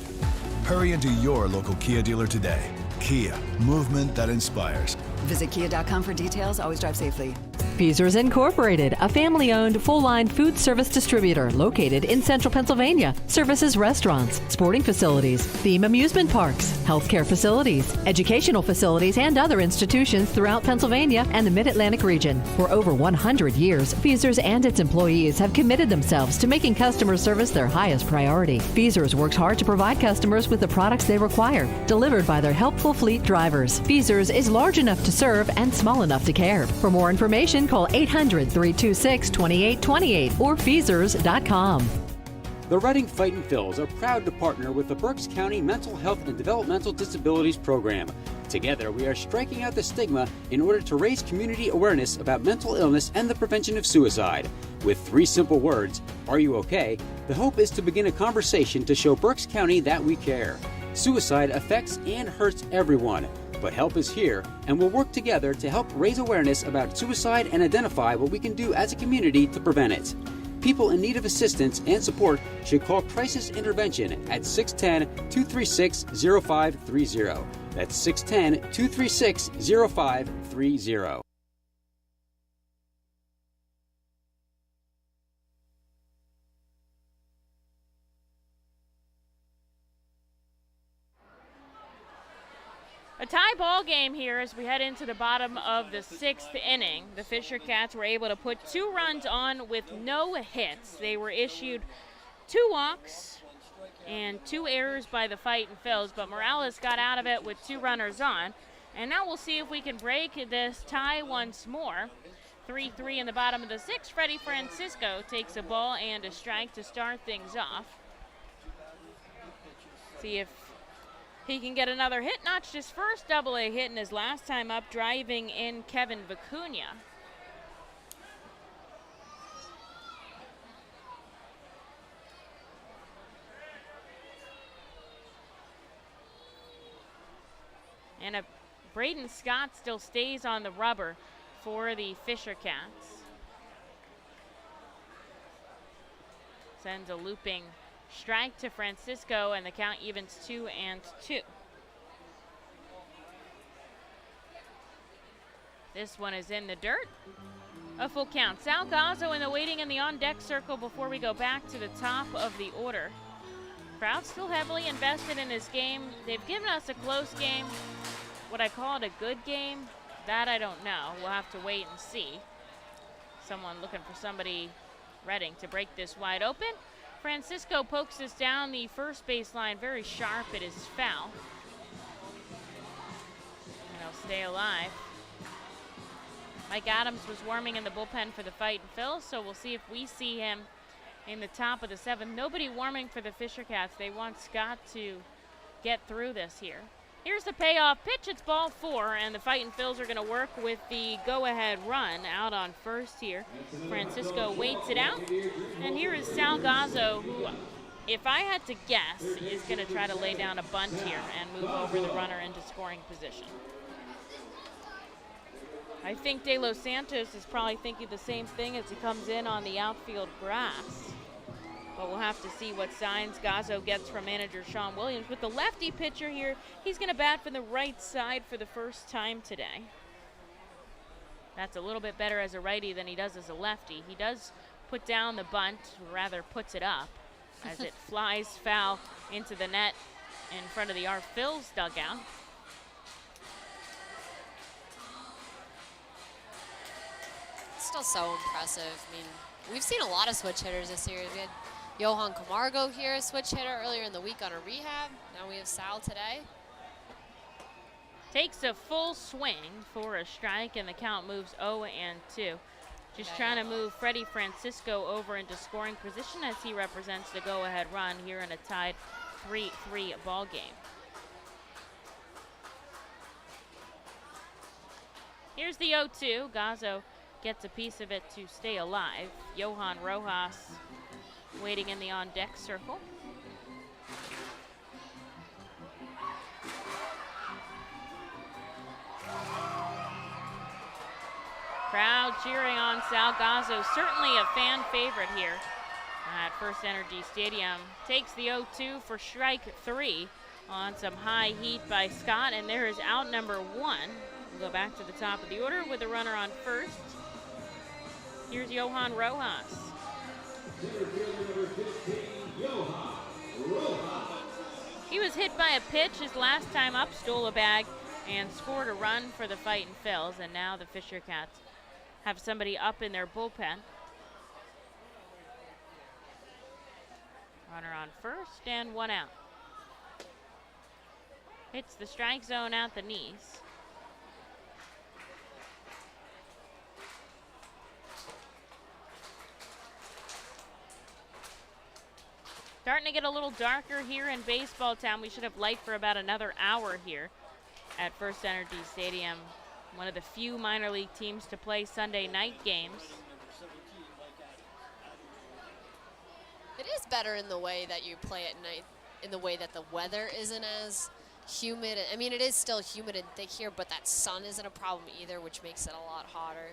Hurry into your local Kia dealer today. Kia, movement that inspires.
Visit kia.com for details. Always drive safely.
Feasers Incorporated, a family-owned, full-line food service distributor located in central Pennsylvania. Services restaurants, sporting facilities, theme amusement parks, healthcare facilities, educational facilities, and other institutions throughout Pennsylvania and the Mid-Atlantic region. For over 100 years, Feasers and its employees have committed themselves to making customer service their highest priority. Feasers works hard to provide customers with the products they require, delivered by their helpful fleet drivers. Feasers is large enough to serve and small enough to care. For more information, call 800-326-2828 or Feasers.com.
The Reading Fightin' Phil's are proud to partner with the Berks County Mental Health and Developmental Disabilities Program. Together, we are striking out the stigma in order to raise community awareness about mental illness and the prevention of suicide. With 3 simple words, "Are you okay?" the hope is to begin a conversation to show Berks County that we care. Suicide affects and hurts everyone, but help is here, and we'll work together to help raise awareness about suicide and identify what we can do as a community to prevent it. People in need of assistance and support should call Crisis Intervention at 610-236-0530. That's 610-236-0530.
A tie ball game here as we head into the bottom of the 6th inning. The Fisher Cats were able to put 2 runs on with no hits. They were issued 2 walks and 2 errors by the Fightin' Phil's, but Morales got out of it with 2 runners on. And now we'll see if we can break this tie once more. 3-3 in the bottom of the 6th. Freddie Francisco takes a ball and a strike to start things off. See if he can get another hit, notched his first double-A hit in his last time up, driving in Kevin Vicuña. And Braden Scott still stays on the rubber for the Fisher Cats. Sends a looping strike to Francisco, and the count evens 2-2. This one is in the dirt. A full count. Sal Gazzo in the waiting in the on-deck circle before we go back to the top of the order. Crowd still heavily invested in this game. They've given us a close game. Would I call it a good game? That I don't know. We'll have to wait and see. Someone looking for somebody Redding to break this wide open. Francisco pokes this down the first baseline very sharp. It is foul. And he'll stay alive. Mike Adams was warming in the bullpen for the Fightin' Phils, so we'll see if we see him in the top of the 7th. Nobody warming for the Fisher Cats. They want Scott to get through this here. Here's the payoff pitch. It's ball 4, and the Fightin' Phils are going to work with the go-ahead run out on first here. Francisco waits it out, and here is Sal Gazzo, who, if I had to guess, is going to try to lay down a bunt here and move over the runner into scoring position. I think De Los Santos is probably thinking the same thing as he comes in on the outfield grass. But we'll have to see what signs Gazzo gets from manager Sean Williams. With the lefty pitcher here, he's going to bat from the right side for the first time today. That's a little bit better as a righty than he does as a lefty. He does put down the bunt, or rather puts it up, as it flies foul into the net in front of the our Phils dugout.
Still so impressive. I mean, we've seen a lot of switch hitters this year. We had Johan Camargo here, a switch hitter earlier in the week on a rehab. Now we have Sal today.
Takes a full swing for a strike, and the count moves 0-2. Just trying to move Freddie Francisco over into scoring position as he represents the go-ahead run here in a tied 3-3 ball game. Here's the 0-2. Gazzo gets a piece of it to stay alive. Johan Rojas waiting in the on-deck circle. Crowd cheering on Sal Gazzo, certainly a fan favorite here at FirstEnergy Stadium. Takes the 0-2 for strike 3 on some high heat by Scott, and there is out number 1. We'll go back to the top of the order with a runner on first. Here's Johan Rojas. He was hit by a pitch his last time up, stole a bag, and scored a run for the Fightin' Phils, and now the Fisher Cats have somebody up in their bullpen. Runner on first and 1 out. Hits the strike zone at the knees. Starting to get a little darker here in baseball town. We should have light for about another hour here at FirstEnergy Stadium. One of the few minor league teams to play Sunday night games.
It is better in the way that you play at night, in the way that the weather isn't as humid. I mean, it is still humid and thick here, but that sun isn't a problem either, which makes it a lot hotter.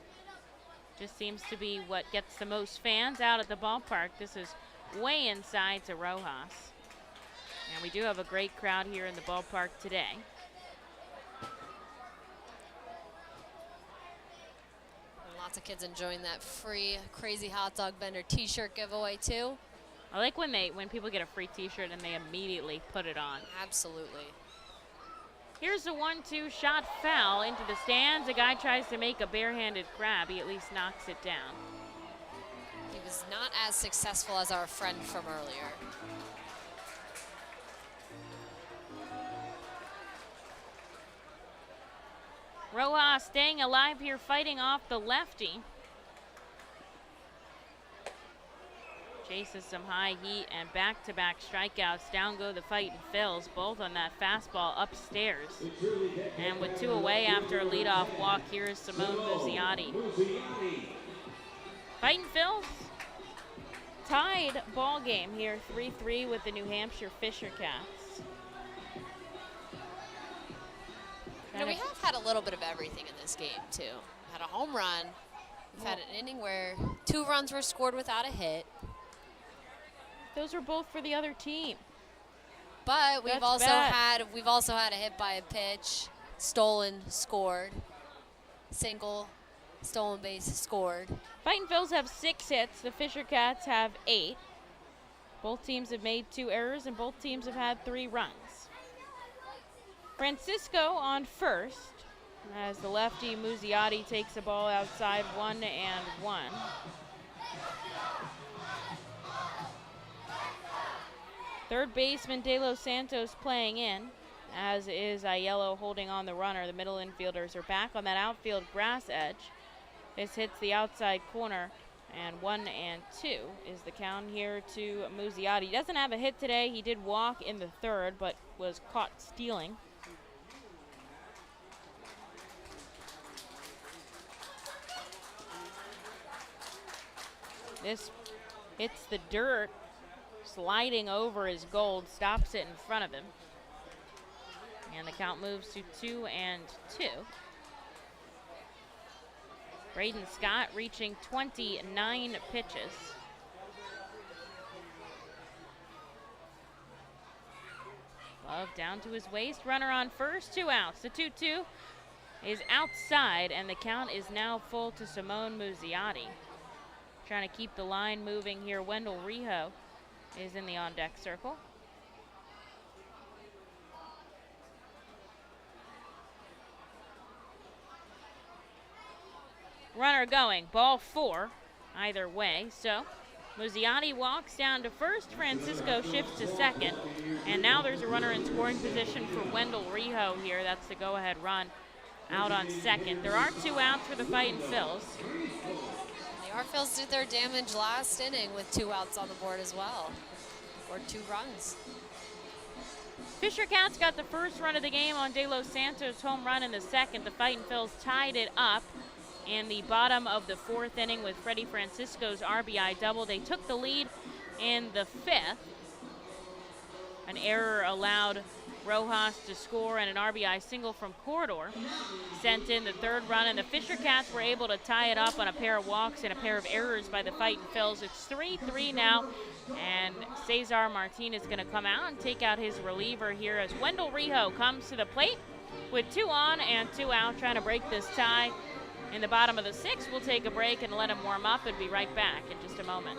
Just seems to be what gets the most fans out at the ballpark. This is way inside to Rojas. And we do have a great crowd here in the ballpark today.
And lots of kids enjoying that free Crazy Hot Dog Vendor t-shirt giveaway too.
I like when people get a free t-shirt and they immediately put it on.
Absolutely.
Here's the 1-2 shot foul into the stands. A guy tries to make a barehanded grab. He at least knocks it down.
He was not as successful as our friend from earlier.
Rojas staying alive here, fighting off the lefty. Chases some high heat and back-to-back strikeouts. Down go the Fightin' Phils, both on that fastball upstairs. And with 2 away after a leadoff walk, here is Simone Muzziotti. Fightin' Phils tied ball game here, 3-3 with the New Hampshire Fisher Cats.
You know, we have had a little bit of everything in this game too. Had a home run. We've had an inning where 2 runs were scored without a hit.
Those were both for the other team.
But we've
That's
also had a hit by a pitch, stolen, scored, single, stolen base, scored.
Fightin Phils have 6 hits. The Fisher Cats have 8. Both teams have made 2 errors, and both teams have had 3 runs. Francisco on first, as the lefty Muzziotti takes the ball outside 1-1. Third baseman De Los Santos playing in, as is Aiello holding on the runner. The middle infielders are back on that outfield grass edge. This hits the outside corner, and 1-2 is the count here to Muzziotti. He doesn't have a hit today. He did walk in the third, but was caught stealing. This hits the dirt, sliding over his gold, stops it in front of him. And the count moves to 2-2. Braden Scott reaching 29 pitches. Glove down to his waist, runner on first, 2 outs. The 2-2 is outside, and the count is now full to Simone Muzziotti. Trying to keep the line moving here. Wendell Rijo is in the on-deck circle. Runner going, ball 4, either way. So Muzziotti walks down to first, Francisco shifts to second, and now there's a runner in scoring position for Wendell Rijo here. That's the go-ahead run out on second. There are 2 outs for the Fightin Phils.
Our Phils did their damage last inning with 2 outs on the board as well, or 2 runs.
Fisher Cats got the first run of the game on De Los Santos' home run in the second. The Fightin Phils tied it up in the bottom of the 4th inning with Freddie Francisco's RBI double. They took the lead in the 5th. An error allowed Rojas to score, and an RBI single from Corridor sent in the 3rd run, and the Fisher Cats were able to tie it up on a pair of walks and a pair of errors by the Fightin Phils. It's 3-3 now, and Cesar Martinez is going to come out and take out his reliever here as Wendell Rijo comes to the plate with 2 on and 2 out, trying to break this tie in the bottom of the 6th. We'll take a break and let him warm up and be right back in just a moment.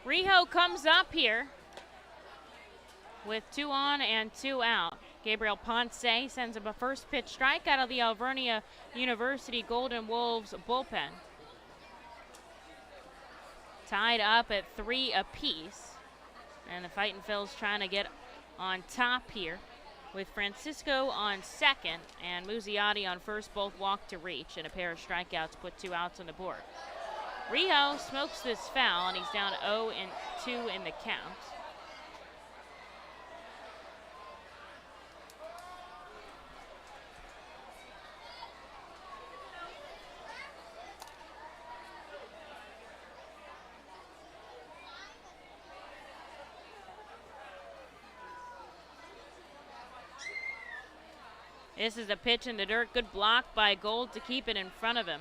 Rijo comes up here with 2 on and 2 out. Gabriel Ponce sends him a first pitch strike out of the Alvernia University Golden Wolves bullpen. Tied up at 3 apiece. And the Fightin' Phil's trying to get on top here with Francisco on second and Muzziotti on first. Both walk to reach, and a pair of strikeouts put 2 outs on the board. Rio smokes this foul, and he's down 0-2 in the count. This is a pitch in the dirt. Good block by Gold to keep it in front of him.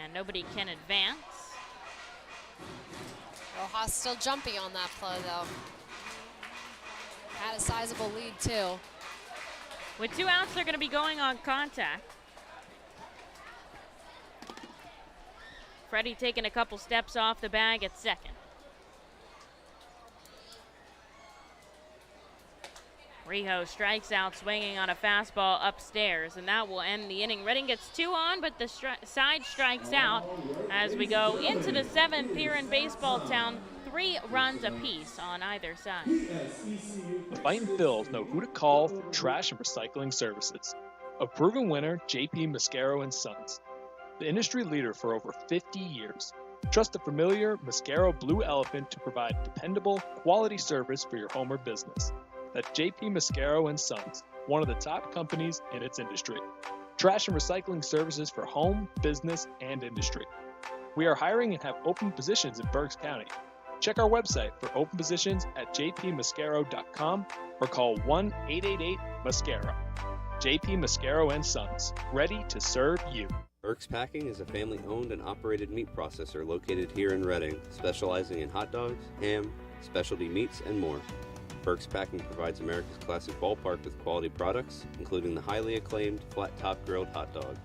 And nobody can advance.
Rojas still jumpy on that play, though. Had a sizable lead, too.
With 2 outs, they're going to be going on contact. Freddie taking a couple steps off the bag at second. Rijo strikes out swinging on a fastball upstairs, and that will end the inning. Reading gets 2 on, but the side strikes out as we go into the 7th here in Baseball Town. 3 runs apiece on either side.
The Fightin' Phils know who to call for trash and recycling services. A proven winner, JP Mascaro & Sons. The industry leader for over 50 years. Trust the familiar Mascaro Blue Elephant to provide dependable, quality service for your home or business. That's JP Mascaro & Sons, one of the top companies in its industry. Trash and recycling services for home, business, and industry. We are hiring and have open positions in Berks County. Check our website for open positions at jpmascaro.com or call 1-888-MASCARO. JP Mascaro & Sons, ready to serve you.
Berks Packing is a family-owned and operated meat processor located here in Reading, specializing in hot dogs, ham, specialty meats, and more. Berks Packing provides America's classic ballpark with quality products, including the highly acclaimed flat-top grilled hot dog.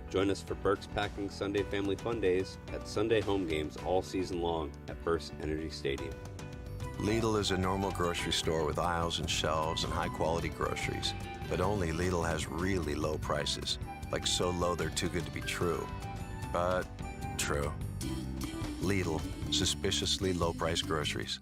Join us for Berks Packing Sunday Family Fun Days at Sunday home games all season long at FirstEnergy Stadium.
Lidl is a normal grocery store with aisles and shelves and high-quality groceries. But only Lidl has really low prices, like so low they're too good to be true. But true. Lidl, suspiciously low-priced groceries.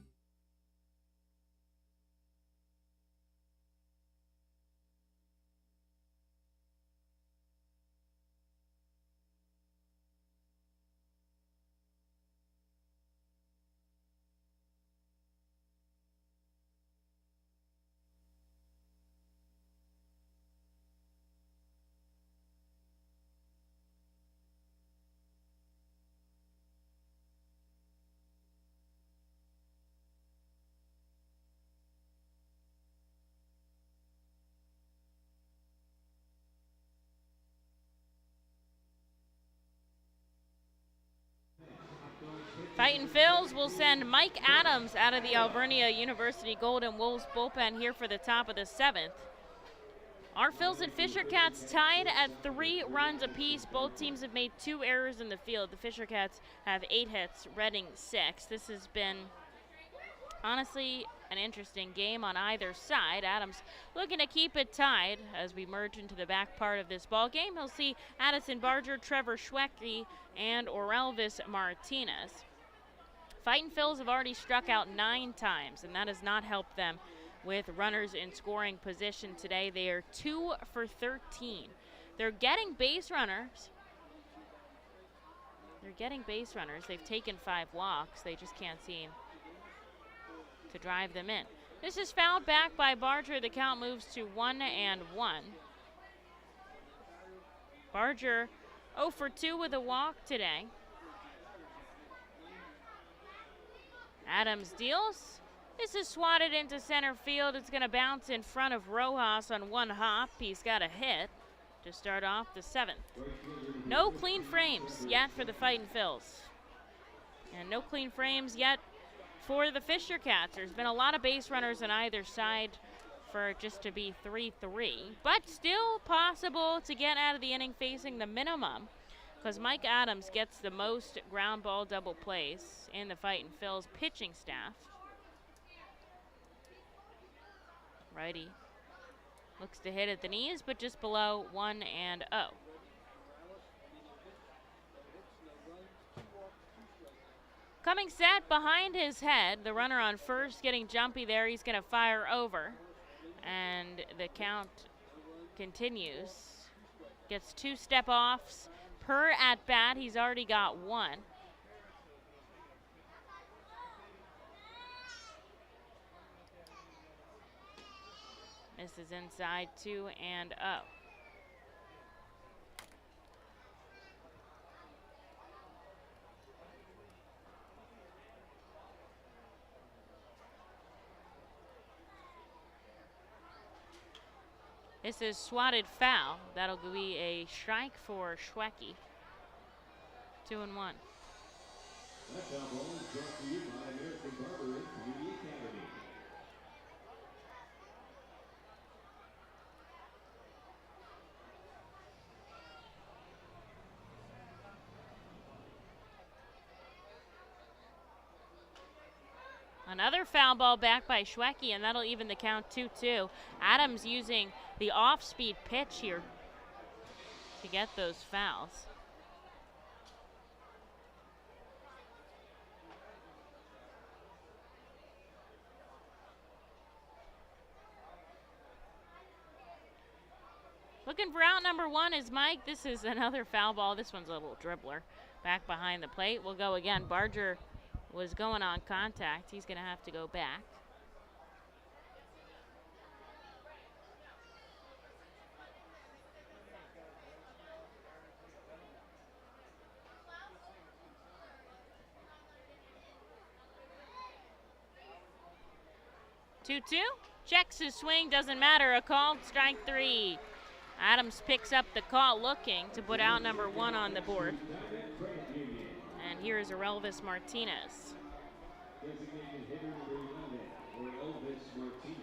Fightin' Phils will send Mike Adams out of the Alvernia University Golden Wolves bullpen here for the top of the 7th. Our Phils and Fisher Cats tied at 3 runs apiece. Both teams have made 2 errors in the field. The Fisher Cats have 8 hits, Reading 6. This has been, honestly, an interesting game on either side. Adams looking to keep it tied as we merge into the back part of this ball game. He'll see Addison Barger, Trevor Schwecki, and Orelvis Martinez. Fightin' Phils have already struck out 9 times, and that has not helped them with runners in scoring position today. They are 2 for 13. They're getting base runners. They've taken 5 walks. They just can't seem to drive them in. This is fouled back by Barger. The count moves to 1-1. Barger 0 for 2 with a walk today. Adams deals. This is swatted into center field. It's going to bounce in front of Rojas on 1 hop. He's got a hit to start off the 7th. No clean frames yet for the Fightin' Phils. And no clean frames yet for the Fisher Cats. There's been a lot of base runners on either side for it just to be 3-3. But still possible to get out of the inning facing the minimum, because Mike Adams gets the most ground ball double plays in the Fightin' Phils pitching staff. Righty looks to hit at the knees, but just below 1-0. Coming set behind his head, the runner on first getting jumpy there. He's going to fire over, and the count continues. Gets 2 step-offs per at-bat. He's already got 1. Misses inside 2 and up. This is swatted foul. That'll be a strike for Schwecke. 2 and 1.
That foul ball is brought to you by American Barber and Community Academy.
Another foul ball back by Schwecke, and that'll even the count 2-2. Adams using the off-speed pitch here to get those fouls. Looking for out number 1 is Mike. This is another foul ball. This one's a little dribbler. Back behind the plate. We'll go again. Barger was going on contact. He's going to have to go back. Two-two. Checks his swing. Doesn't matter. A call. Strike 3. Adams picks up the call, looking to put out number 1 on the board. And here is Elvis Martinez.
Designated hitter number 11, or Elvis Martinez.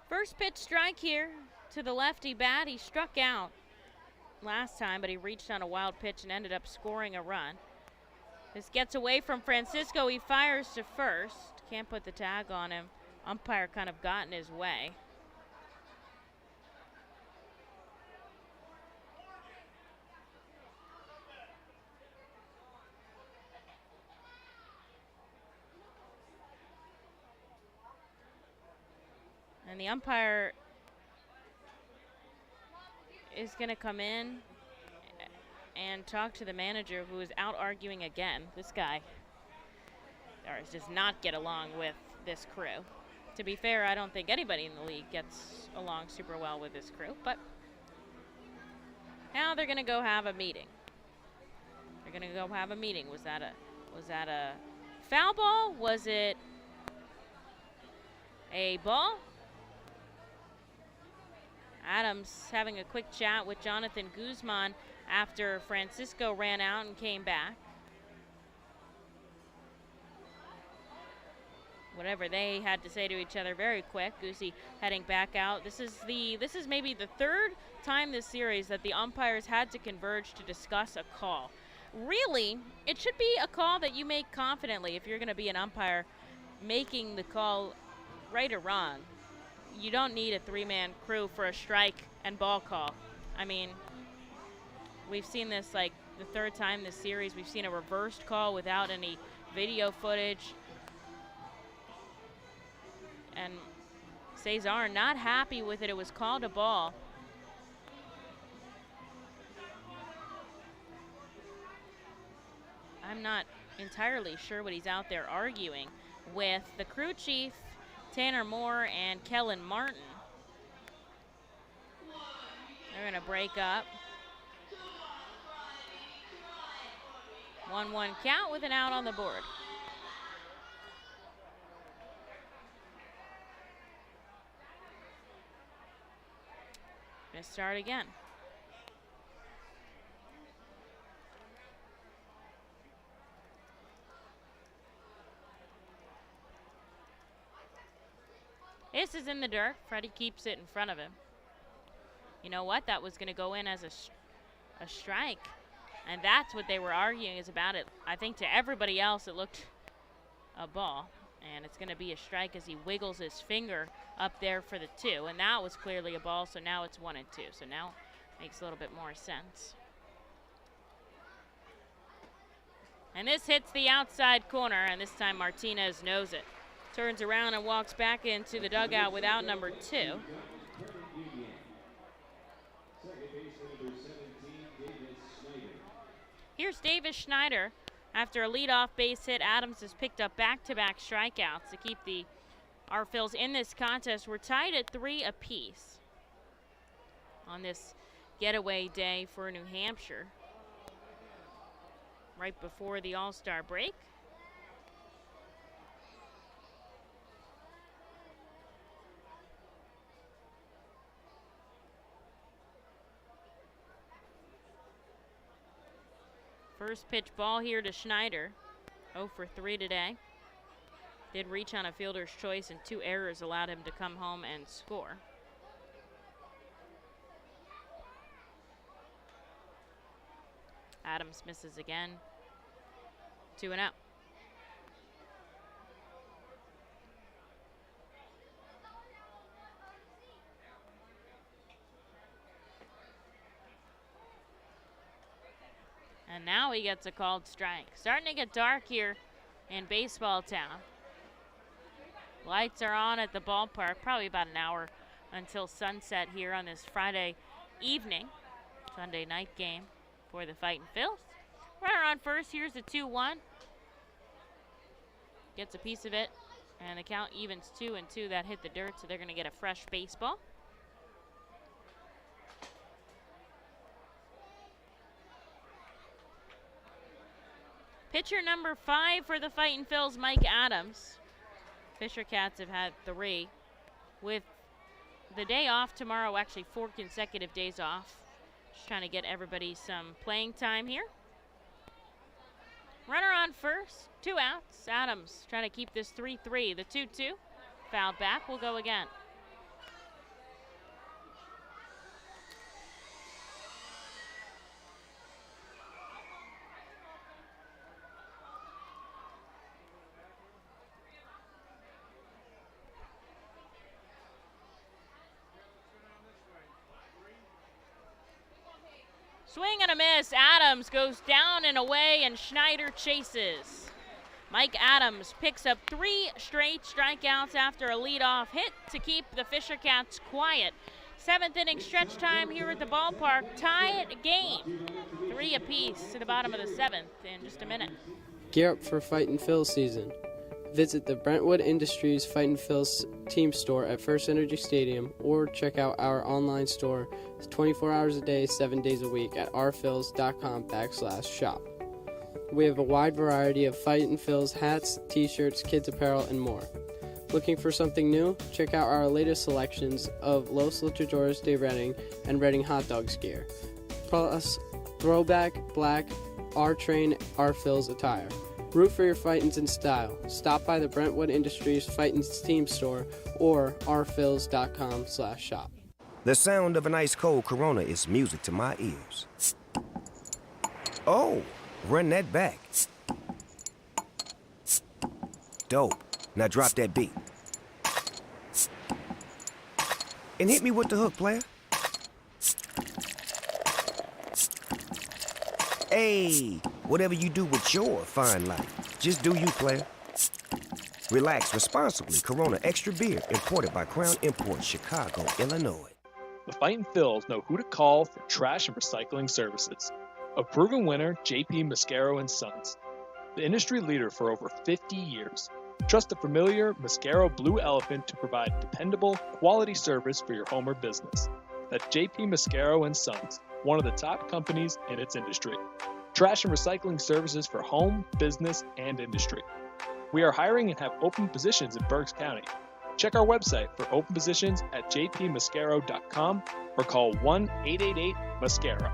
First pitch strike here to the lefty bat. He struck out last time, but he reached on a wild pitch and ended up scoring a run. This gets away from Francisco. He fires to first. Can't put the tag on him. Umpire kind of got in his way. And the umpire is going to come in and talk to the manager, who is out arguing again. This guy does not get along with this crew. To be fair, I don't think anybody in the league gets along super well with this crew, but now they're going to go have a meeting. They're going to go have a meeting. Was that a foul ball? Was it a ball? Adams having a quick chat with Jonathan Guzman after Francisco ran out and came back. Whatever they had to say to each other very quick. Goosey heading back out. This is maybe the 3rd time this series that the umpires had to converge to discuss a call. Really, it should be a call that you make confidently if you're going to be an umpire making the call, right or wrong. You don't need a 3-man crew for a strike and ball call. I mean, we've seen this like the 3rd time this series. We've seen a reversed call without any video footage. And Cesar not happy with it. It was called a ball. I'm not entirely sure what he's out there arguing with. The crew chief, Tanner Moore, and Kellen Martin. They're going to break up. 1-1 count with an out on the board. Going to start again. This is in the dirt. Freddie keeps it in front of him. You know what? That was going to go in as a strike. And that's what they were arguing is about it. I think to everybody else it looked a ball. And it's going to be a strike as he wiggles his finger up there for the 2. And that was clearly a ball, so now it's 1-2. So now it makes a little bit more sense. And this hits the outside corner, and this time Martinez knows it. Turns around and walks back into the dugout without number 2. Here's Davis Schneider. After a leadoff base hit, Adams has picked up back-to-back strikeouts to keep the Arphils in this contest. We're tied at 3 apiece on this getaway day for New Hampshire, right before the All-Star break. First pitch ball here to Schneider. 0 for 3 today. Did reach on a fielder's choice, and 2 errors allowed him to come home and score. Adams misses again. 2-0. And now he gets a called strike. Starting to get dark here in baseball town. Lights are on at the ballpark, probably about an hour until sunset here on this Friday evening. Sunday night game for the Fightin' Phils. Runner on first, here's the 2-1. Gets a piece of it, and the count evens 2-2. That hit the dirt, so they're going to get a fresh baseball. Pitcher number 5 for the Fightin' Phils, Mike Adams. Fisher Cats have had 3. With the day off tomorrow, actually 4 consecutive days off. Just trying to get everybody some playing time here. Runner on first, 2 outs. Adams trying to keep this 3-3. The 2-2, fouled back, will go again. Swing and a miss. Adams goes down and away, and Schneider chases. Mike Adams picks up 3 straight strikeouts after a leadoff hit to keep the Fisher Cats quiet. 7th inning stretch time here at the ballpark. Tie game. 3 apiece to the bottom of the 7th in just a minute.
Gear up for Fightin' Phils season. Visit the Brentwood Industries Fightin' Phils team store at FirstEnergy Stadium, or check out our online store 24 hours a day, 7 days a week at rphils.com/shop. We have a wide variety of Fightin' Phils hats, t-shirts, kids apparel, and more. Looking for something new? Check out our latest selections of Los Luchadores de Reading and Reading Hot Dogs gear, plus throwback, black, R-Train, R-Phils attire. Root for your Fightins in style. Stop by the Brentwood Industries Fightins team store or rphils.com/shop.
The sound of an ice-cold Corona is music to my ears. Oh, run that back. Dope. Now drop that beat. And hit me with the hook, player. Hey, whatever you do with your fine life, just do you, player. Relax responsibly. Corona Extra Beer, imported by Crown Imports, Chicago, Illinois.
The Fightin' Phils know who to call for trash and recycling services. A proven winner, JP Mascaro & Sons. The industry leader for over 50 years. Trust the familiar Mascaro Blue Elephant to provide dependable, quality service for your home or business. That's JP Mascaro & Sons, one of the top companies in its industry. Trash and recycling services for home, business, and industry. We are hiring and have open positions in Berks County. Check our website for open positions at jpmascaro.com or call 1-888-MASCARO.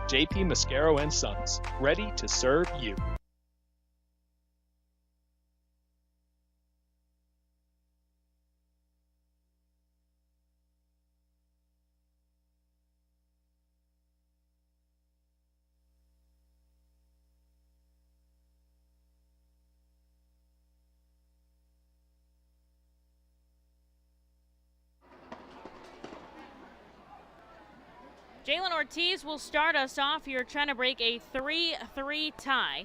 JP Mascaro & Sons, ready to serve you.
Jalen Ortiz will start us off here, trying to break a 3-3 tie.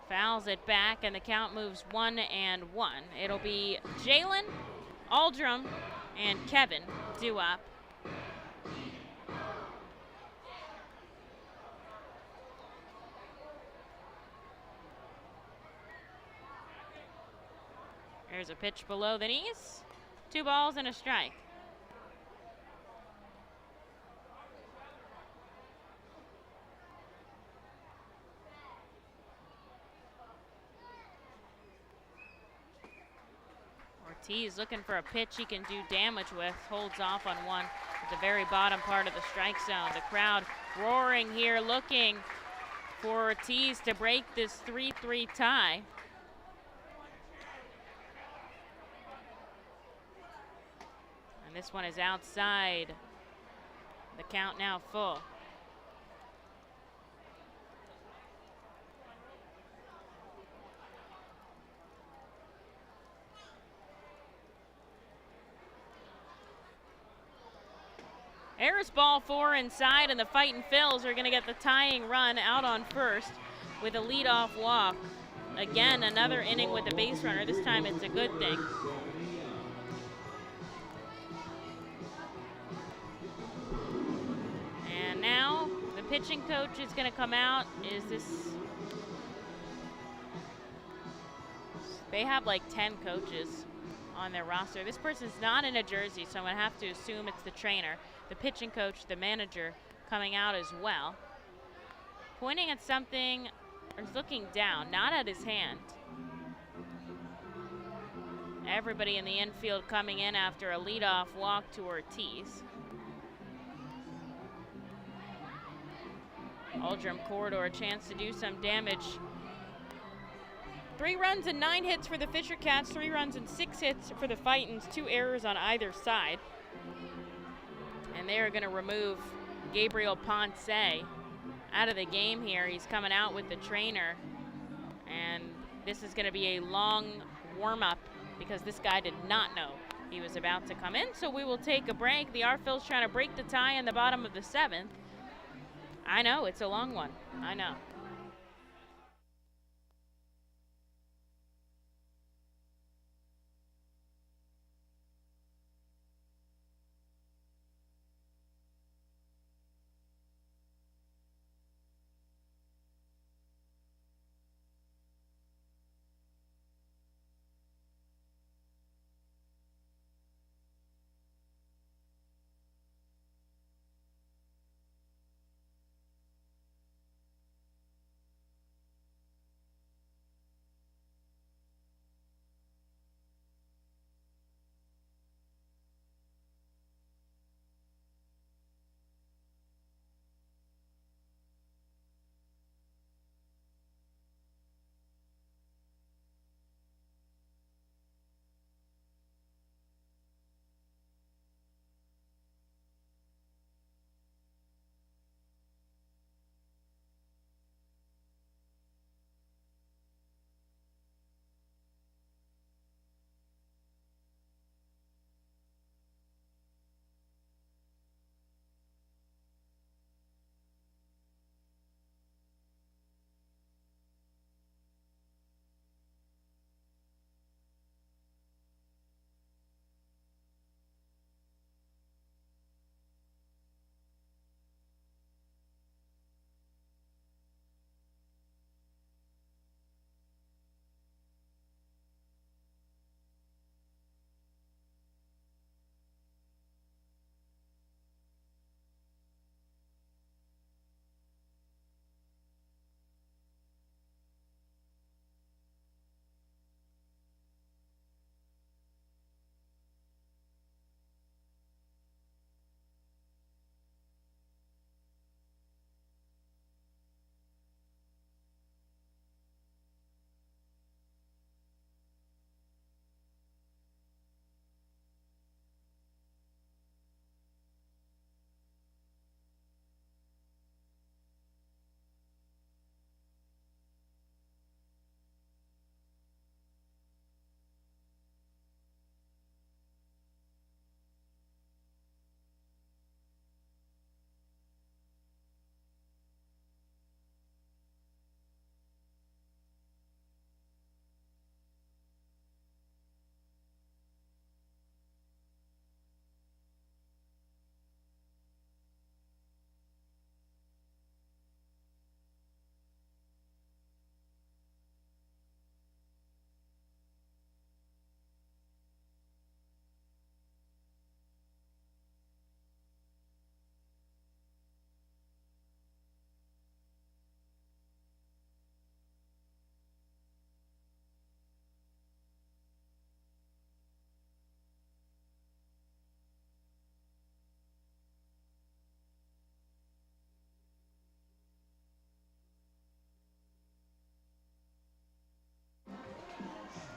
Fouls it back, and the count moves 1-1. It'll be Jalen, Aldrum, and Kevin due up. There's a pitch below the knees. 2 balls and a strike. Ortiz looking for a pitch he can do damage with. Holds off on one at the very bottom part of the strike zone. The crowd roaring here, looking for Ortiz to break this 3-3 tie. And this one is outside. The count now full. There's ball 4 inside, and the Fightin' Phils are going to get the tying run out on first with a leadoff walk. Again, another inning with a base runner. This time it's a good thing. And now the pitching coach is going to come out. They have like 10 coaches on their roster. This person's not in a jersey, so I'm going to have to assume it's the trainer. The pitching coach, the manager, coming out as well. Pointing at something, or looking down, not at his hand. Everybody in the infield coming in after a leadoff walk to Ortiz. Aldrum corridor, a chance to do some damage. 3 runs and 9 hits for the Fisher Cats, 3 runs and 6 hits for the Fightins, 2 errors on either side. And they are going to remove Gabriel Ponce out of the game here. He's coming out with the trainer. And this is going to be a long warm-up because this guy did not know he was about to come in. So we will take a break. The R-Phils trying to break the tie in the bottom of the 7th. I know, it's a long one. I know.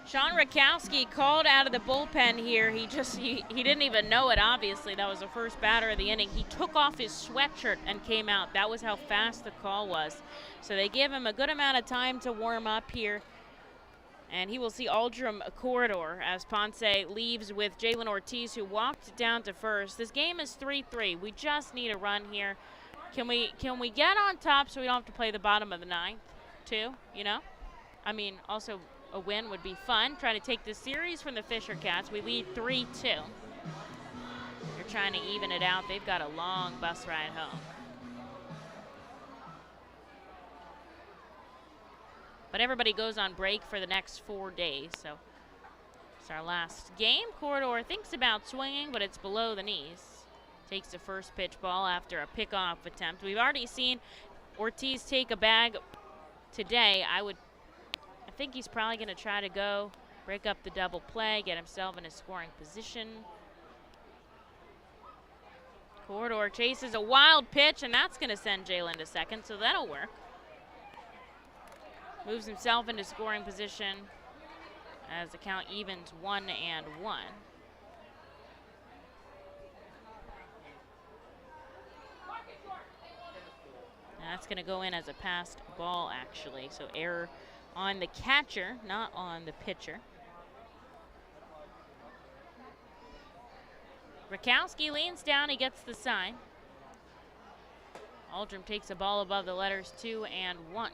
Sean Rakowski called out of the bullpen here. He didn't even know it, obviously. That was the first batter of the inning. He took off his sweatshirt and came out. That was how fast the call was. So they give him a good amount of time to warm up here. And he will see Aldrum Corridor as Ponce leaves with Jalen Ortiz, who walked down to first. This game is 3-3. We just need a run here. Can we get on top so we don't have to play the bottom of the ninth, too, you know? I mean, also a win would be fun. Trying to take this series from the Fisher Cats. We lead 3-2. They're trying to even it out. They've got a long bus ride home. But everybody goes on break for the next 4 days, so it's our last game. Corridor thinks about swinging, but it's below the knees. Takes the first pitch ball after a pickoff attempt. We've already seen Ortiz take a bag today. I think he's probably going to try to go break up the double play, get himself in a scoring position. Corridor chases a wild pitch, and that's going to send Jalen to second, so that'll work. Moves himself into scoring position as the count evens 1-1. That's going to go in as a passed ball, actually, so error on the catcher, not on the pitcher. Rakowski leans down, he gets the sign. Aldrum takes a ball above the letters 2 and 1.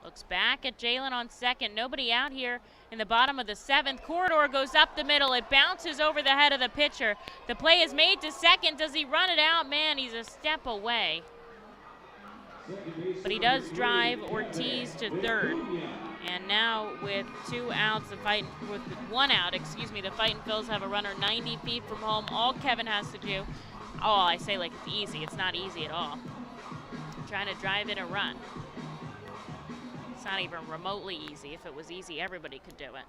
Looks back at Jalen on second. Nobody out here in the bottom of the 7th. Corridor goes up the middle. It bounces over the head of the pitcher. The play is made to second. Does he run it out? Man, he's a step away. But he does drive Ortiz to third. And now with 2 outs, with 1 out, the Fightin' Phils have a runner 90 feet from home. All Kevin has to do, I say like it's easy. It's not easy at all. Trying to drive in a run. It's not even remotely easy. If it was easy, everybody could do it.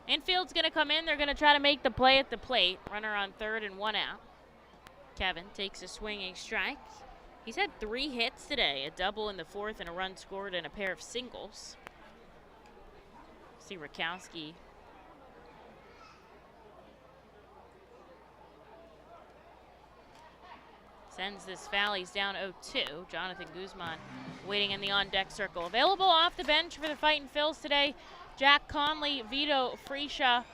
Infield's going to come in. They're going to try to make the play at the plate. Runner on third and 1 out. Kevin takes a swinging strike. He's had 3 hits today, a double in the 4th and a run scored and a pair of singles. See Rakowski. Sends this foul. He's down 0-2. Jonathan Guzman waiting in the on-deck circle. Available off the bench for the Fightin' Phils today, Jack Conley, Vito Friscia,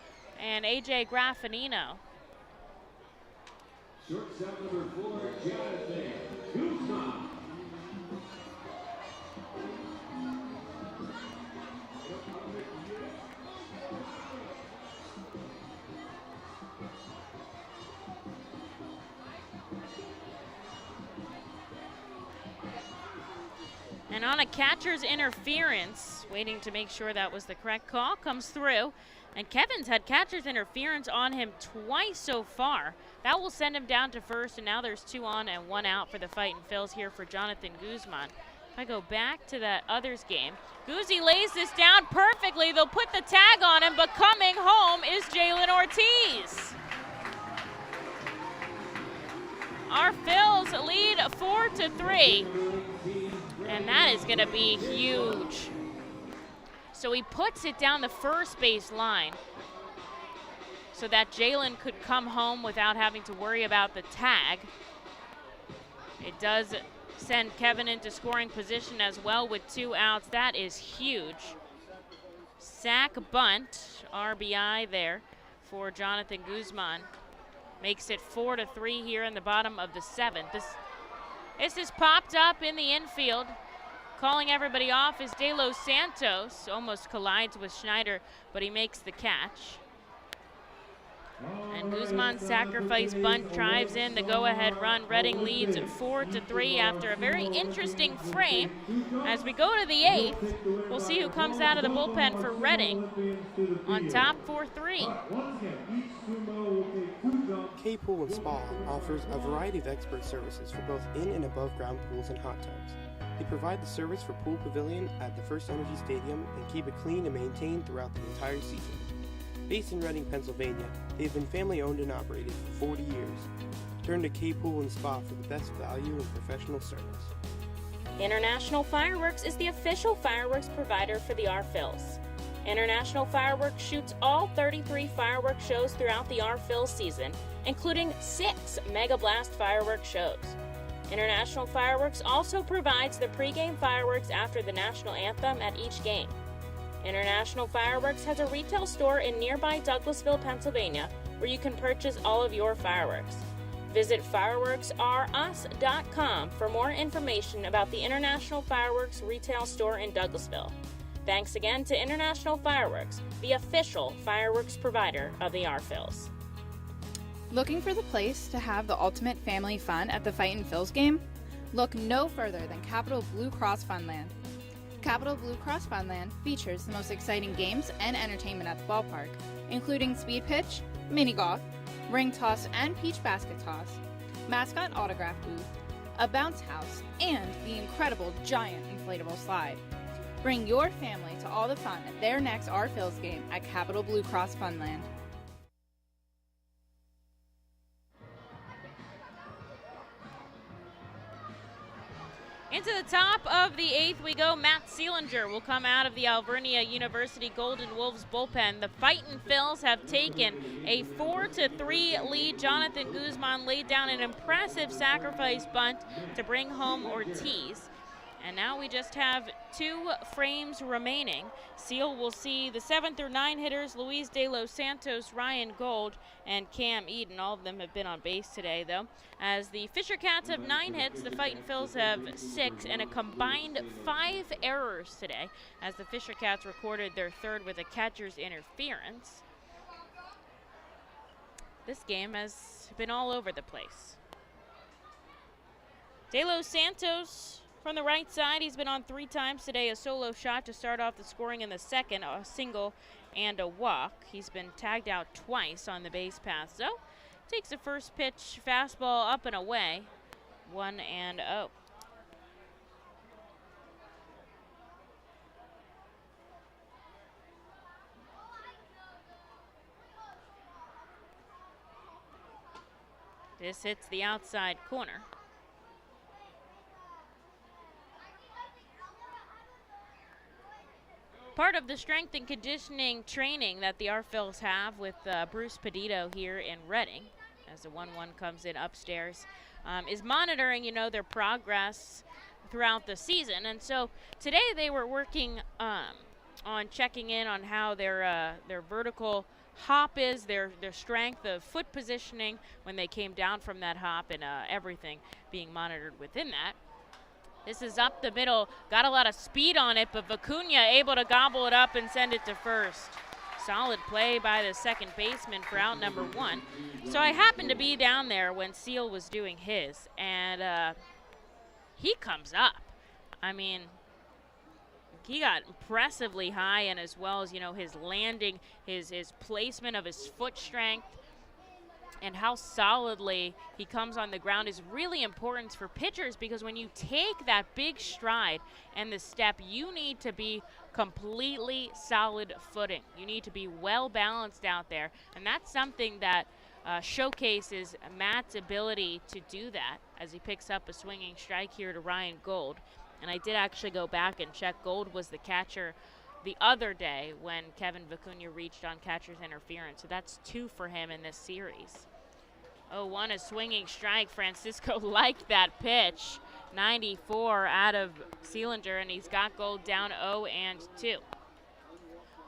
and A.J. Graffinino.
Shortstop number 4, Jonathan Guzman.
And on a catcher's interference, waiting to make sure that was the correct call, comes through. And Kevin's had catcher's interference on him twice so far. That will send him down to first, and now there's 2 on and 1 out for the Fightin' Phils here for Jonathan Guzman. If I go back to that others game, Guzzi lays this down perfectly. They'll put the tag on him, but coming home is Jalen Ortiz. Our Phils lead 4-3. And that is going to be huge. So he puts it down the first base line so that Jalen could come home without having to worry about the tag. It does send Kevin into scoring position as well with 2 outs. That is huge. Sack bunt, RBI there for Jonathan Guzman. Makes it 4-3 here in the bottom of the 7th. This is popped up in the infield. Calling everybody off is De Los Santos. Almost collides with Schneider, but he makes the catch. And Guzman's sacrifice bunt drives in the go-ahead run. Reading leads 4-3 after a very interesting frame. As we go to the 8th, we'll see who comes out of the bullpen for Reading on top 4-3.
K Pool and Spa offers a variety of expert services for both in and above ground pools and hot tubs. They provide the service for Pool Pavilion at the FirstEnergy Stadium and keep it clean and maintained throughout the entire season. Based in Reading, Pennsylvania, they've been family owned and operated for 40 years. Turn to K Pool and Spa for the best value and professional service.
International Fireworks is the official fireworks provider for the R-Phils. International Fireworks shoots all 33 fireworks shows throughout the R-Phils season, including 6 Mega Blast fireworks shows. International Fireworks also provides the pregame fireworks after the national anthem at each game. International Fireworks has a retail store in nearby Douglasville, Pennsylvania, where you can purchase all of your fireworks. Visit fireworksrus.com for more information about the International Fireworks retail store in Douglasville. Thanks again to International Fireworks, the official fireworks provider of the R-Phils.
Looking for the place to have the ultimate family fun at the Fightin' Phils game? Look no further than Capital Blue Cross Funland. Capital Blue Cross Funland features the most exciting games and entertainment at the ballpark, including speed pitch, mini golf, ring toss and peach basket toss, mascot autograph booth, a bounce house, and the incredible giant inflatable slide. Bring your family to all the fun at their next R-Phils game at Capital Blue Cross Funland.
Into the top of the 8th we go. Matt Seelinger will come out of the Alvernia University Golden Wolves bullpen. The Fightin' Phils have taken a 4-3 lead. Jonathan Guzman laid down an impressive sacrifice bunt to bring home Ortiz. And now we just have 2 frames remaining. Seal will see the 7 through 9 hitters, Luis De Los Santos, Ryan Gold, and Cam Eden. All of them have been on base today, though. As the Fisher Cats have 9 hits, the Fightin' Phils have 6, and a combined 5 errors today, as the Fisher Cats recorded their 3rd with a catcher's interference. This game has been all over the place. De Los Santos from the right side, he's been on 3 times today. A solo shot to start off the scoring in the 2nd, a single and a walk. He's been tagged out twice on the base paths, though. Takes the first pitch, fastball up and away, 1-0. This hits the outside corner. Part of the strength and conditioning training that the R-Phils have with Bruce Pedito here in Reading, as the 1-1 comes in upstairs, is monitoring, their progress throughout the season. And so today they were working on checking in on how their vertical hop is, their strength of foot positioning when they came down from that hop, and everything being monitored within that. This is up the middle, got a lot of speed on it, but Vicuña able to gobble it up and send it to first. Solid play by the second baseman for out number 1. So I happened to be down there when Seal was doing his, and he comes up. I mean, he got impressively high, and as well as, his landing, his placement of his foot strength, and how solidly he comes on the ground is really important for pitchers, because when you take that big stride and the step, you need to be completely solid footing. You need to be well balanced out there, and that's something that showcases Matt's ability to do that as he picks up a swinging strike here to Ryan Gold. And I did actually go back and check. Gold was the catcher the other day when Kevin Vicuña reached on catcher's interference. So that's 2 for him in this series. 0-1, a swinging strike. Francisco liked that pitch. 94 out of Seelinger, and he's got Gold down 0-2.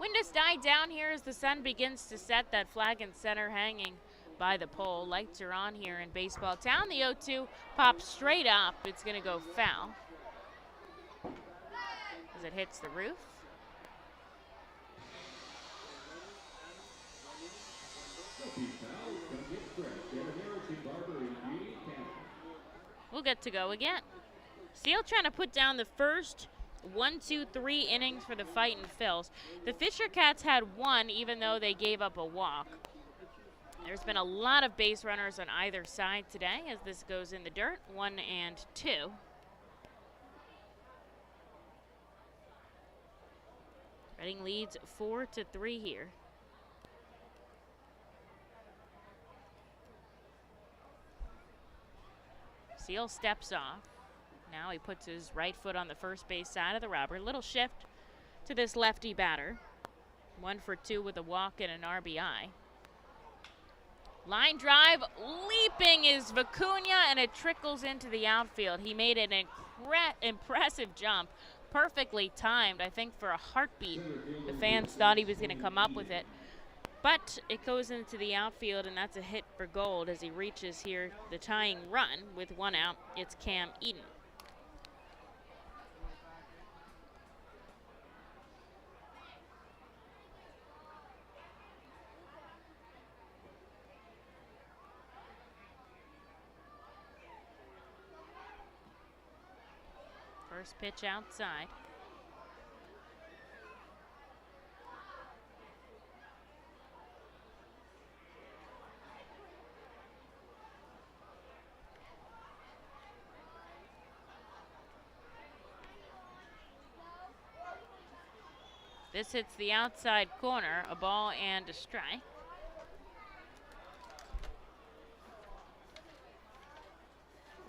Wind has died down here as the sun begins to set. That flag in center hanging by the pole. Lights are on here in Baseball Town. The 0-2 pops straight up. It's going to go foul as it hits the roof. We'll get to go again. Seal trying to put down the first 1, 2, 3 innings for the Fightin' Phils. The Fisher Cats had 1, even though they gave up a walk. There's been a lot of base runners on either side today as this goes in the dirt. 1-2. Reading leads 4-3 here. Seal steps off. Now he puts his right foot on the first base side of the rubber. Little shift to this lefty batter. 1 for 2 with a walk and an RBI. Line drive, leaping is Vicuña, and it trickles into the outfield. He made an impressive jump, perfectly timed, I think for a heartbeat. The fans thought he was going to come up with it, but it goes into the outfield, and that's a hit for Gold as he reaches here the tying run with 1 out. It's Cam Eden. First pitch outside. This hits the outside corner, a ball and a strike.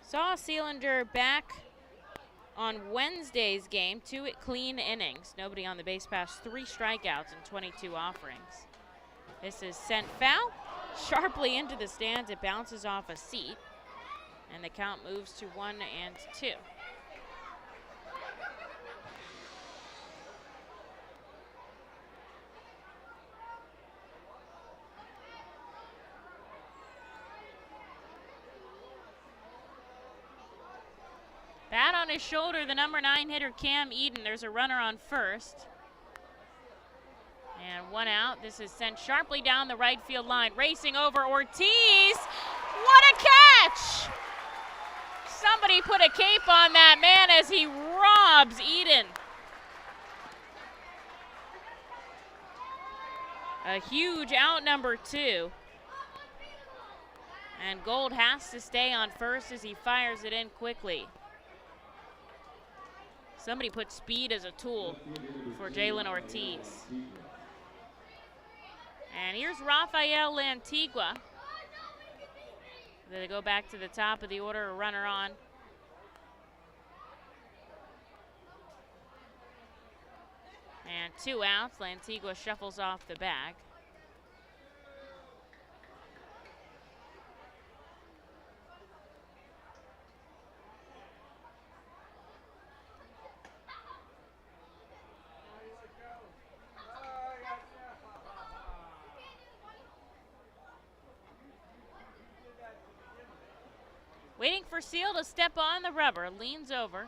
Saw Sealander back on Wednesday's game, 2 clean innings. Nobody on the base pass, 3 strikeouts and 22 offerings. This is sent foul, sharply into the stands. It bounces off a seat, and the count moves to 1-2. Bat on his shoulder, the number 9 hitter, Cam Eden. There's a runner on first. And 1 out. This is sent sharply down the right field line. Racing over Ortiz. What a catch! Somebody put a cape on that man as he robs Eden. A huge out, number 2. And Gold has to stay on first as he fires it in quickly. Somebody put speed as a tool for Jalen Ortiz. And here's Rafael Antigua. They go back to the top of the order, a runner on. And 2 outs. Antigua shuffles off the bag. Waiting for Seal to step on the rubber, leans over.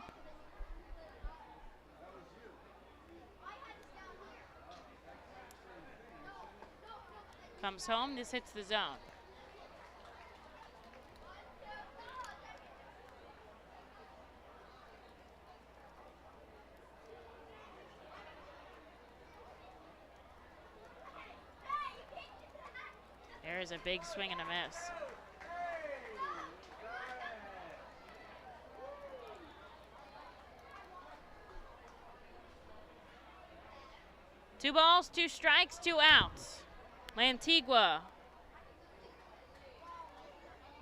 Comes home, this hits the zone. There's a big swing and a miss. Two balls, 2 strikes, 2 outs. Antigua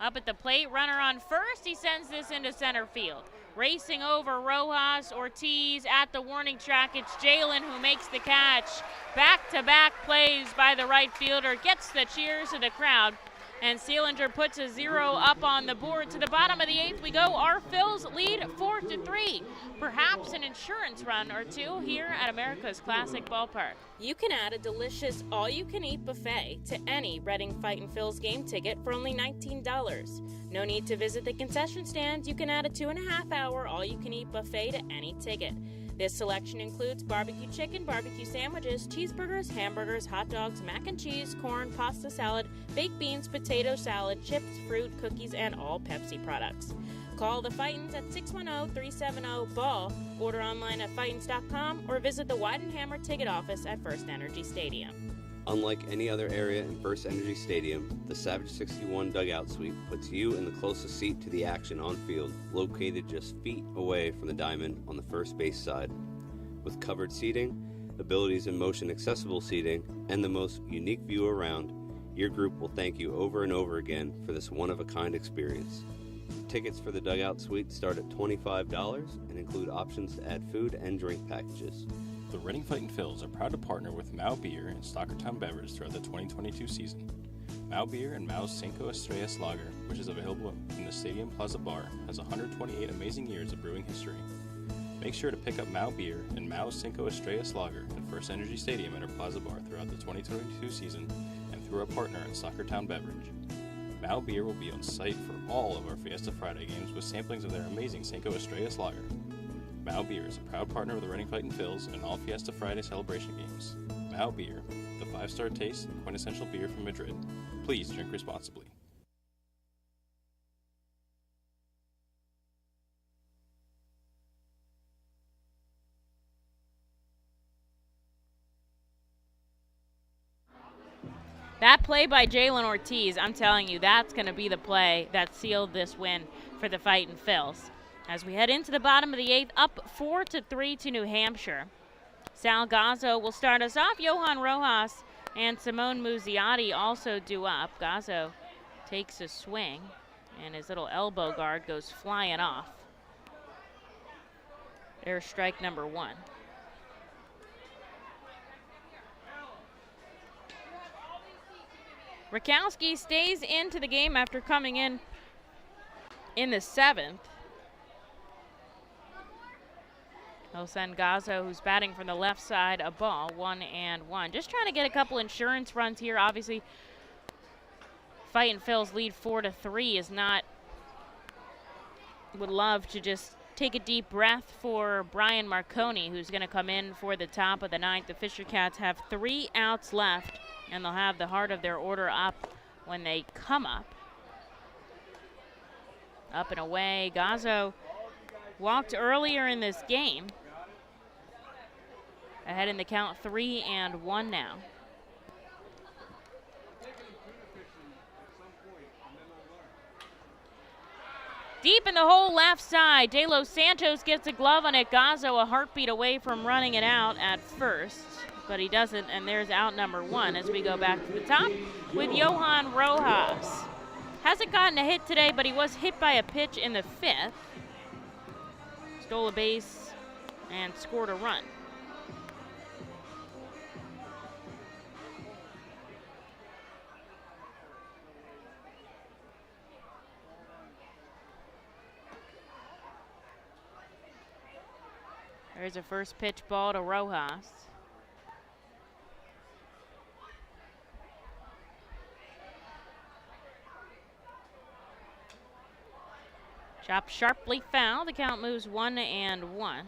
up at the plate, runner on first. He sends this into center field. Racing over Rojas, Ortiz at the warning track. It's Jalen who makes the catch. Back-to-back plays by the right fielder. Gets the cheers of the crowd. And Sealander puts a 0 up on the board. To the bottom of the 8th we go. Our Phils lead 4-3. Perhaps an insurance run or 2 here at America's Classic Ballpark. You can add a delicious all-you-can-eat buffet to any Reading Fightin' Phils game ticket for only $19. No need to visit the concession stand. You can add a 2.5-hour all-you-can-eat buffet to any ticket. This selection includes barbecue chicken, barbecue sandwiches, cheeseburgers, hamburgers, hot dogs, mac and cheese, corn, pasta salad, baked beans, potato salad, chips, fruit, cookies, and all Pepsi products. Call the Fightins at 610-370-BALL, order online at Fightins.com, or visit the Weidenhammer ticket office at FirstEnergy Stadium.
Unlike any other area in FirstEnergy Stadium, the Savage 61 dugout suite puts you in the closest seat to the action on field, located just feet away from the diamond on the first base side. With covered seating, abilities in motion accessible seating, and the most unique view around, your group will thank you over and over again for this one-of-a-kind experience. Tickets for the Dugout Suite start at $25 and include options to add food and drink packages.
The Reading Fightin' Phils are proud to partner with Mao Beer and Stockertown Beverage throughout the 2022 season. Mao Beer and Mao's Cinco Estrellas Lager, which is available in the Stadium Plaza Bar, has 128 amazing years of brewing history. Make sure to pick up Mao Beer and Mao's Cinco Estrellas Lager at FirstEnergy Stadium at our Plaza Bar throughout the 2022 season and through our partner at Stockertown Beverage. Mao Beer will be on site for all of our Fiesta Friday games with samplings of their amazing Cinco Estrellas Lager. Mao Beer is a proud partner of the Reading Fightin' Phils and all Fiesta Friday celebration games. Mao Beer, the 5-star taste and quintessential beer from Madrid. Please drink responsibly.
That play by Jalen Ortiz, I'm telling you, that's going to be the play that sealed this win for the Fightin' Phils. As we head into the bottom of the 8th, up 4-3 to New Hampshire. Sal Gazzo will start us off. Johan Rojas and Simone Muzziotti also due up. Gazzo takes a swing, and his little elbow guard goes flying off. There's strike number 1. Rakowski stays into the game after coming in the 7th. He'll send Gazzo, who's batting from the left side, a ball, 1-1. Just trying to get a couple insurance runs here. Obviously, Fightin' Phil's lead 4-3 is not, would love to just take a deep breath for Brian Marconi, who's going to come in for the top of the 9th. The Fisher Cats have 3 outs left, and they'll have the heart of their order up when they come up. Up and away. Gazzo walked earlier in this game. Ahead in the count, 3-1 now. Deep in the hole left side, De Los Santos gets a glove on it. Gazzo a heartbeat away from running it out at first, but he doesn't, and there's out number 1 as we go back to the top with Johan Rojas. Hasn't gotten a hit today, but he was hit by a pitch in the 5th. Stole a base and scored a run. There's a first pitch ball to Rojas. Chopped sharply foul. The count moves 1-1.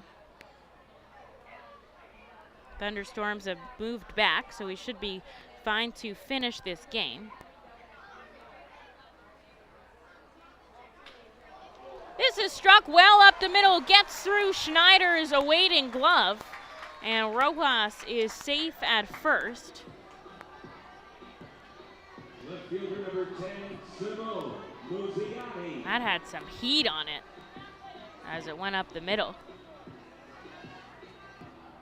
Thunderstorms have moved back, so we should be fine to finish this game. This is struck well up the middle, gets through Schneider's awaiting glove, and Rojas is safe at first.
Left fielder number 10, Simone Muzziotti.
That had some heat on it as it went up the middle.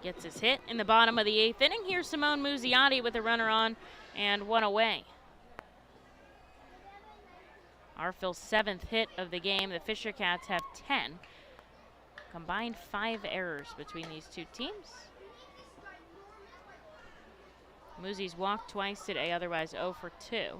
Gets his hit in the bottom of the 8th inning. Here's Simone Muzziotti with a runner on and 1 away. Arfil's 7th hit of the game. The Fisher Cats have 10. Combined 5 errors between these two teams. Muzzi's walked twice today, otherwise 0 for 2.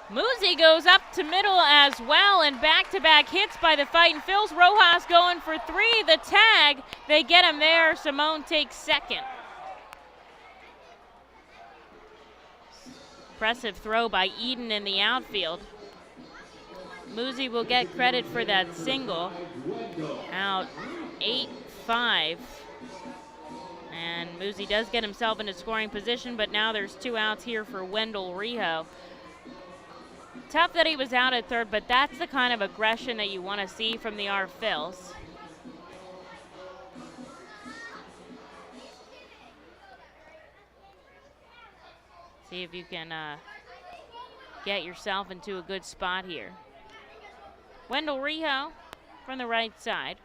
Muzzi goes up to middle as well, and back-to-back hits by the Fightin' Phils. Rojas going for 3. The tag, they get him there. Simone takes second. Impressive throw by Eden in the outfield. Muzzi will get credit for that single. Out 8-5. And Muzzi does get himself into scoring position, but now there's 2 outs here for Wendell Rijo. Tough that he was out at third, but that's the kind of aggression that you want to see from the Phils. See if you can get yourself into a good spot here. Wendell Rijo from the right side.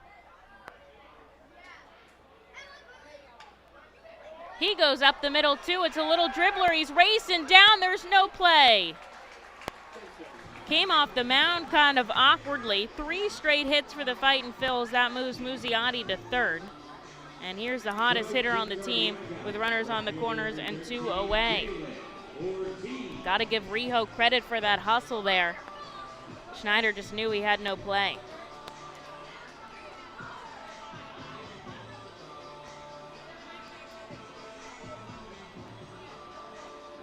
He goes up the middle too. It's a little dribbler. He's racing down. There's no play. Came off the mound kind of awkwardly. 3 straight hits for the Fightin' Phils. That moves Musiotti to third. And here's the hottest hitter on the team with runners on the corners and 2 away. Got to give Rijo credit for that hustle there. Schneider just knew he had no play.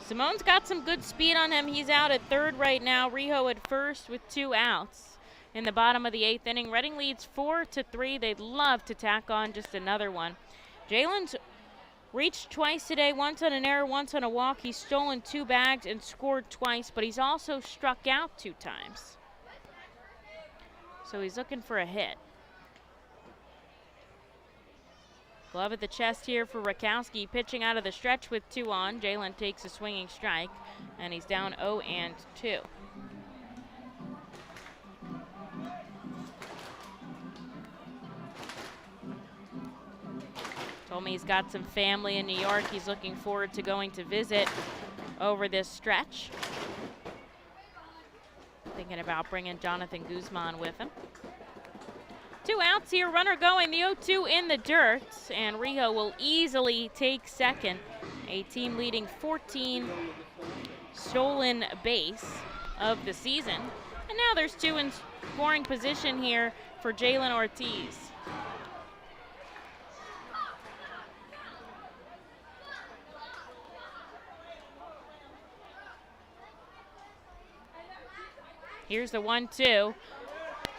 Simone's got some good speed on him. He's out at third right now. Rijo at first with 2 outs. In the bottom of the 8th inning, Reading leads 4-3. They'd love to tack on just another one. Jalen's reached twice today, once on an error, once on a walk. He's stolen 2 bags and scored twice, but he's also struck out 2 times. So he's looking for a hit. Glove at the chest here for Rakowski, pitching out of the stretch with 2 on. Jalen takes a swinging strike, and he's down 0-2. Told me he's got some family in New York. He's looking forward to going to visit over this stretch. Thinking about bringing Jonathan Guzman with him. 2 outs here, runner going, the 0-2 in the dirt, and Rijo will easily take second. A team leading 14 stolen base of the season. And now there's 2 in scoring position here for Jalen Ortiz. Here's the 1-2.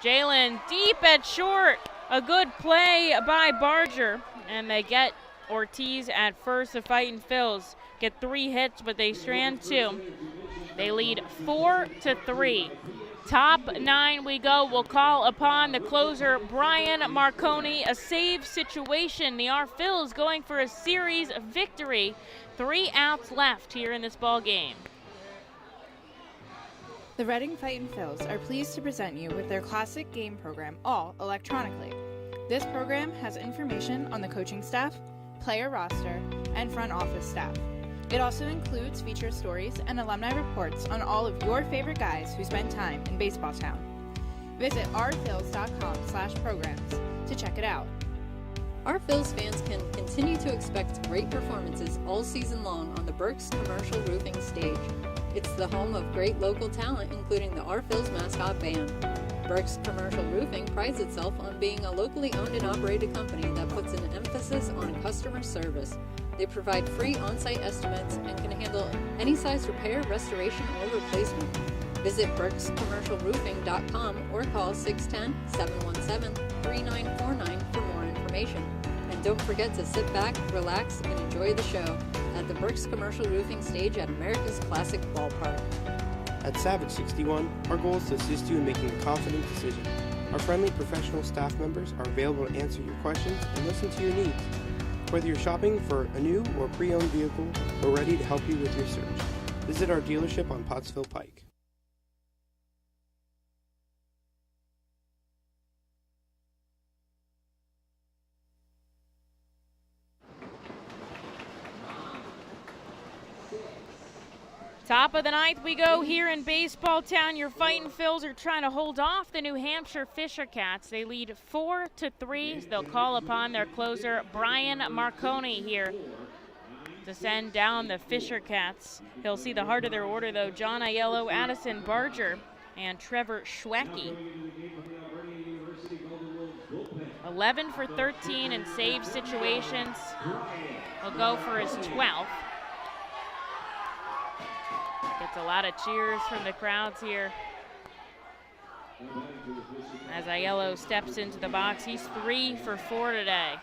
Jalen deep at short. A good play by Barger. And they get Ortiz at first. The Fightin' Phils get 3 hits, but they strand 2. They lead 4-3. Top 9 we go. We'll call upon the closer, Brian Marconi. A save situation. The R Phils going for a series victory. 3 outs left here in this ball game.
The Reading Fightin' Phils are pleased to present you with their classic game program, all electronically. This program has information on the coaching staff, player roster, and front office staff. It also includes feature stories and alumni reports on all of your favorite guys who spend time in baseball town. Visit rphils.com/programs to check it out.
Our Phils fans can continue to expect great performances all season long on the Burke's Commercial Roofing stage. It's the home of great local talent, including the R Phils mascot band. Burke's Commercial Roofing prides itself on being a locally owned and operated company that puts an emphasis on customer service. They provide free on-site estimates and can handle any size repair, restoration, or replacement. Visit burkscommercialroofing.com or call 610-717-3949 for more information. And don't forget to sit back, relax, and enjoy the show at the Burke's Commercial Roofing stage at America's Classic Ballpark.
At Savage 61, our goal is to assist you in making a confident decision. Our friendly professional staff members are available to answer your questions and listen to your needs. Whether you're shopping for a new or pre-owned vehicle, we're ready to help you with your search. Visit our dealership on Pottsville Pike.
Top of the 9th we go here in Baseball Town. Your Fightin' Phils are trying to hold off the New Hampshire Fisher Cats. They lead 4-3. They'll call upon their closer, Brian Marconi, here to send down the Fisher Cats. He'll see the heart of their order, though. John Aiello, Addison Barger, and Trevor Schwecki. 11 for 13 in save situations. He'll go for his 12th. Gets a lot of cheers from the crowds here. As Aiello steps into the box, he's 3 for 4 today.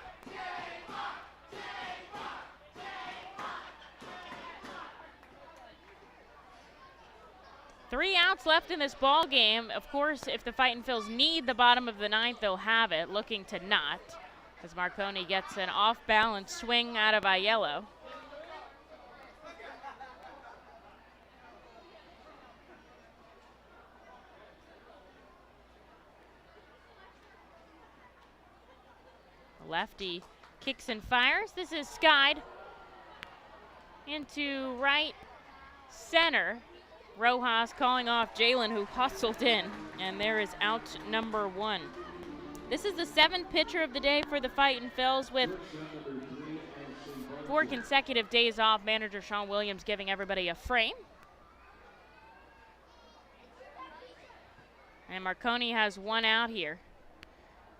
Three outs left in this ball game. Of course, if the Fightin' Phils need the bottom of the 9th, they'll have it, looking to not, as Marconi gets an off-balance swing out of Aiello. Lefty kicks and fires. This is skied into right center. Rojas calling off Jalen, who hustled in, and there is out number 1. This is the 7th pitcher of the day for the Fightin' Phils with 4 consecutive days off. Manager Sean Williams giving everybody a frame. And Marconi has 1 out here,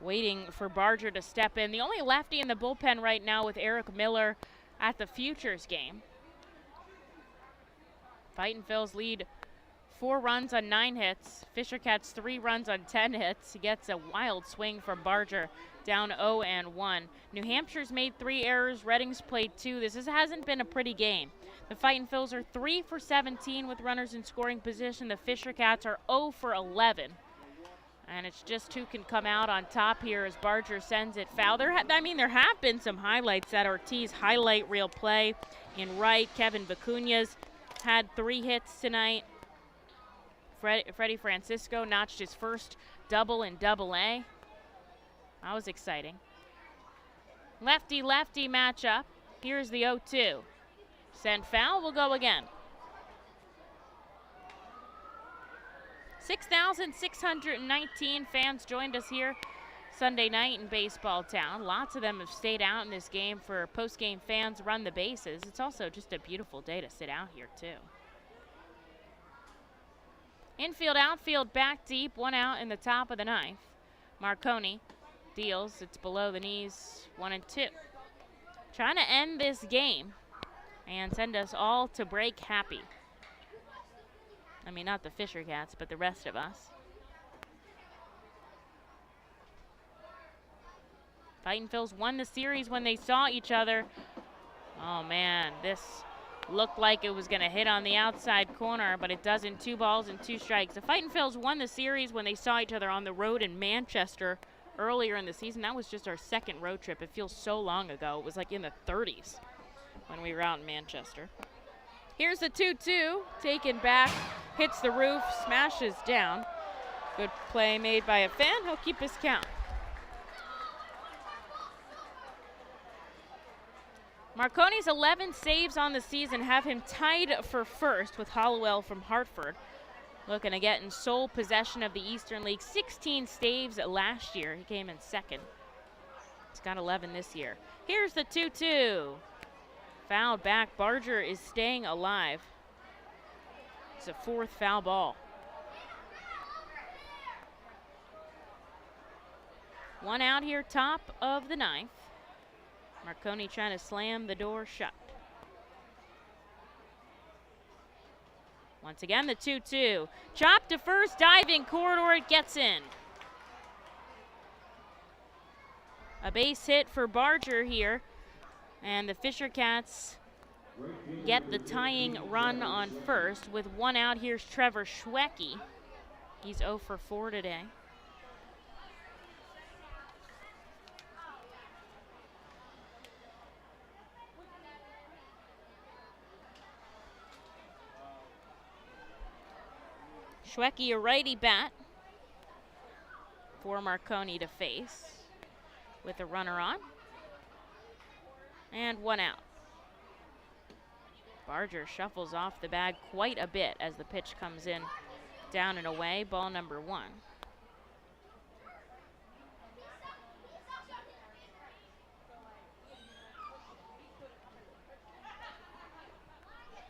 waiting for Barger to step in. The only lefty in the bullpen right now with Eric Miller at the Futures game. Fightin' Phils lead 4 runs on 9 hits. Fisher Cats 3 runs on 10 hits. He gets a wild swing from Barger, down 0-1. New Hampshire's made 3 errors. Reading's played 2. This hasn't been a pretty game. The Fightin' Phils are 3 for 17 with runners in scoring position. The Fisher Cats are 0 for 11. And it's just who can come out on top here as Barger sends it foul. There have been some highlights. That Ortiz highlight reel play in right. Kevin Vicuña's had 3 hits tonight. Freddie Francisco notched his first double in Double-A. That was exciting. Lefty-lefty matchup. Here's the 0-2. Send foul, we'll go again. 6,619 fans joined us here Sunday night in Baseball Town. Lots of them have stayed out in this game for post-game fans run the bases. It's also just a beautiful day to sit out here too. Infield, outfield, back deep, 1 out in the top of the 9th. Marconi deals, it's below the knees, 1-2. Trying to end this game and send us all to break happy. I mean, not the Fisher Cats, but the rest of us. Fightin' Phils won the series when they saw each other. Oh man, this looked like it was gonna hit on the outside corner, but it doesn't. 2 balls and 2 strikes. The Fightin' Phils won the series when they saw each other on the road in Manchester earlier in the season. That was just our 2nd road trip. It feels so long ago. It was like in the 30s when we were out in Manchester. Here's the 2-2, taken back, hits the roof, smashes down. Good play made by a fan. He'll keep his count. Marconi's 11 saves on the season have him tied for first with Hollowell from Hartford. Looking to get in sole possession of the Eastern League. 16 saves last year. He came in 2nd. He's got 11 this year. Here's the 2-2. Fouled back. Barger is staying alive. It's a 4th foul ball. 1 out here, top of the 9th. Marconi trying to slam the door shut. Once again, the 2-2. Chop to first, diving corridor, it gets in. A base hit for Barger here. And the Fisher Cats get the tying run on first. With 1 out, here's Trevor Schwecki. He's 0 for 4 today. Schwecki, a righty bat for Marconi to face with a runner on. And 1 out. Barger shuffles off the bag quite a bit as the pitch comes in down and away. Ball number 1.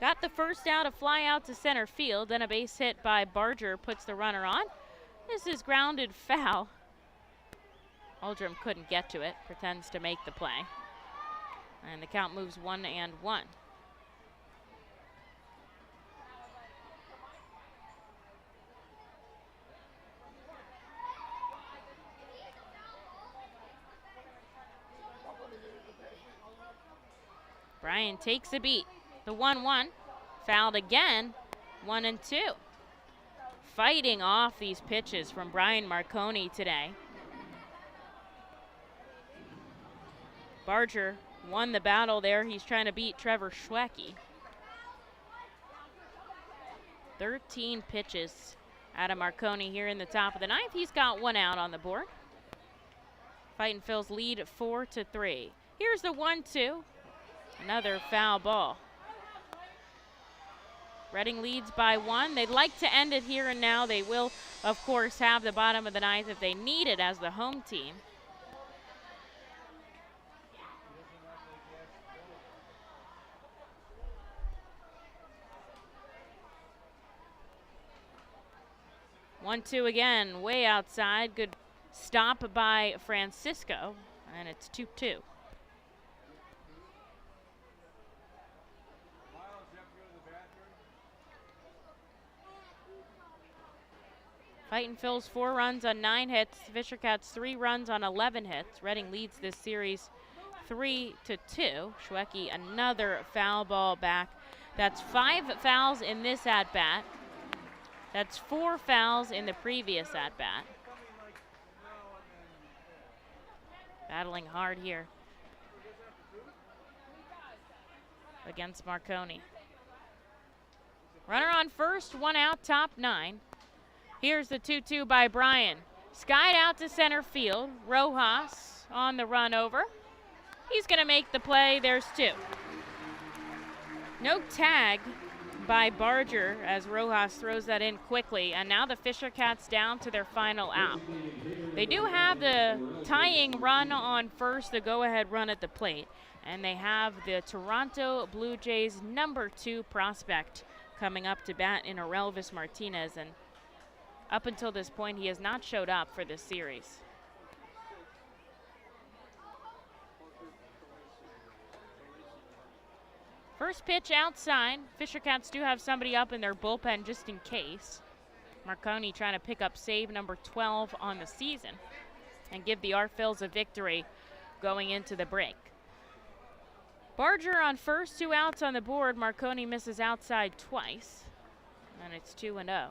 Got the first out, a fly out to center field, then a base hit by Barger puts the runner on. This is grounded foul. Oldham couldn't get to it, pretends to make the play. And the count moves 1-1. Brian takes a beat. The 1-1, fouled again, 1-2. Fighting off these pitches from Brian Marconi today. Barger won the battle there. He's trying to beat Trevor Schwecki. 13 pitches out of Marconi here in the top of the 9th. He's got 1 out on the board. Fightin Phil's lead 4-3. Here's the 1-2. Another foul ball. Reading leads by 1. They'd like to end it here and now. They will, of course, have the bottom of the 9th if they need it as the home team. One, 2 again, way outside. Good stop by Francisco, and it's 2-2. Fightin Phil's 4 runs on 9 hits. Fisher Cats 3 runs on 11 hits. Reading leads this series 3-2. Schwecki another foul ball back. That's 5 fouls in this at-bat. That's 4 fouls in the previous at-bat. Battling hard here against Marconi. Runner on first, 1 out, top 9. Here's the 2-2 by Bryan. Skied out to center field. Rojas on the run over. He's going to make the play. There's 2. No tag by Barger as Rojas throws that in quickly. And now the Fisher Cats down to their final out. They do have the tying run on first, the go-ahead run at the plate. And they have the Toronto Blue Jays number 2 prospect coming up to bat in Orelvis Martinez. And up until this point, he has not showed up for this series. First pitch outside. Fisher Cats do have somebody up in their bullpen just in case. Marconi trying to pick up save number 12 on the season and give the Phils a victory going into the break. Barger on first, 2 outs on the board. Marconi misses outside twice, and it's 2-0.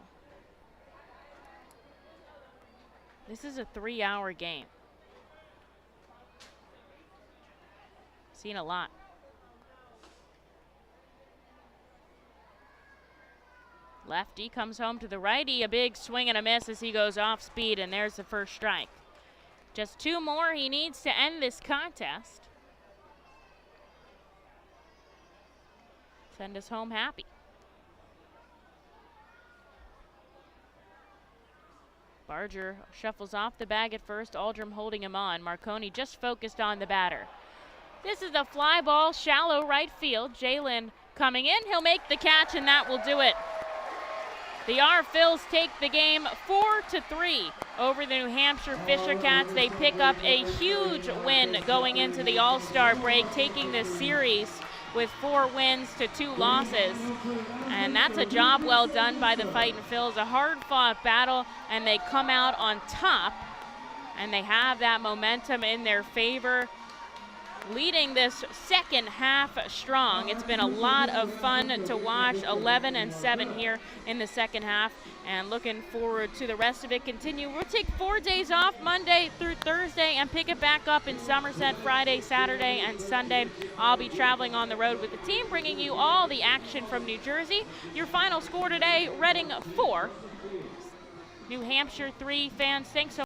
This is a 3-hour game. Seen a lot. Lefty comes home to the righty. A big swing and a miss as he goes off speed, and there's the first strike. Just 2 more he needs to end this contest. Send us home happy. Barger shuffles off the bag at first, Aldrum holding him on. Marconi just focused on the batter. This is a fly ball, shallow right field. Jalen coming in, he'll make the catch, and that will do it. The Phils take the game 4-3 over the New Hampshire Fisher Cats. They pick up a huge win going into the All-Star break, taking this series with 4 wins to 2 losses. And that's a job well done by the Fightin Phils. A hard-fought battle, and they come out on top, and they have that momentum in their favor, leading this second half strong. It's been a lot of fun to watch. 11-7 here in the second half, and looking forward to the rest of it continue. We'll take 4 days off, Monday through Thursday, and pick it back up in Somerset Friday, Saturday, and Sunday. I'll be traveling on the road with the team, bringing you all the action from New Jersey. Your final score today, Reading 4, New Hampshire 3. Fans, thanks so much.